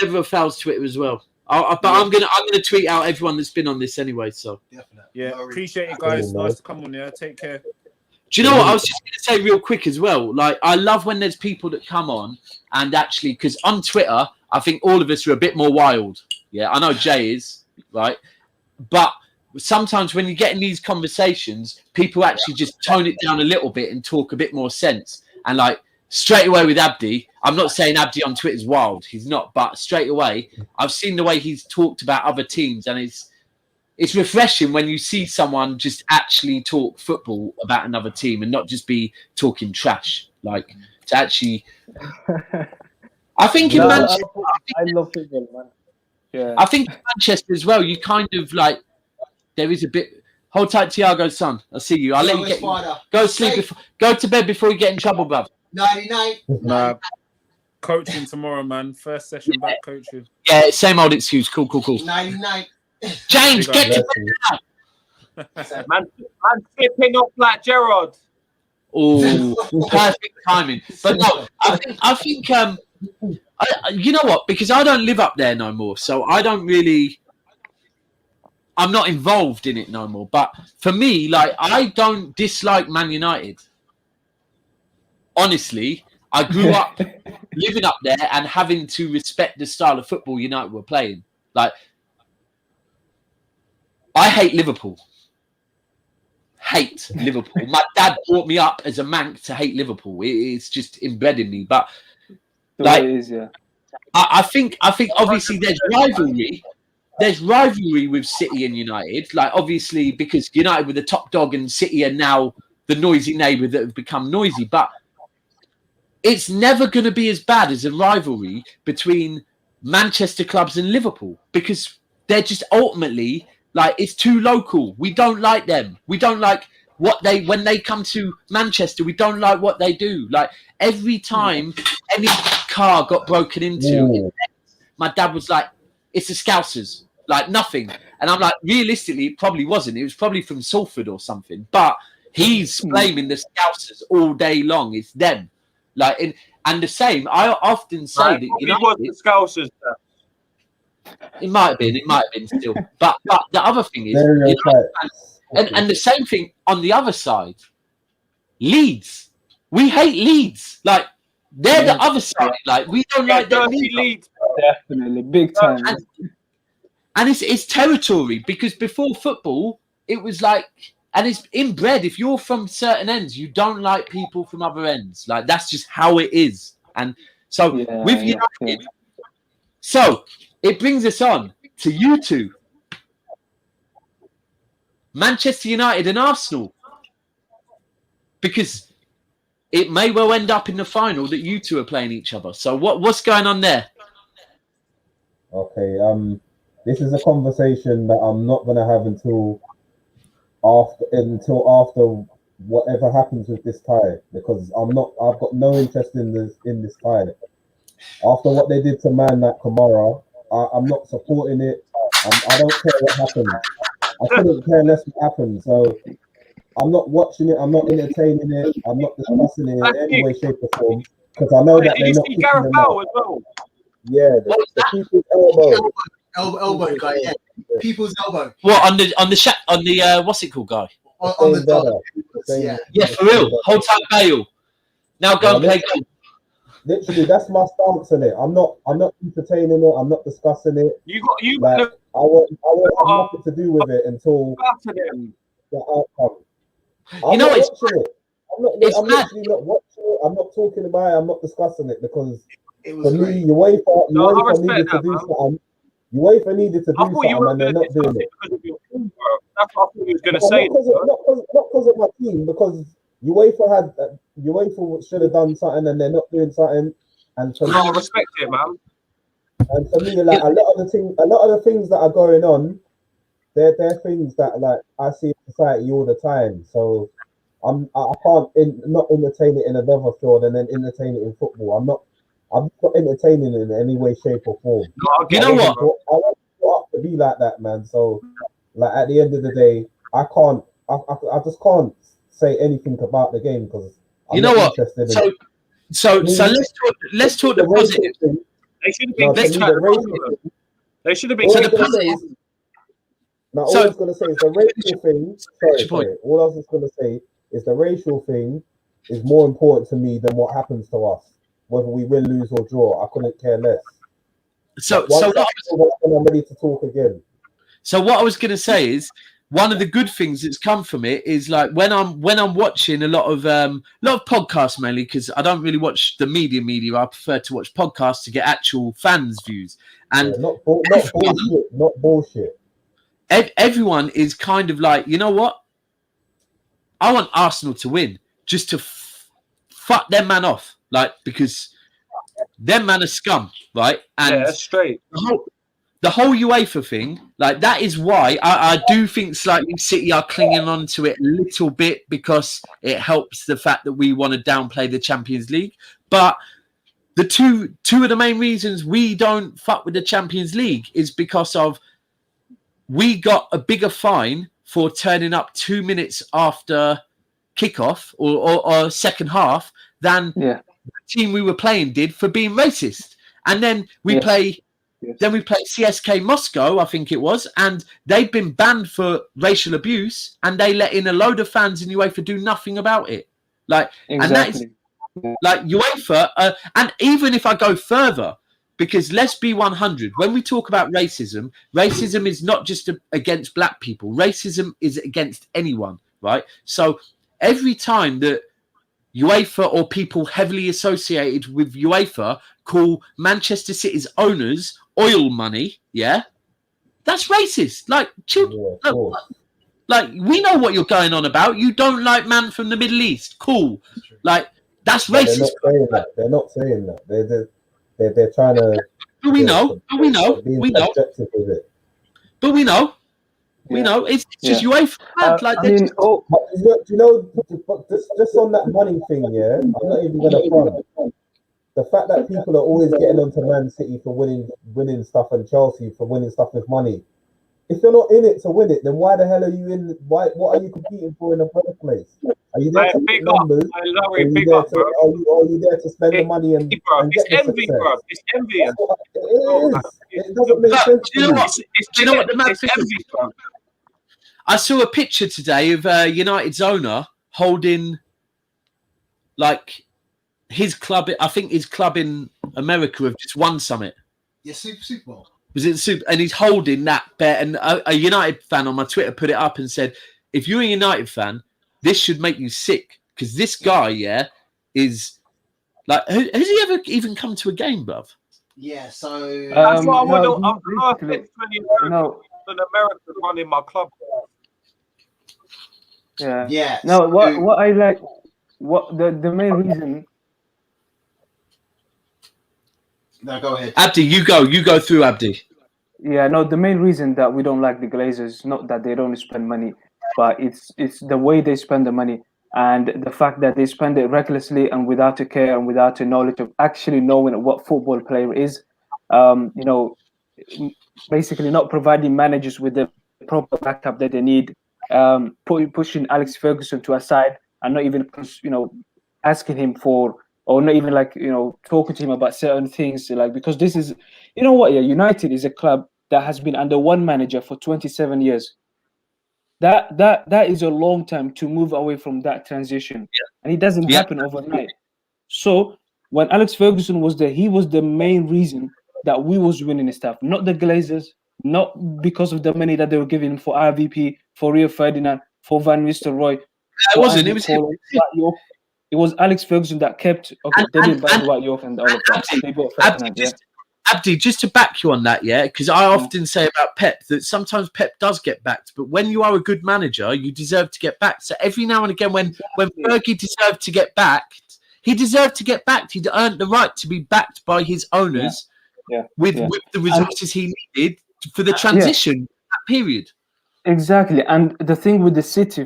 Liverpool's Twitter as well. But I'm gonna tweet out everyone that's been on this anyway. So definitely. Yeah, appreciate it, guys. Nice to come on. Yeah, take care. Do you know what I was just going to say real quick as well? Like, I love when there's people that come on and actually, because on Twitter, I think all of us are a bit more wild. Yeah, I know Jay is, right? But sometimes when you get in these conversations, people actually just tone it down a little bit and talk a bit more sense. And like, straight away with Abdi, I'm not saying Abdi on Twitter's wild. He's not, but straight away, I've seen the way he's talked about other teams, and it's refreshing when you see someone just actually talk football about another team and not just be talking trash. Like to actually, I think in Manchester, I love football, man. Yeah, I think in Manchester as well. You kind of like there is a bit. Hold tight, Thiago's son. I see you. I'll let you get go sleep. Go to bed before you get in trouble, bruv. 99. Nah, coaching tomorrow, man. First session back coaching. Yeah, same old excuse. Cool. 99. James, get to bed now. Man, tipping off like Gerard. Oh, perfect timing. But no, I think you know what? Because I don't live up there no more, so I don't really. I'm not involved in it no more. But for me, like I don't dislike Man United. Honestly, I grew up living up there and having to respect the style of football United were playing. Like, I hate Liverpool. Hate Liverpool. My dad brought me up as a Manc to hate Liverpool. It's just inbred in me. But like, it is, yeah. I think obviously there's rivalry. There's rivalry with City and United. Like obviously because United were the top dog and City are now the noisy neighbour that have become noisy. But it's never going to be as bad as a rivalry between Manchester clubs and Liverpool because they're just ultimately like it's too local. We don't like them. We don't like when they come to Manchester. We don't like what they do. Like every time any car got broken into, my dad was like, "It's the Scousers." Like nothing. And I'm like, realistically, it probably wasn't. It was probably from Salford or something. But he's blaming the Scousers all day long. It's them. Like, and the same, I often say that United was the Scousers. It might have been still. But the other thing is, and the same thing on the other side, Leeds. We hate Leeds. Like, they're the other side. Like, we don't like their Leeds. Definitely, big time. And it's territory because before football, it was like, and it's inbred. If you're from certain ends, you don't like people from other ends. Like that's just how it is. And so with United, so it brings us on to you two, Manchester United and Arsenal, because it may well end up in the final that you two are playing each other. So what's going on there? Okay, this is a conversation that I'm not gonna have until after whatever happens with this tie, because I've got no interest in this tie. After what they did to Man like Kamara, I'm not supporting it. I don't care what happens. I couldn't care less what happens. So I'm not watching it. I'm not entertaining it. I'm not discussing it in any way, shape, or form because I know that they're not kicking them out. Yeah, the people's elbow. Elbow guy, yeah. People's elbow. What on the what's it called, guy? On the dot. Yeah, for real. Hold tight, Bale. Now go and play golf. Literally, that's my stance on it. I'm not entertaining it. I'm not discussing it. I want nothing to do with it until the outcome. I'm not watching it. I'm literally not watching it. I'm not talking about it. I'm not discussing it because for me, UEFA needed to do something. UEFA needed to do something, and they're not doing it. That's what I thought he was going to say. Not because of my team, because UEFA should have done something, and they're not doing something. And for I respect it, man. And for me, like a lot of the things that are going on, they're things that like I see in society all the time. So I can't not entertain it in another field and then entertain it in football. I'm not entertaining it in any way, shape, or form. You know what? I want it to be like that, man. So, like at the end of the day, I just can't say anything about the game because you know what? So let's talk the positive. They should have been. They should have been. So the positive. Now, all I was going to say is the racial thing. Sorry. All I was just going to say is the racial thing is more important to me than what happens to us. Whether we win, lose, or draw, I couldn't care less. So I'm ready to talk again. So what I was going to say is one of the good things that's come from it is like when I'm watching a lot of podcasts, mainly because I don't really watch the media. I prefer to watch podcasts to get actual fans' views. And not bullshit. Everyone is kind of like, you know what? I want Arsenal to win just to fuck them man off, like, because them man are scum, right? And that's straight. The whole UEFA thing, like, that is why I do think slightly City are clinging on to it a little bit, because it helps the fact that we want to downplay the Champions League. But the two of the main reasons we don't fuck with the Champions League is because of we got a bigger fine for turning up 2 minutes after kickoff or second half than the team we were playing did for being racist. And then we play CSK Moscow, I think it was, and they've been banned for racial abuse, and they let in a load of fans in UEFA do nothing about it. Like, exactly. And that is like UEFA. And even if I go further, because let's be 100, when we talk about racism is not just against black people. Racism is against anyone, right? So every time that UEFA or people heavily associated with UEFA call Manchester City's owners oil money, that's racist. Like, like, we know what you're going on about. You don't like man from the Middle East. Cool. Like, that's racist. They're not saying that. They're trying to. But we know. We know. But we know. We know. It's just UEFA. Like, do you know? Just on that money thing, I'm not even gonna front. The fact that people are always getting onto Man City for winning stuff and Chelsea for winning stuff with money. If you're not in it to win it, then why the hell are you in? What are you competing for in the first place? Are you there to make numbers? Are you there to spend the money and get the envy, success? bro. It's envy. It is. It doesn't make sense. Do you know what the mad thing is? I saw a picture today of United's owner holding, like, his club. I think his club in America have just won something. Yeah, Super Bowl. Was it Super? And he's holding that bet. And a United fan on my Twitter put it up and said, if you're a United fan, this should make you sick, because this guy, is like, has he ever even come to a game, bruv? Yeah, so that's what I want. I'm perfect in America running my club. Yeah. No, what I like, the main reason. No, go ahead. Abdi, you go through, Abdi. Yeah, no, the main reason that we don't like the Glazers, not that they don't spend money, but it's the way they spend the money, and the fact that they spend it recklessly and without a care and without a knowledge of actually knowing what football player is. Basically not providing managers with the proper backup that they need, pushing Alex Ferguson to a side and not even asking him for, or not even talking to him about certain things, because this is, United is a club that has been under one manager for 27 years. That is a long time to move away from that transition, and it doesn't happen overnight. So when Alex Ferguson was there, he was the main reason that we was winning stuff, not the Glazers, not because of the money that they were giving for RVP, for Rio Ferdinand, for Van Nistelrooy. It wasn't. It was him. It was Alex Ferguson that kept. Okay, they didn't buy Dwight York and all of that. They bought Ferdinand. Abdi, just to back you on that, because I often say about Pep that sometimes Pep does get backed, but when you are a good manager, you deserve to get backed. So every now and again, when Fergie deserved to get backed, he deserved to get backed. He'd earned the right to be backed by his owners with the resources he needed for the transition that period. Exactly, and the thing with the City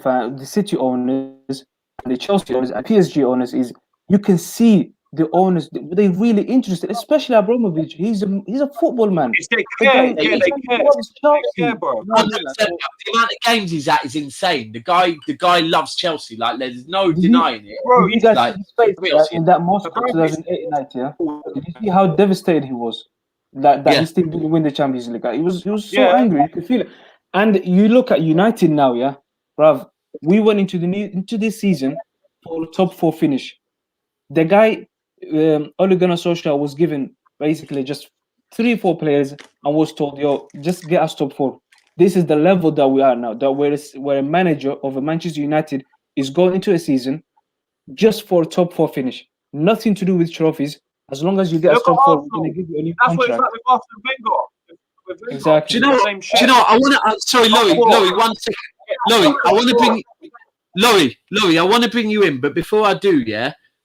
owners, and the Chelsea owners, and PSG owners is you can see the owners, they're really interested, especially Abramovich. He's a football man. They care, bro. The amount of games he's at is insane. The guy loves Chelsea. Like, there's no denying it. Bro, you guys see his face in that Moscow 2008 night, Did you see how devastated he was? That he still didn't win the Champions League. He was so angry. You could feel it. And you look at United now, bruv. We went into this season for a top 4 finish. The guy, Ole Gunnar Solskjaer, was given basically just 3-4 players and was told, just get us top 4. this is the level that we are now. That where a manager of a Manchester United is going into a season just for a top 4 finish, nothing to do with trophies. As long as you get a top 4, we're going to give you a new That's what it's contract. like with Arsene Wenger. Exactly. Do you know? I want to. Sorry, Laurie, 1 second. Laurie, I want to bring. Laurie, I want to bring you in, but before I do,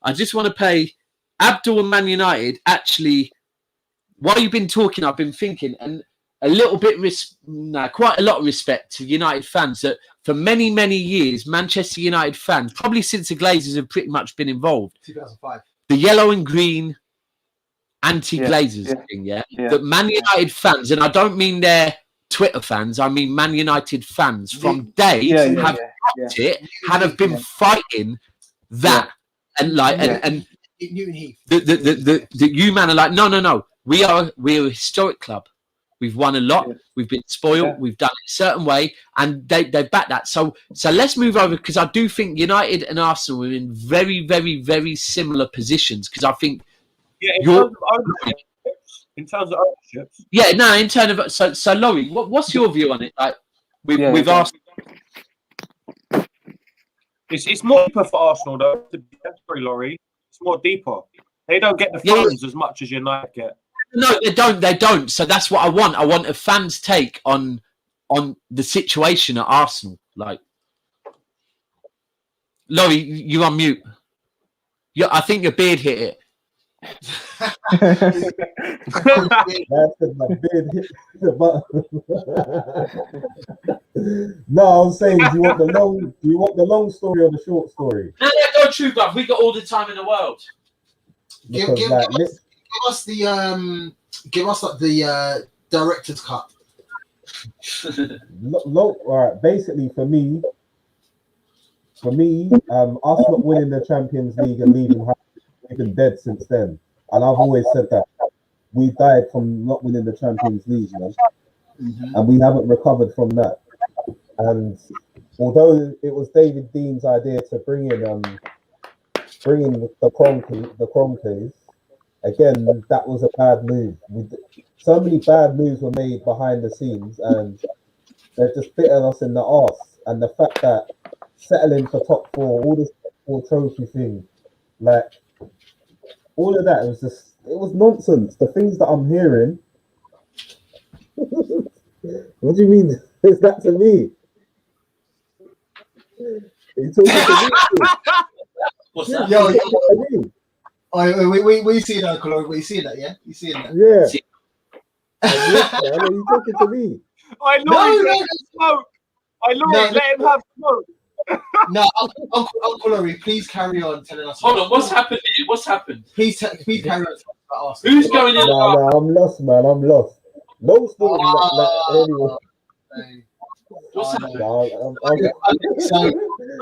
I just want to pay Abdul and Man United. Actually, while you've been talking, I've been thinking, and a little bit, quite a lot of respect to United fans that for many, many years, Manchester United fans, probably since the Glazers have pretty much been involved. 2005. The yellow and green anti-Glazers thing, that Man United fans, and I don't mean their Twitter fans, I mean Man United fans from day have been fighting that and like and Newton Heath. The you man are like no, we're a historic club. We've won a lot. We've been spoiled. We've done it a certain way, and they back that. So let's move over, because I do think United and Arsenal are in very, very, very similar positions. Because I think in terms of ownerships. Yeah, no, in terms of so Laurie, what's your view on it? Like with Arsenal. It's more deeper for Arsenal though. Sorry, Laurie. It's more deeper. They don't get the funds as much as United get. No, they don't. They don't. So that's what I want. I want a fan's take on the situation at Arsenal. Like, Laurie, you on mute. I think your beard hit it. No, I'm saying, do you want the long story or the short story? No, go true, bruv. We got all the time in the world. Give us the director's cut. All right. Basically, for me, us not winning the Champions League and leaving, we've been dead since then. And I've always said that we died from not winning the Champions League, man. And we haven't recovered from that. And although it was David Dean's idea to bring in the Kroenkes, again, that was a bad move. So many bad moves were made behind the scenes, and they've just bitten us in the arse. And the fact that settling for top 4, all this trophy thing, like all of that, it was nonsense. The things that I'm hearing. What do you mean? Is that to me? Are you talking to me? What's that? Yo, we see that, Color. We see that, yeah? You see that? Yeah. Are you talking to me? I know smoke. Let him have smoke. No, Uncle Laurie, please carry on telling us. Hold on, what's happened here? What's happened? Please carry on talking about Arsenal. Who's going in? No, I'm lost, man. I'm lost. Long story. Anyway. What's happening?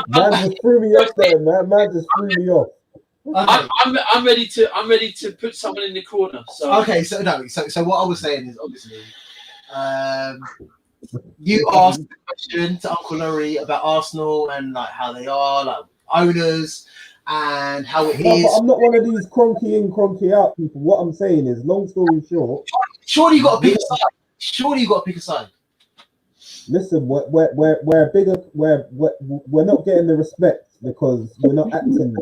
Man just threw me off there, man. Man just threw me off. Okay. I'm ready to put someone in the corner. So okay, so what I was saying is obviously, you asked the question to Uncle Laurie about Arsenal and like how they are, like owners, and how it is. But I'm not one of these cronky in, cronky out people. What I'm saying is, long story short, surely you got to pick a side. Surely you got to pick a side. Listen, we're bigger. We're not getting the respect because we're not acting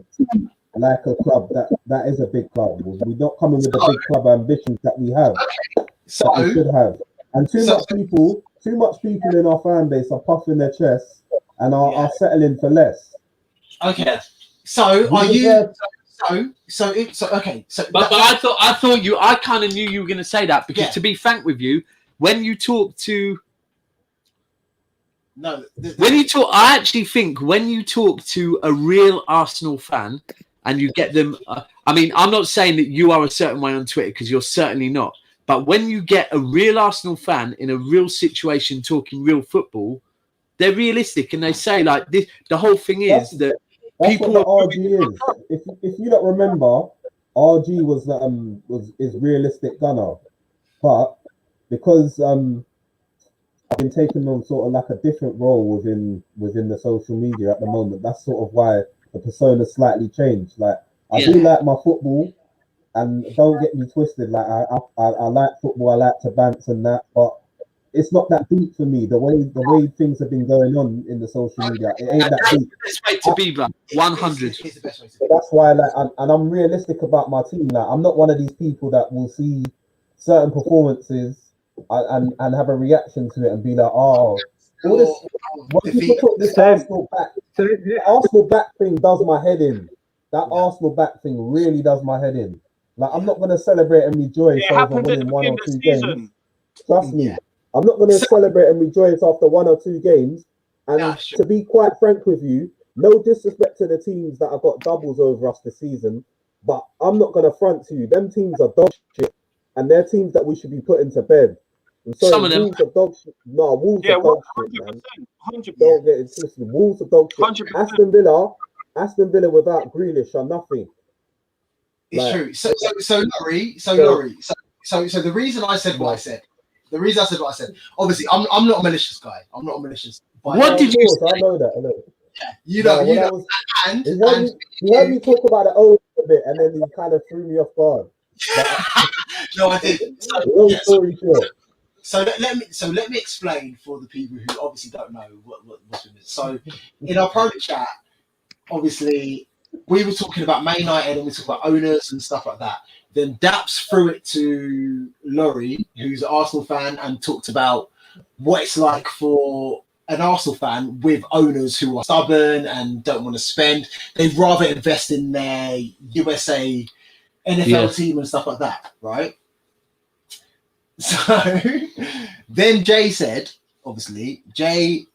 like a club that is a big club. We're not coming with the big club ambitions that we have. So that we should have. And too much people in our fan base are puffing their chests and are settling for less. Okay. So are you? Okay. So, but I kind of knew you were going to say that because to be frank with you, when you talk to. No. I actually think when you talk to a real Arsenal fan and you get them, I mean, I'm not saying that you are a certain way on Twitter because you're certainly not. But when you get a real Arsenal fan in a real situation talking real football, they're realistic and they say like this. The whole thing is that people. That's what the RG is. If you don't remember, RG is realistic gunner, but because I've been taking on sort of like a different role within the social media at the moment. That's sort of why the persona slightly changed. Like I do like my football, and don't get me twisted. Like I like football. I like to bounce and that, but it's not that deep for me. The way things have been going on in the social media, it ain't that deep. The best way to be, bro. 100. It's the best way to So be. that's why, like, I'm realistic about my team. Like, I'm not one of these people that will see certain performances and have a reaction to it and be like, oh, all this. When people talk this Arsenal back, the Arsenal back thing does my head in. That Arsenal back thing really does my head in. Like, I'm not gonna celebrate and rejoice over winning 1 or 2 games. Trust me, I'm not gonna celebrate and rejoice after 1 or 2 games. And to be quite frank with you, no disrespect to the teams that have got doubles over us this season, but I'm not gonna front to you. Them teams are dog shit, and they're teams that we should be putting to bed. I'm sorry, Some of them. Wolves are dog shit. No, Wolves are dog shit, man. 100%. Don't get it twisted. Wolves are dog shit. 100%. Aston Villa without Grealish are nothing. It's true. So the reason I said what I said, obviously I'm not a malicious guy. I'm not a malicious. What did you say? I know that. I know. Yeah, You heard me talk about the old a bit, and then you kind of threw me off guard. No, I didn't. Long story short. So let me explain for the people who obviously don't know what's in this. So in our private chat, obviously we were talking about Man United and we talked about owners and stuff like that. Then Daps threw it to Laurie, who's an Arsenal fan, and talked about what it's like for an Arsenal fan with owners who are stubborn and don't want to spend. They'd rather invest in their USA NFL team and stuff like that, right? So then Jay said, obviously, Jay,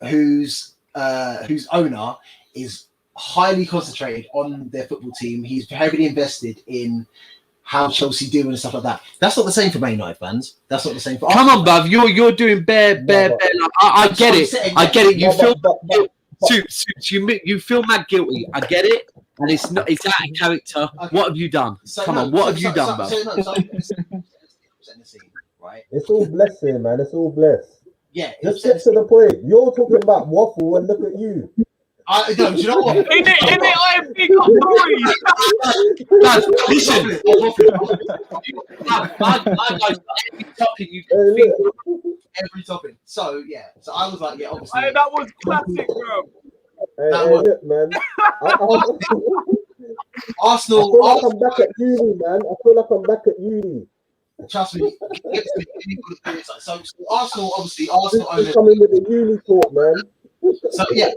whose owner is highly concentrated on their football team. He's heavily invested in how Chelsea do and stuff like that. That's not the same for Man United fans. That's not the same for Come on, bruv. You're doing bare. I get it. I get it. You feel you feel mad guilty. I get it. And it's not. It's out of character. Okay. What have you done? Come on. What have you done, bruv? Right? It's all blessing, man. It's all blessed. Yeah. Just get to the point. You're talking about waffle, and look at you. Do you know what? In it, I am big up Laurie. Guys, listen. My guys, every topic. So yeah. So I was like, yeah, obviously. Hey, that was classic, bro. Look, man. Arsenal. I feel like I'm back at uni, man. I feel like I'm back at uni. Trust me. So Arsenal, obviously, Arsenal owners coming with a uni talk, man. So yeah,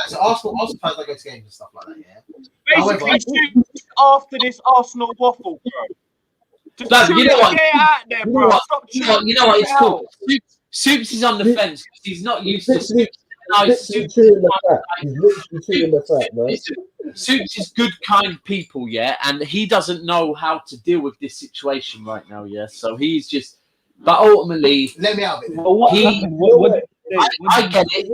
so Arsenal fans that go to games and stuff like that. Yeah. Basically, after this Arsenal waffle, bro. Just you know what? Get out there, bro. You know what? It's cool. Soups is on the fence because he's not used to Soups. He's chewing the fat. He's literally chewing the fat, man. Soups is good, kind people, yeah, and he doesn't know how to deal with this situation right now, yeah. So he's just, but ultimately, let me out of it. What I get it.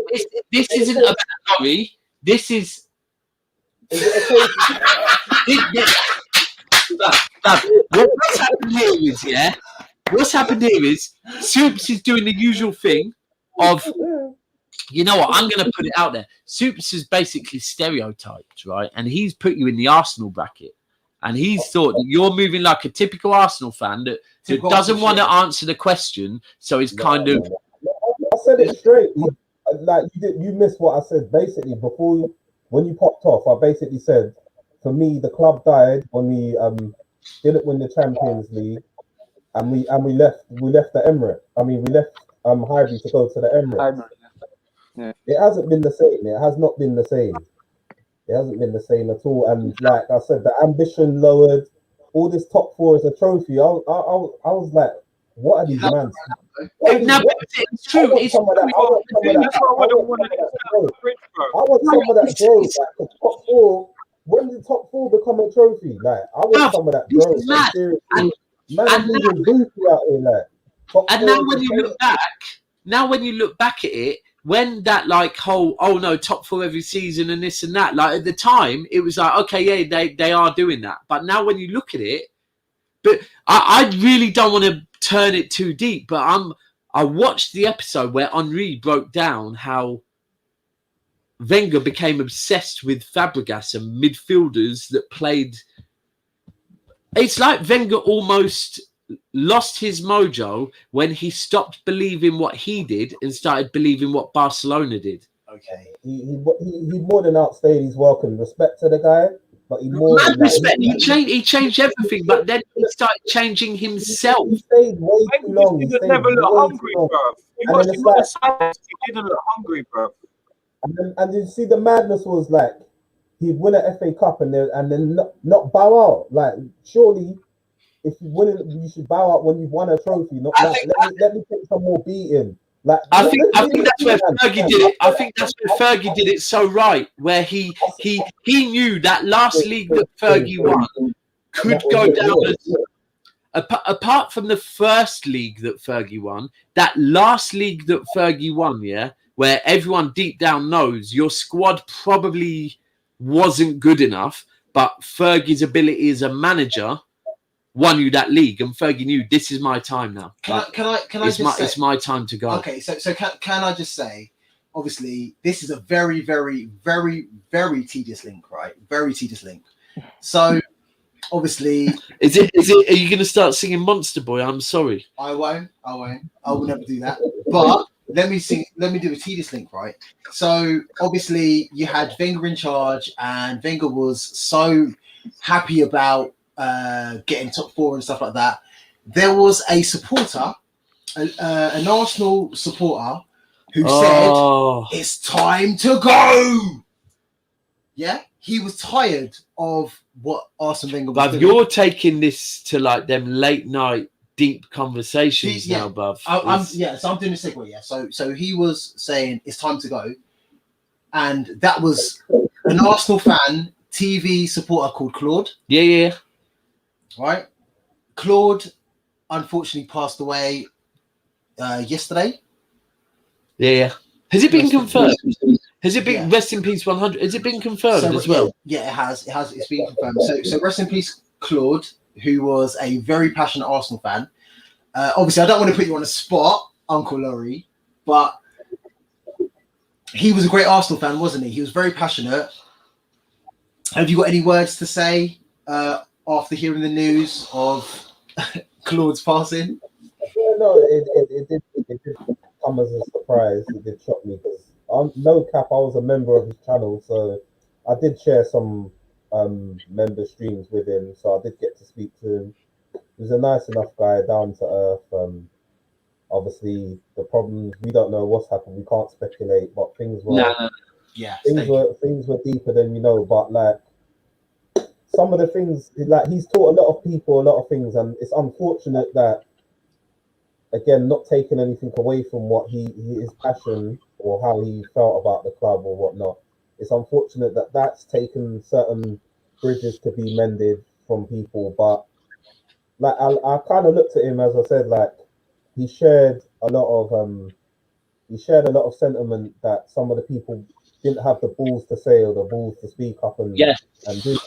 This isn't about Laurie. This is. What's happened here is, yeah. What's happened here is Soups is doing the usual thing of. You know what? I'm going to put it out there. Soups is basically stereotyped, right? And he's put you in the Arsenal bracket. And he's thought that you're moving like a typical Arsenal fan that doesn't want to answer the question. So he's kind of... I said it straight. Like, you missed what I said. Basically, when you popped off, I basically said, for me, the club died when we didn't win the Champions League. And we left the Emirates. I mean, we left Highbury to go to the Emirates. Yeah. It hasn't been the same. It has not been the same. It hasn't been the same at all. And like I said, the ambition lowered. All this top 4 is a trophy. I was like, what are these man? It's true. I want some of that growth. Like, top 4. When did top 4 become a trophy? Like, I want some of that growth. Man, moving goofy out here, like. And now when you look back at it. When that like whole top 4 every season and this and that, like at the time it was like, okay, yeah, they are doing that. But now when you look at it, but I really don't want to turn it too deep, but I watched the episode where Henry broke down how Wenger became obsessed with Fabregas and midfielders that played. It's like Wenger almost lost his mojo when he stopped believing what he did and started believing what Barcelona did. Okay. He more than outstayed his welcome. Respect to the guy, but he more than respect. He changed everything, but then he started changing himself. He stayed way too long. He never looked hungry, bro. You watched him on the side, he didn't look hungry, bro. And you see, the madness was like he'd win an FA Cup and then not bow out. Like, surely, if you win it, you should bow out when you've won a trophy. Not like, let me take some more beating. Like, I think that's where Fergie did it. I think that's where Fergie did it so right, where he knew that last league that Fergie won could go down as, apart from the first league that Fergie won, that last league that Fergie won, yeah, where everyone deep down knows your squad probably wasn't good enough, but Fergie's ability as a manager won you that league, and Fergie knew this is my time now. Can I it's my time to go. Okay, so can I just say, obviously, this is a very, very, very, very tedious link, right? Very tedious link. So, obviously, is it? Are you going to start singing Monster Boy? I'm sorry. I won't. I will never do that. But let me do a tedious link, right? So, obviously, you had Wenger in charge, and Wenger was so happy about getting top four and stuff like that. There was a supporter, an Arsenal supporter, who said it's time to go. Yeah, he was tired of what Arsene Wenger was doing. You're taking this to like them late night deep conversations now, bruv. So I'm doing a segue. Yeah, so he was saying it's time to go, and that was an Arsenal fan TV supporter called Claude. Yeah. Right, Claude unfortunately passed away yesterday. Yeah. Has it been confirmed? Has it been rest in peace 100? Has it been confirmed as well? Yeah, it has. It's been confirmed. So rest in peace, Claude, who was a very passionate Arsenal fan. Obviously, I don't want to put you on the spot, Uncle Laurie, but he was a great Arsenal fan, wasn't he? He was very passionate. Have you got any words to say after hearing the news of Claude's passing? Yeah, no, it did come as a surprise. It did shock me because no cap, I was a member of his channel, so I did share some member streams with him, so I did get to speak to him. He was a nice enough guy, down to earth. Obviously, the problems, we don't know what's happened. We can't speculate, but things were things were deeper than we know. But like some of the things, like he's taught a lot of people a lot of things, and it's unfortunate that, again, not taking anything away from what his passion or how he felt about the club or whatnot. It's unfortunate that that's taken certain bridges to be mended from people, but like I kind of looked at him, as I said, like he shared a lot of sentiment that some of the people didn't have the balls to say or the balls to speak up and do.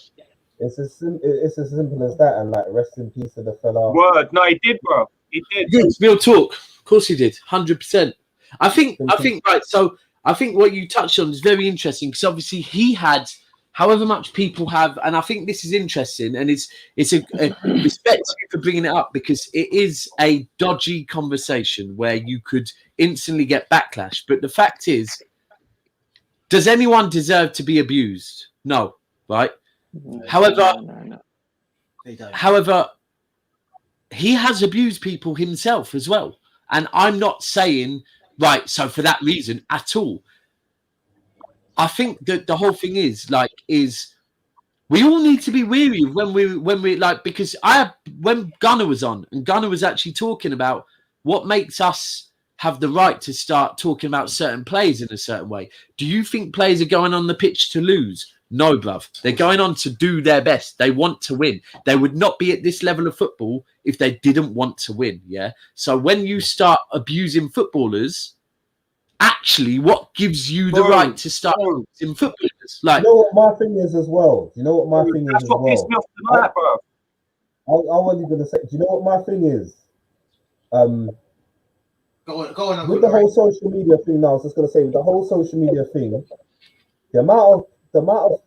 It's as simple as that. And like, rest in peace to the fella. Word, no, he did, bro. He did. Real talk. Of course he did. 100%. I think right. So I think what you touched on is very interesting because obviously he had however much people have, and I think this is interesting, and it's a respect to you for bringing it up because it is a dodgy conversation where you could instantly get backlash. But the fact is, does anyone deserve to be abused? No, right? No, however, no. However, he has abused people himself as well, and I'm not saying right. So for that reason at all. I think that the whole thing is we all need to be weary when we like, because when Gunnar was on and Gunnar was actually talking about what makes us have the right to start talking about certain players in a certain way. Do you think players are going on the pitch to lose? No, bruv. They're going on to do their best. They want to win. They would not be at this level of football if they didn't want to win. Yeah. So when you abusing footballers, actually, what gives you the right to start in footballers? Like, you know what my thing is as well? You know what my thing is as well? Pissed me off tonight, bro. I wasn't going to say. Do you know what my thing is? Go on. With the whole social media thing, now I was just going to say, with the whole social media thing, the amount of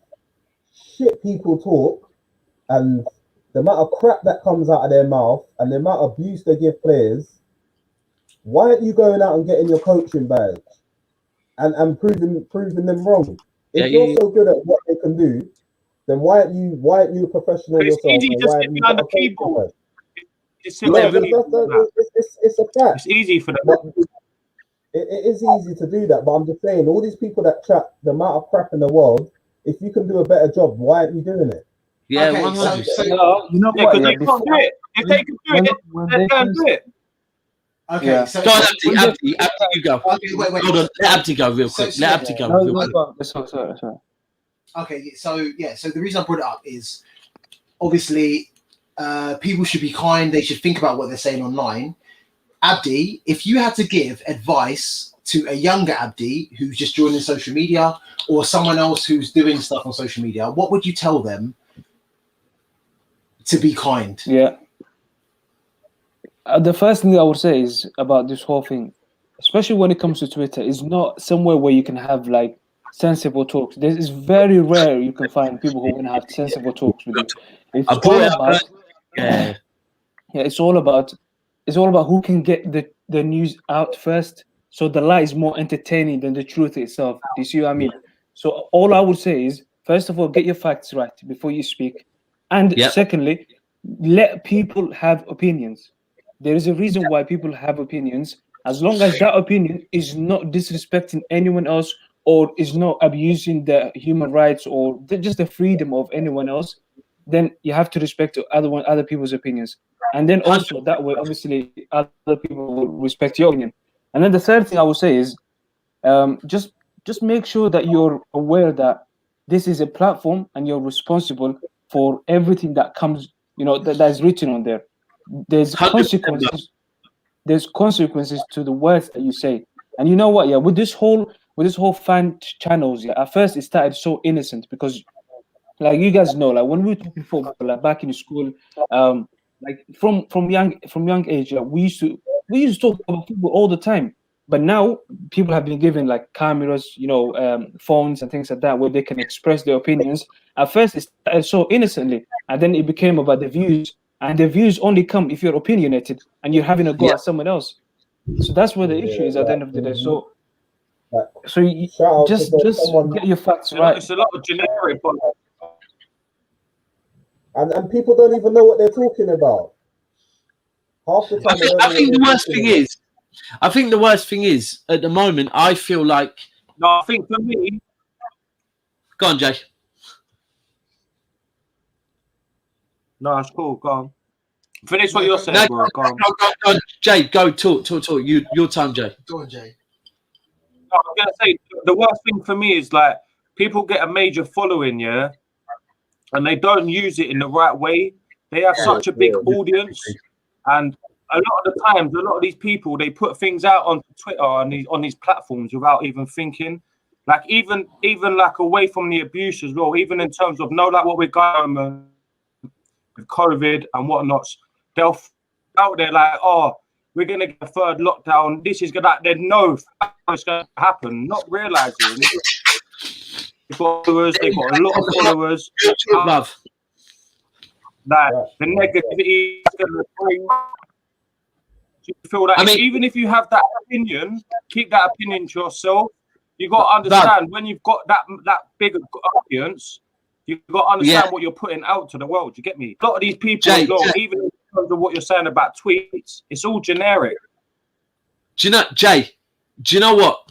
shit people talk and the amount of crap that comes out of their mouth and the amount of abuse they give players, why aren't you going out and getting your coaching badge and proving them wrong? If you're so good at what they can do, then why aren't you a professional It's yourself? easy And to why sit haven't you behind got the a coaching keyboard. badge? It's a It's a fact. It's easy for them. But it is easy to do that, but I'm just saying, all these people that chat the amount of crap in the world, if you can do a better job, why aren't you doing it? Yeah, Okay, 100. No, you know Yeah, what? because Yeah, they can't do it. If they can do it, they can do it. Okay, Yeah. so Go on, Abdi, you go. okay, wait. Hold on, let Abdi go real quick. Let Abdi go real quick. Sorry. Okay, so the reason I brought it up is obviously people should be kind. They should think about what they're saying online. Abdi, if you had to give advice to a younger Abdi who's just joining social media or someone else who's doing stuff on social media, what would you tell them to be kind? Yeah. The first thing I would say is about this whole thing, especially when it comes to Twitter, is not somewhere where you can have like sensible talks. This is very rare you can find people who want to have sensible talks with you. It's all about it's all about who can get the news out first. So the lie is more entertaining than the truth itself. Do you see what I mean? So all I would say is, first of all, get your facts right before you speak. And secondly, let people have opinions. There is a reason why people have opinions. As long as that opinion is not disrespecting anyone else or is not abusing the human rights or just the freedom of anyone else, then you have to respect other people's opinions. And then also that way, obviously, other people will respect your opinion. And then the third thing I would say is just make sure that you're aware that this is a platform and you're responsible for everything that comes, that is written on there. There's consequences. There's consequences to the words that you say. And you know what? Yeah, with this whole fan channels, yeah, at first it started so innocent because, like you guys know, like when we were talking football, like back in school, like from young age, we used to talk about football all the time. But now people have been given like cameras, phones and things like that, where they can express their opinions. At first, it started so innocently, and then it became about the views. And the views only come if you're opinionated and you're having a go at someone else. So that's where the issue is at the end of the day. So you just get your facts right. It's a lot of generic, but and people don't even know what they're talking about. Half the time, I think the worst thing is at the moment. I feel like I think for me. Go on, Jay. No, it's cool. Go on. Finish what you're saying, bro. Go on. Jay, go talk. Your time, Jay. Go on, Jay. I was gonna say the worst thing for me is like people get a major following, yeah, and they don't use it in the right way. They have such a big audience, and a lot of the times, a lot of these people they put things out on Twitter on these platforms without even thinking. Like even like away from the abuse as well, even in terms of like what we're going with COVID and whatnot, they'll out there like, oh, we're gonna get a third lockdown. This is gonna. They know it's gonna happen, not realizing they've got followers. They've got a lot of followers. Love. That the negativity is gonna bring. You feel that even if you have that opinion, keep that opinion to yourself. You got to understand when you've got that big audience, you've got to understand what you're putting out to the world. You get me? A lot of these people, even in terms of what you're saying about tweets, it's all generic. Do you know, Jay? Do you know what?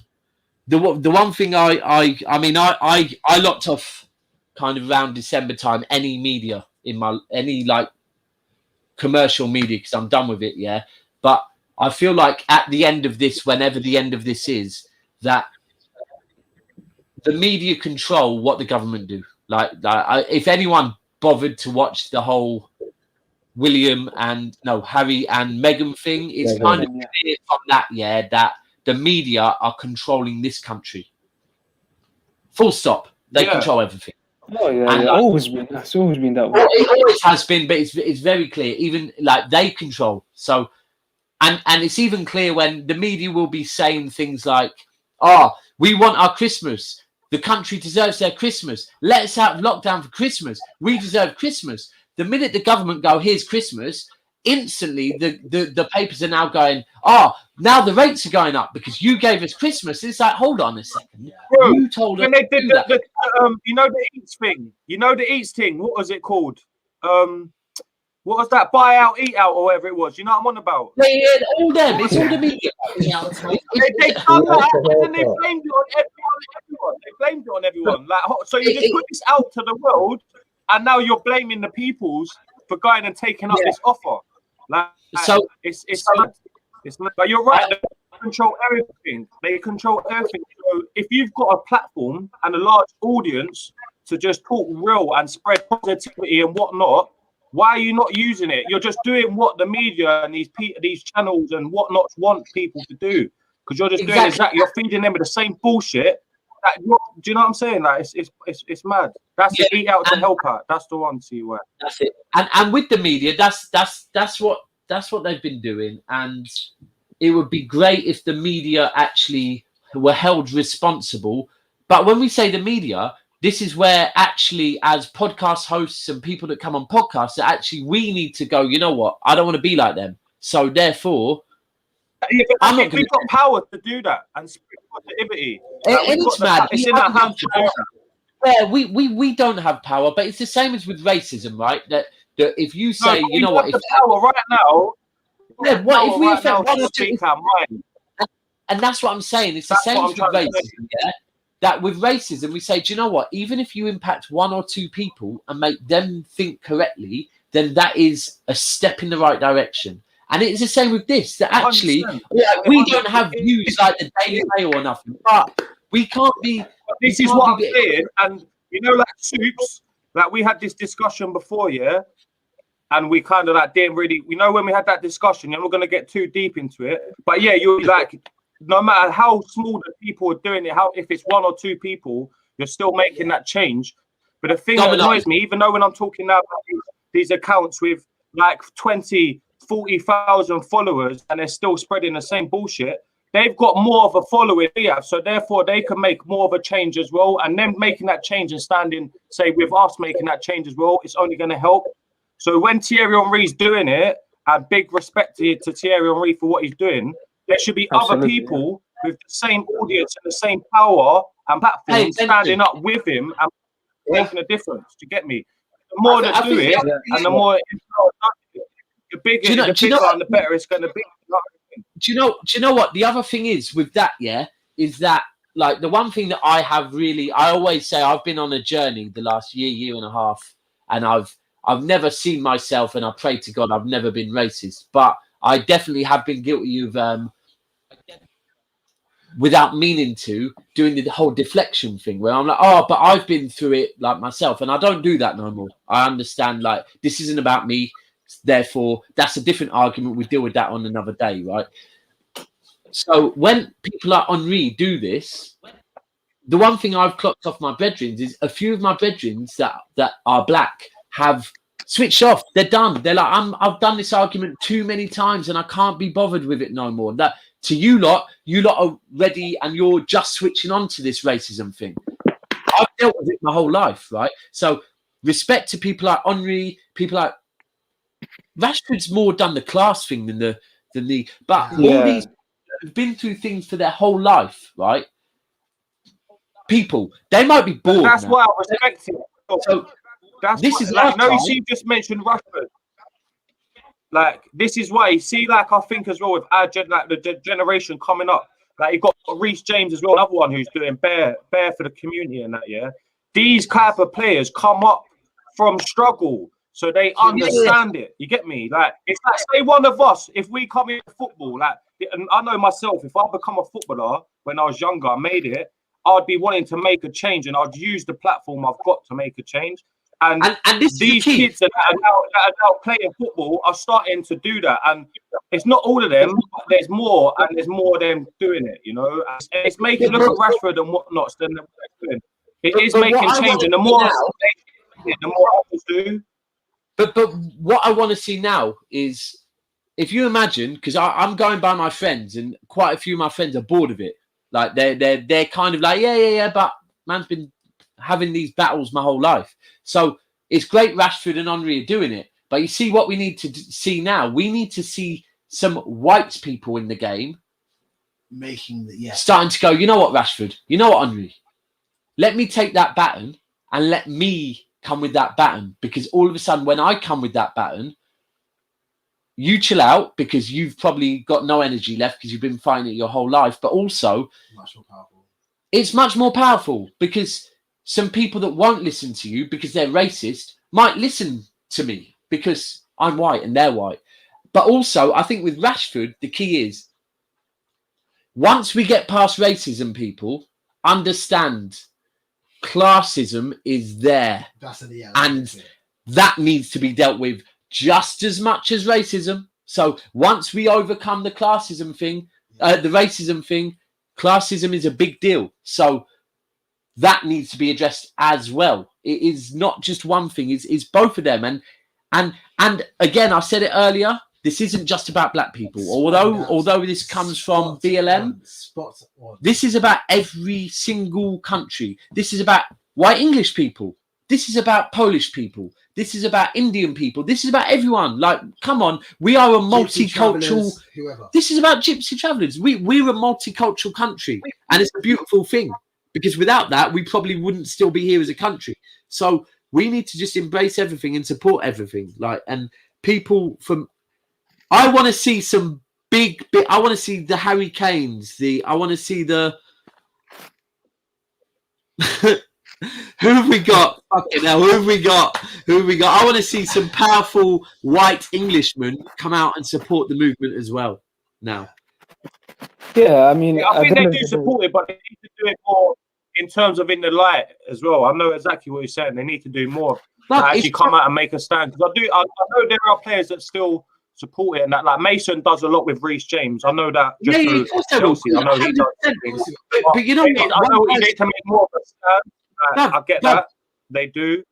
The one thing I locked off kind of around December time any media in any like commercial media because I'm done with it. Yeah, but I feel like at the end of this, whenever the end of this is, that the media control what the government do. Like if anyone bothered to watch the whole Harry and Meghan thing, it's kind of clear from that, that the media are controlling this country. Full stop. They control everything. Oh yeah, it's always been that way. It always has been, but it's very clear. Even like they control. So, and it's even clear when the media will be saying things like, "Oh, we want our Christmas. The country deserves their Christmas. Let's have lockdown for Christmas. We deserve Christmas." The minute the government go, here's Christmas, instantly the papers are now going, oh, now the rates are going up because you gave us Christmas. It's like, hold on a second. Bro, you told us when they did to do that. you know the Eats thing. You know the Eats thing. What was it called? What was that? Buy out, eat out, or whatever it was. You know what I'm on about? Yeah, all them. It's all the media. They done that, and then they blamed it on everyone. They blamed it on everyone. Like, so you just put this out to the world, and now you're blaming the peoples for going and taking up this offer. Like, so it's not, but you're right. They control everything. They control everything. So if you've got a platform and a large audience to just talk real and spread positivity and whatnot, why are you not using it? You're just doing what the media and these channels and whatnot want people to do, because you're just doing exactly. You're feeding them with the same bullshit. Do you know what I'm saying? Like it's mad. That's the eat out to help out. That's the one. See where. That's it. And with the media, that's what they've been doing. And it would be great if the media actually were held responsible. But when we say the media, this is where actually, as podcast hosts and people that come on podcasts, that actually we need to go, you know what? I don't want to be like them. So therefore, I'm not we've got power to do that and spread positivity. It's mad. It's in our hands to do that. Yeah, we don't have power, but it's the same as with racism, right? That if you say, you know what, if power right now, yeah, what if we right affect one or two, our mind. And that's what I'm saying. It's the same as with racism, yeah. That with racism, we say, do you know what? Even if you impact one or two people and make them think correctly, then that is a step in the right direction. And it's the same with this. That actually, we don't have views like the Daily Mail or nothing, but we can't be. This is what I'm saying. And you know, like Soups, like we had this discussion before, yeah. And we kind of like didn't really, you know, when we had that discussion, and we're gonna get too deep into it. But yeah, you're like, no matter how small the people are doing it, if it's one or two people, you're still making that change. But the thing that annoys me, even though when I'm talking now about these accounts with like 20, 40,000 followers and they're still spreading the same bullshit, they've got more of a following we have. So therefore they can make more of a change as well. And them making that change and standing, say, with us making that change as well, it's only going to help. So when Thierry Henry's doing it, and big respect to Thierry Henry for what he's doing, there should be other people with the same audience and the same power and platform standing up with him and making a difference. Do you get me? The more that do it, and the more the bigger and the better it's going to be. Do you know what? The other thing is with that, is that like the one thing that I have really, I always say I've been on a journey the last year and a half, and I've never seen myself, and I pray to God I've never been racist, but I definitely have been guilty of, without meaning to, doing the whole deflection thing where I'm like, oh, but I've been through it like myself, and I don't do that no more. I understand, like, this isn't about me, therefore that's a different argument. We deal with that on another day, right? So when people like Henri do this, the one thing I've clocked off my brethren is a few of my brethren that are black have switched off. They're done. They're like, I've done this argument too many times and I can't be bothered with it no more. That to you lot are ready and you're just switching on to this racism thing. I've dealt with it my whole life, right? So respect to people like Henri, people like Rashford's more done the class thing than the but all these have been through things for their whole life, right? People, they might be bored. That's why I respect it. So this is like, no, you see, you just mentioned Rashford. Like, this is why you see, like, I think as well with our the generation coming up, like you got Reece James as well, another one who's doing bare for the community and that. Yeah, these type of players come up from struggle, so they understand it. You get me? Like, it's like, say one of us, if we come into football, like, and I know myself, if I become a footballer when I was younger, I made it, I'd be wanting to make a change, and I'd use the platform I've got to make a change. And these kids that are now playing football are starting to do that. And it's not all of them, but there's more, and there's more of them doing it, you know. It's making, look at Rashford and whatnot, then it is making change. And the more others do. But what I want to see now is, if you imagine, because I'm going by my friends, and quite a few of my friends are bored of it. Like they're kind of like, yeah, but man's been having these battles my whole life. So It's great Rashford and Henry are doing it. But you see what we need to see now? We need to see some white people in the game starting to go, you know what, Rashford? You know what, Henry? Let me take that baton and let me come with that baton. Because all of a sudden, when I come with that baton, you chill out because you've probably got no energy left because you've been fighting it your whole life. But also, it's much more powerful because some people that won't listen to you because they're racist might listen to me because I'm white and they're white. But also, I think with Rashford, the key is once we get past racism, people understand classism is there. And that needs to be dealt with just as much as racism. So once we overcome the classism thing, the racism thing, classism is a big deal. So that needs to be addressed as well. It is not just one thing, it's both of them. And again, I said it earlier, this isn't just about black people. Although this comes from BLM, this is about every single country. This is about white English people. This is about Polish people. This is about Indian people. This is about everyone. Like, come on, we are a multicultural. This is about gypsy travelers. We're a multicultural country, and it's a beautiful thing because without that, we probably wouldn't still be here as a country. So we need to just embrace everything and support everything. Like, and people from, I want to see some big. I want to see the Harry Kanes. I want to see the. Who have we got? Okay, now who have we got? I want to see some powerful white Englishmen come out and support the movement as well. Now, yeah, I mean, I think they do support it, but they need to do it more in terms of in the light as well. I know exactly what you're saying. They need to do more. Actually, come out and make a stand because I know there are players that still support it, and that like Mason does a lot with Reece James. I know that. Just of course they will. I know he does things. But you know what? I know he needs to make more of a stand. I get that. They do.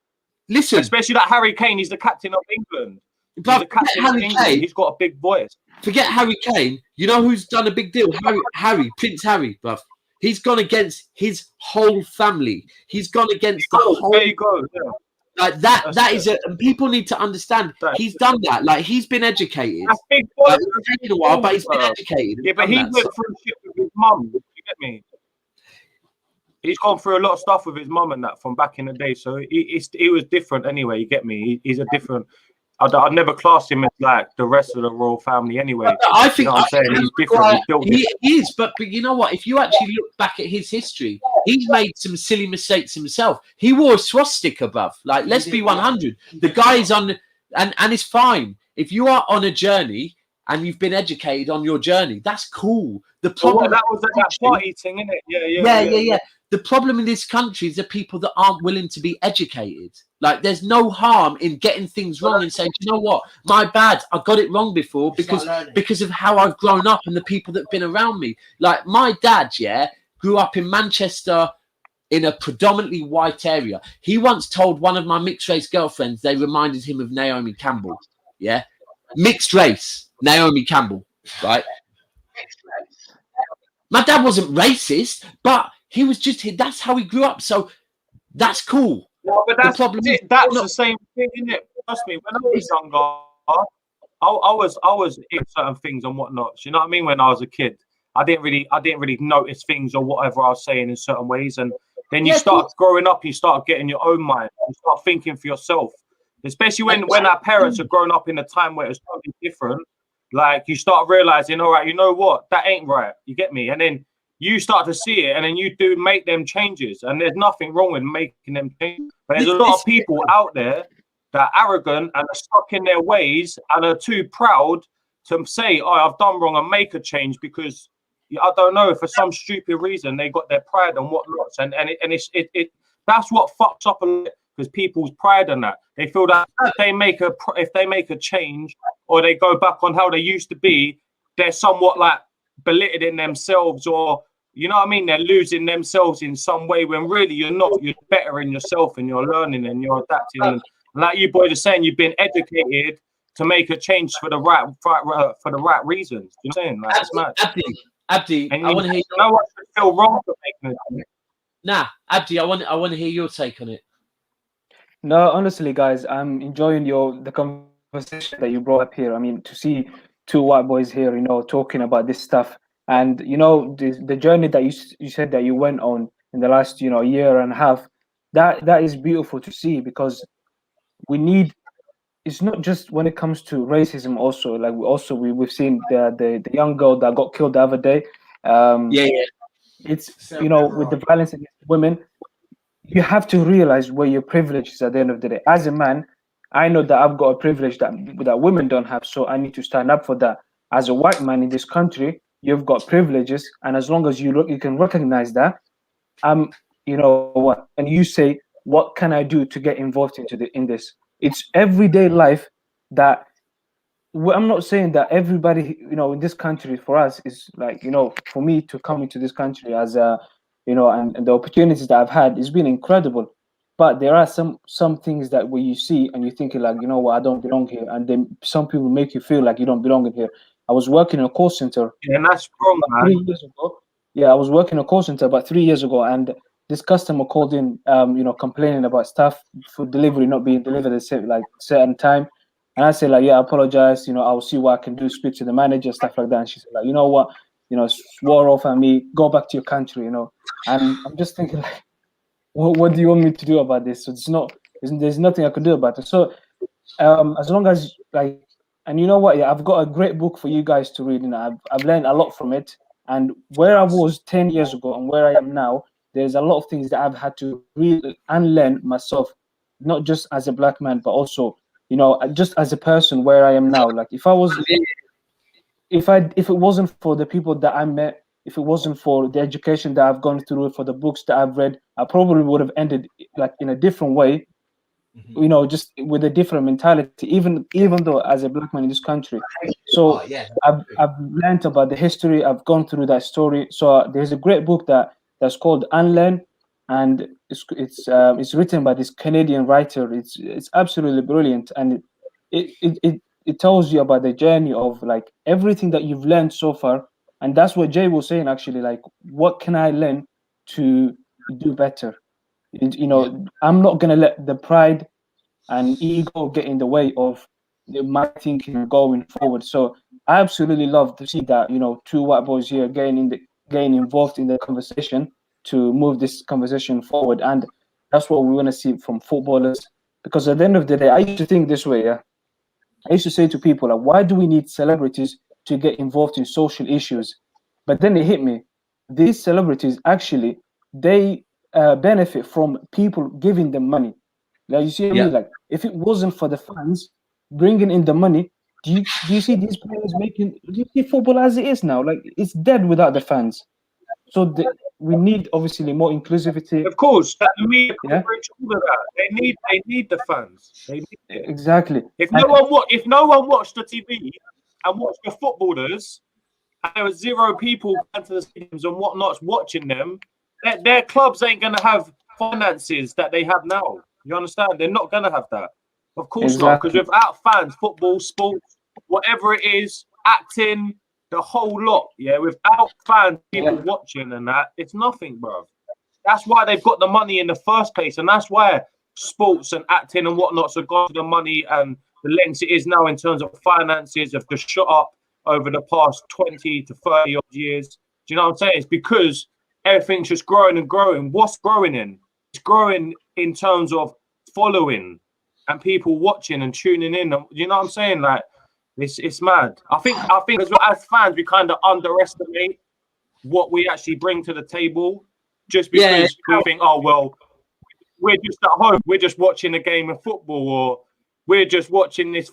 Listen. Especially that Harry Kane, he's the captain of England. He's the captain of England. Kane, he's got a big voice. Forget Harry Kane. You know who's done a big deal? Prince Harry, bruv. He's gone against his whole family. He's gone against the whole... There you go. Yeah. Like that is it. And people need to understand he's done that. Like he's been educated. That's big like, it's taken a while, but he's been educated. Yeah, but he went through shit with his mum. You get me? He's gone through a lot of stuff with his mum and that from back in the day. So he was different anyway. You get me? He's a different. I'd never class him as like the rest of the royal family anyway. I think I'm saying he's different. He is, but you know what? If you actually look back at his history, he's made some silly mistakes himself. He wore a swastika, bruv. Like, let's be 100. The guy is on, and it's fine. If you are on a journey and you've been educated on your journey, that's cool. The problem that was that party thing, isn't it? Yeah. The problem in this country is the people that aren't willing to be educated. Like, there's no harm in getting things wrong and saying, you know what, my bad, I got it wrong before because of how I've grown up and the people that have been around me. Like, my dad, grew up in Manchester in a predominantly white area. He once told one of my mixed race girlfriends they reminded him of Naomi Campbell. Yeah, mixed race, Naomi Campbell, right? My dad wasn't racist, but he was that's how he grew up. So that's cool. No, but that's the same thing, isn't it? Trust me, when I was younger, I was in certain things and whatnot. You know what I mean? When I was a kid, I didn't really notice things or whatever I was saying in certain ways. And then you start growing up, you start getting your own mind, you start thinking for yourself. Especially when our parents are growing up in a time where it's totally different. Like, you start realizing, all right, you know what, that ain't right. You get me? And then you start to see it, and then you do make them changes. And there's nothing wrong with making them changes. But there's a lot of people out there that are arrogant and are stuck in their ways and are too proud to say, oh, I've done wrong and make a change because, I don't know, for some stupid reason, they got their pride and whatnot. And that's what fucks up a lot, because people's pride and that. They feel that if they make a change or they go back on how they used to be, they're somewhat like belittling themselves, or you know what I mean, they're losing themselves in some way when really you're not. You're bettering yourself and you're learning and you're adapting. And like you boys are saying, you've been educated to make a change for the right reasons. You know what I'm saying? Like, it's mad. Abdi, and I want to hear. No one should feel wrong for making it. Nah, Abdi, I want to hear your take on it. No, honestly, guys, I'm enjoying the conversation that you brought up here. I mean, to see two white boys here, talking about this stuff, and the journey that you said that you went on in the last year and a half, that is beautiful to see, because we need. It's not just when it comes to racism. Also, like we've seen the young girl that got killed the other day. Yeah. It's with the violence against women, you have to realize where your privilege is at the end of the day. As a man, I know that I've got a privilege that women don't have, so I need to stand up for that. As a white man in this country, you've got privileges, and as long as you can recognize that, you know what, and you say, what can I do to get involved in this? It's everyday life that I'm not saying that everybody, in this country for us is like, for me to come into this country as a, and the opportunities that I've had, it's been incredible. But there are some things that where you see and you're thinking like, what, I don't belong here. And then some people make you feel like you don't belong in here. I was working in a call center. Yeah, and that's wrong, man. 3 years ago. Yeah, I was working in a call center about 3 years ago, and this customer called in, complaining about stuff for delivery not being delivered at certain time. And I said, like, yeah, I apologize. I'll see what I can do, speak to the manager, stuff like that. And she said, like, you know what? Swore off at me, go back to your country, And I'm just thinking, like, what do you want me to do about this? So there's nothing I can do about it. So as long as, like, and you know what? Yeah, I've got a great book for you guys to read. I've learned a lot from it. And where I was 10 years ago and where I am now, there's a lot of things that I've had to really unlearn myself, not just as a black man, but also, just as a person where I am now. Like if it wasn't for the people that I met, if it wasn't for the education that I've gone through, for the books that I've read, I probably would have ended like in a different way, just with a different mentality, even though as a black man in this country. So I've learned about the history. I've gone through that story. So there's a great book that's called Unlearn, and it's written by this Canadian writer. It's absolutely brilliant, and it tells you about the journey of like everything that you've learned so far. And that's what Jay was saying, actually, like, what can I learn to do better? I'm not gonna let the pride and ego get in the way of my thinking going forward. So I absolutely love to see that, two white boys here getting involved in the conversation to move this conversation forward. And that's what we want to see from footballers, because at the end of the day, I used to think this way. I used to say to people, like, why do we need celebrities to get involved in social issues? But then it hit me. These celebrities actually, they benefit from people giving them money. Like, you see what I mean? Like, if it wasn't for the fans bringing in the money, do you see these players making? Do you see football as it is now? Like, it's dead without the fans. So we need obviously more inclusivity. Of course, that the media coverage, all of that. They need the fans. They need it. Exactly. If no one watched the TV and watched the footballers, and there was zero people going to the stadiums and whatnot watching them, their clubs ain't gonna have finances that they have now. You understand? They're not gonna have that. Of course not, because without fans, football, sports, whatever it is, acting, the whole lot, without fans, people watching and that, it's nothing, bro. That's why they've got the money in the first place, and that's why sports and acting and whatnot have got the money and the lengths it is now in terms of finances have just shot up over the past 20 to 30 odd years. Do you know what I'm saying? It's because everything's just growing and growing. What's growing in? It's growing in terms of following and people watching and tuning in. You know what I'm saying? Like, it's mad. I think as fans, we kind of underestimate what we actually bring to the table, just because we think, oh well, we're just at home, we're just watching a game of football, or we're just watching this.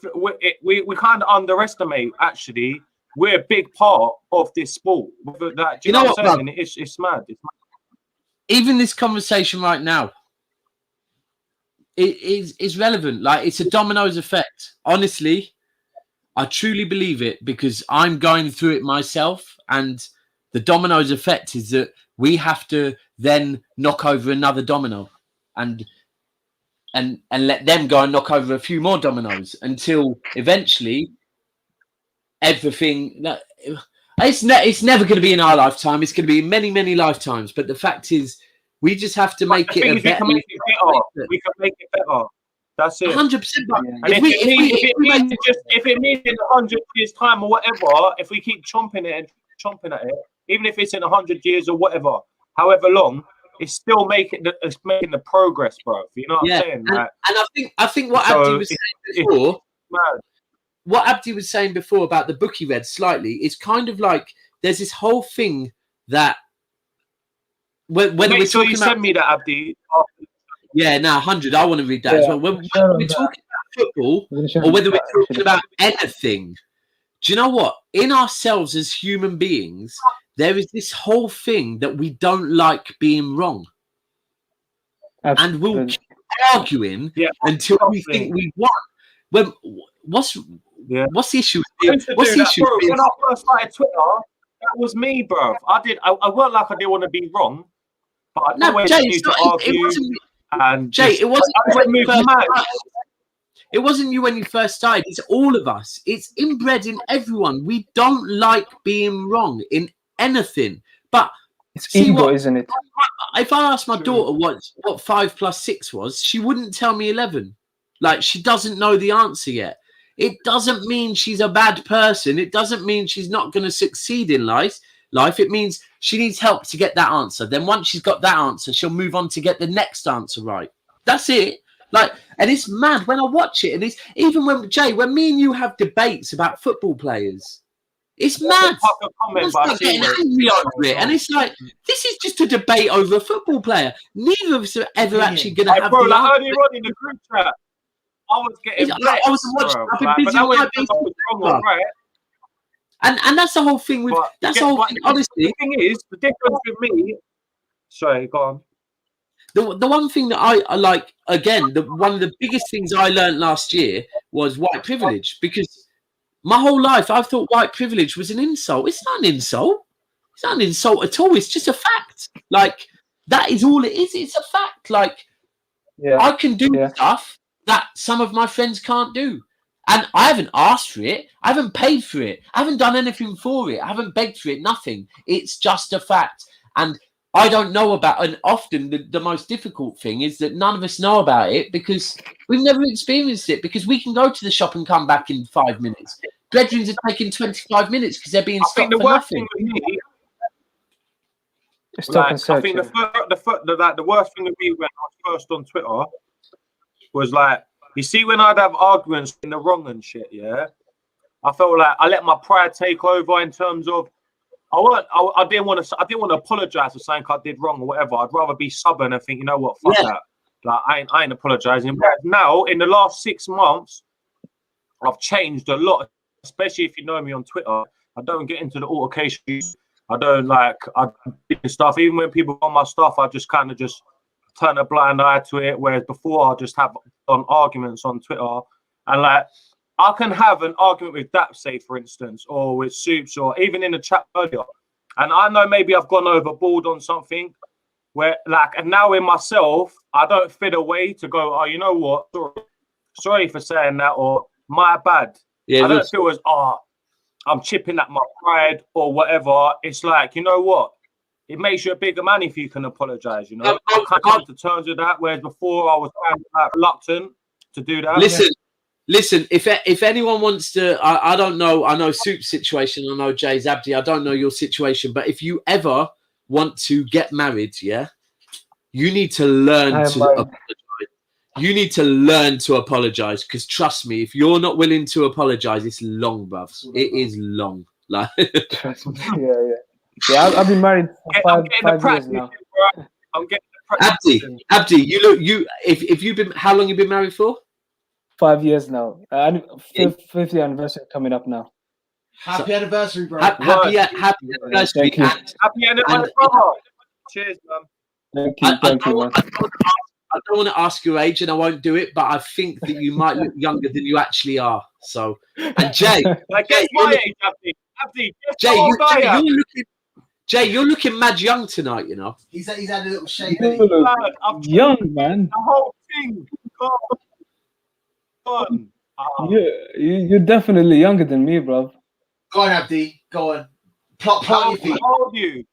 We kind of underestimate, actually, we're a big part of this sport. Do you know what I'm saying? It's mad. It's mad. Even this conversation right now, it is relevant. Like, it's a dominoes effect. Honestly, I truly believe it, because I'm going through it myself, and the dominoes effect is that we have to then knock over another domino and let them go and knock over a few more dominoes until eventually everything. It's never going to be in our lifetime. It's going to be in many, many lifetimes. But the fact is, we just have to make it a better. We can make it better. That's it. 100%. And if it means in 100 years' time or whatever, if we keep chomping at it, even if it's in 100 years or whatever, however long, it's still making the progress, bro. You know what I'm saying? And I think what Abdi was saying before, what Abdi was saying before about the book he read slightly, is kind of like there's this whole thing that when we're talking about, send me that, Abdi. Yeah, now 100. I want to read that as well. When we're talking about football, or whether we're talking about anything, do you know what? In ourselves as human beings, there is this whole thing that we don't like being wrong. Absolutely. And we'll keep arguing until we think we've won. What's the issue? What's the issue? When I first started Twitter, that was me, bro. I weren't like I didn't want to be wrong, but I always used to argue. And Jay, it wasn't you when you first started. It's all of us. It's inbred in everyone. We don't like being wrong in anything. But it's ego, isn't it? If I asked my daughter what 5 + 6 was, she wouldn't tell me 11. Like, she doesn't know the answer yet. It doesn't mean she's a bad person. It doesn't mean she's not going to succeed in life. It means she needs help to get that answer. Then once she's got that answer, she'll move on to get the next answer right. That's it. And it's mad when I watch it. And it's even when me and you have debates about football players, it's mad. Like getting angry over it. And it's like, this is just a debate over a football player. Neither of us are ever actually going to have the answer. Earlier on in the group chat, I was getting I've been busy all night. And that's the whole thing with honestly. The thing is, the difference with me. Sorry, go on. The one thing that I like, again, one of the biggest things I learned last year was white privilege, because my whole life I've thought white privilege was an insult. It's not an insult. It's not an insult at all. It's just a fact. Like, that is all it is. It's a fact. Like, I can do stuff that some of my friends can't do. And I haven't asked for it. I haven't paid for it. I haven't done anything for it. I haven't begged for it. Nothing. It's just a fact. And I don't know about. And often the most difficult thing is that none of us know about it because we've never experienced it. Because we can go to the shop and come back in 5 minutes. Brethrens are taking 25 minutes because they're being stopped for nothing. I think the worst thing with me when I was first on Twitter was like, you see, when I'd have arguments in the wrong and shit, I felt like I let my pride take over in terms of I didn't want to apologize for something I did wrong or whatever. I'd rather be stubborn and think, you know what, fuck that. Like, I ain't apologizing. But now, in the last 6 months, I've changed a lot, especially if you know me on Twitter. I don't get into the altercations. I don't stuff. Even when people on my stuff, I just kind of just turn a blind eye to it. Whereas before, I just have on arguments on Twitter, and like I can have an argument with Dap, say for instance, or with Soups, or even in the chat earlier, and I know maybe I've gone overboard on something. Where and now in myself, I don't fit away to go, oh, you know what? Sorry for saying that, or my bad. I don't feel as I'm chipping at my pride or whatever. It's like, you know what? It makes you a bigger man if you can apologize, you know. I can't come to terms with that, whereas before I was kind of reluctant to do that. Listen. If anyone wants to, I don't know. I know Soup's situation. I know Jay's, Abdi. I don't know your situation, but if you ever want to get married, you need to learn to apologize. You need to learn to apologize, because trust me, if you're not willing to apologize, it's long, bruv. It is long. Like, yeah. I've been married for 5 years now. I'm getting the practice. Abdi, if you've been, how long you been married for? 5 years now. 50th anniversary coming up now. Happy anniversary, bro. Happy anniversary. Happy anniversary, brother. Cheers, man. Thank you, man. I don't want to ask your age, and I won't do it, but I think that you might look younger than you actually are. So, and Jay, you're looking mad young tonight. You know, he's had a little shave. Young man. The whole thing. You're definitely younger than me, bro. Go on, Abdi. Go on. Plot your feet. How old are you?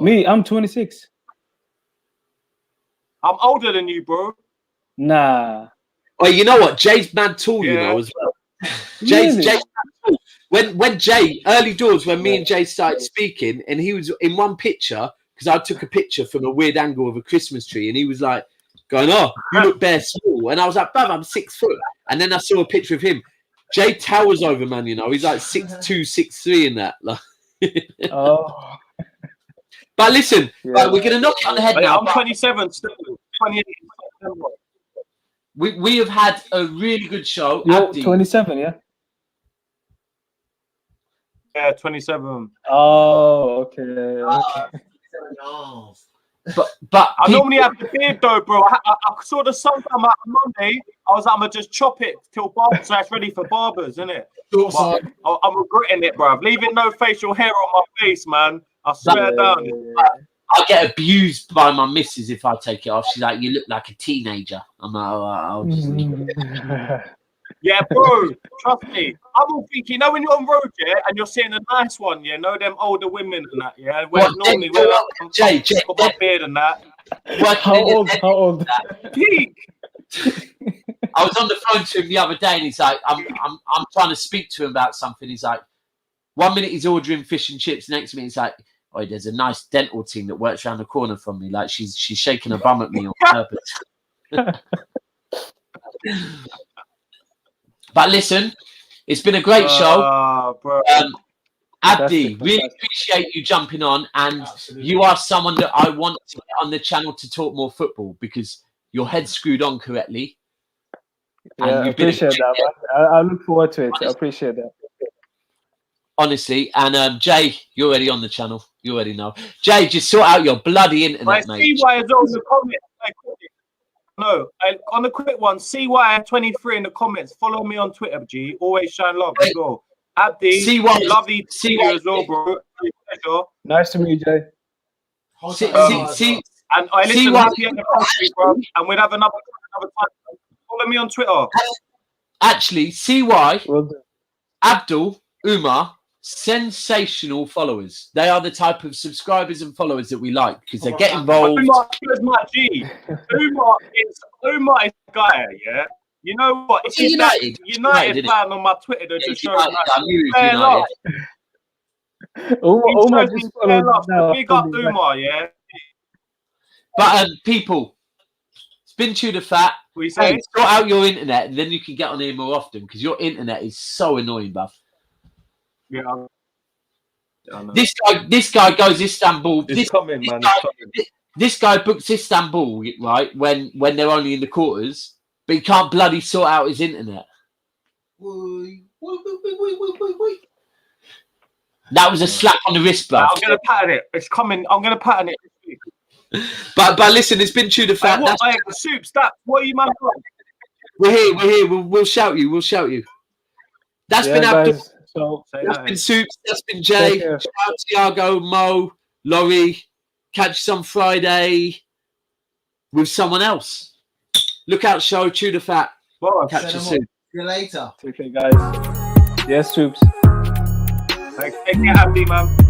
Me, I'm 26. I'm older than you, bro. Nah. Oh, you know what? Jay's mad tall, you know, as well. Jay's mad tall. When Jay, early doors, when me and Jay started speaking, and he was in one picture, because I took a picture from a weird angle of a Christmas tree, and he was like, going, "Oh, you look bare small." And I was like, "Bruv, I'm 6 foot." And then I saw a picture of him. Jay towers over, man, you know. He's like 6'2", 6'3" in that. Like, oh. But listen, right, we're going to knock it on the head now. I'm 27, still 28. We have had a really good show. You're 27, yeah? Yeah, 27. Oh, okay. But I normally have the beard though, bro. I saw the sun come out on Monday. I was like, I'm gonna just chop it till barber, so it's ready for barbers, isn't it? I'm regretting it, bro. Leaving no facial hair on my face, man. I swear down. I get abused by my missus if I take it off. She's like, "You look like a teenager." I'm like, "Oh, I'll just leave it." Yeah, bro. Trust me. I'm all thinking, you know, when you're on road, yeah, and you're seeing a nice one, yeah, know them older women and that, yeah. Where normally, I'm Jay, got my beard and that. How old? Peak. I was on the phone to him the other day, and he's like, I'm trying to speak to him about something. He's like, 1 minute he's ordering fish and chips, next minute he's like, "Oh, there's a nice dental team that works around the corner from me. Like she's shaking her bum at me on purpose." But listen, it's been a great show. Bro. Abdi, really appreciate you jumping on, and you are someone that I want to get on the channel to talk more football because your head's screwed on correctly. Yeah, I appreciate that. I look forward to it. Honestly, I appreciate that. Honestly, and Jay, you're already on the channel. You already know. Jay, just sort out your bloody internet, mate. CY is on the comments. No, on the quick one, CY23 in the comments. Follow me on Twitter, G. Always shine love as well. Abdi, CY, lovely to see you as well, bro. Pleasure. Nice to meet you, Jay. And I listen happy at the country, bro. And we'll have another time. Follow me on Twitter. Actually, CY, Abdul, Umar, sensational followers. They are the type of subscribers and followers that we like because they get involved. Umar is my G. Umar is the guy, yeah? You know what? If he's United fan on my Twitter, they're just showing fair love. Umar just followed. Big up Umar, yeah? But people, it's been ChewTheFat. We say sort out your internet and then you can get on here more often because your internet is so annoying, buff. Yeah. This guy goes Istanbul. This guy books Istanbul, right? When they're only in the quarters, but he can't bloody sort out his internet. That was a slap on the wrist, bro. I'm gonna pattern it. It's coming. I'm gonna pattern it this week. But listen, it's been ChewTheFat. Soups. What are you, man? We're here. We'll shout you. That's been Abdul. So that's been Soups. That's been Jay. Shout out Tiago, Mo, Laurie. Catch us on Friday with someone else. Look out, show ChewTheFat. Catch you soon. See you later. Okay, guys. Yes, Soups. Take care, Abdi, man.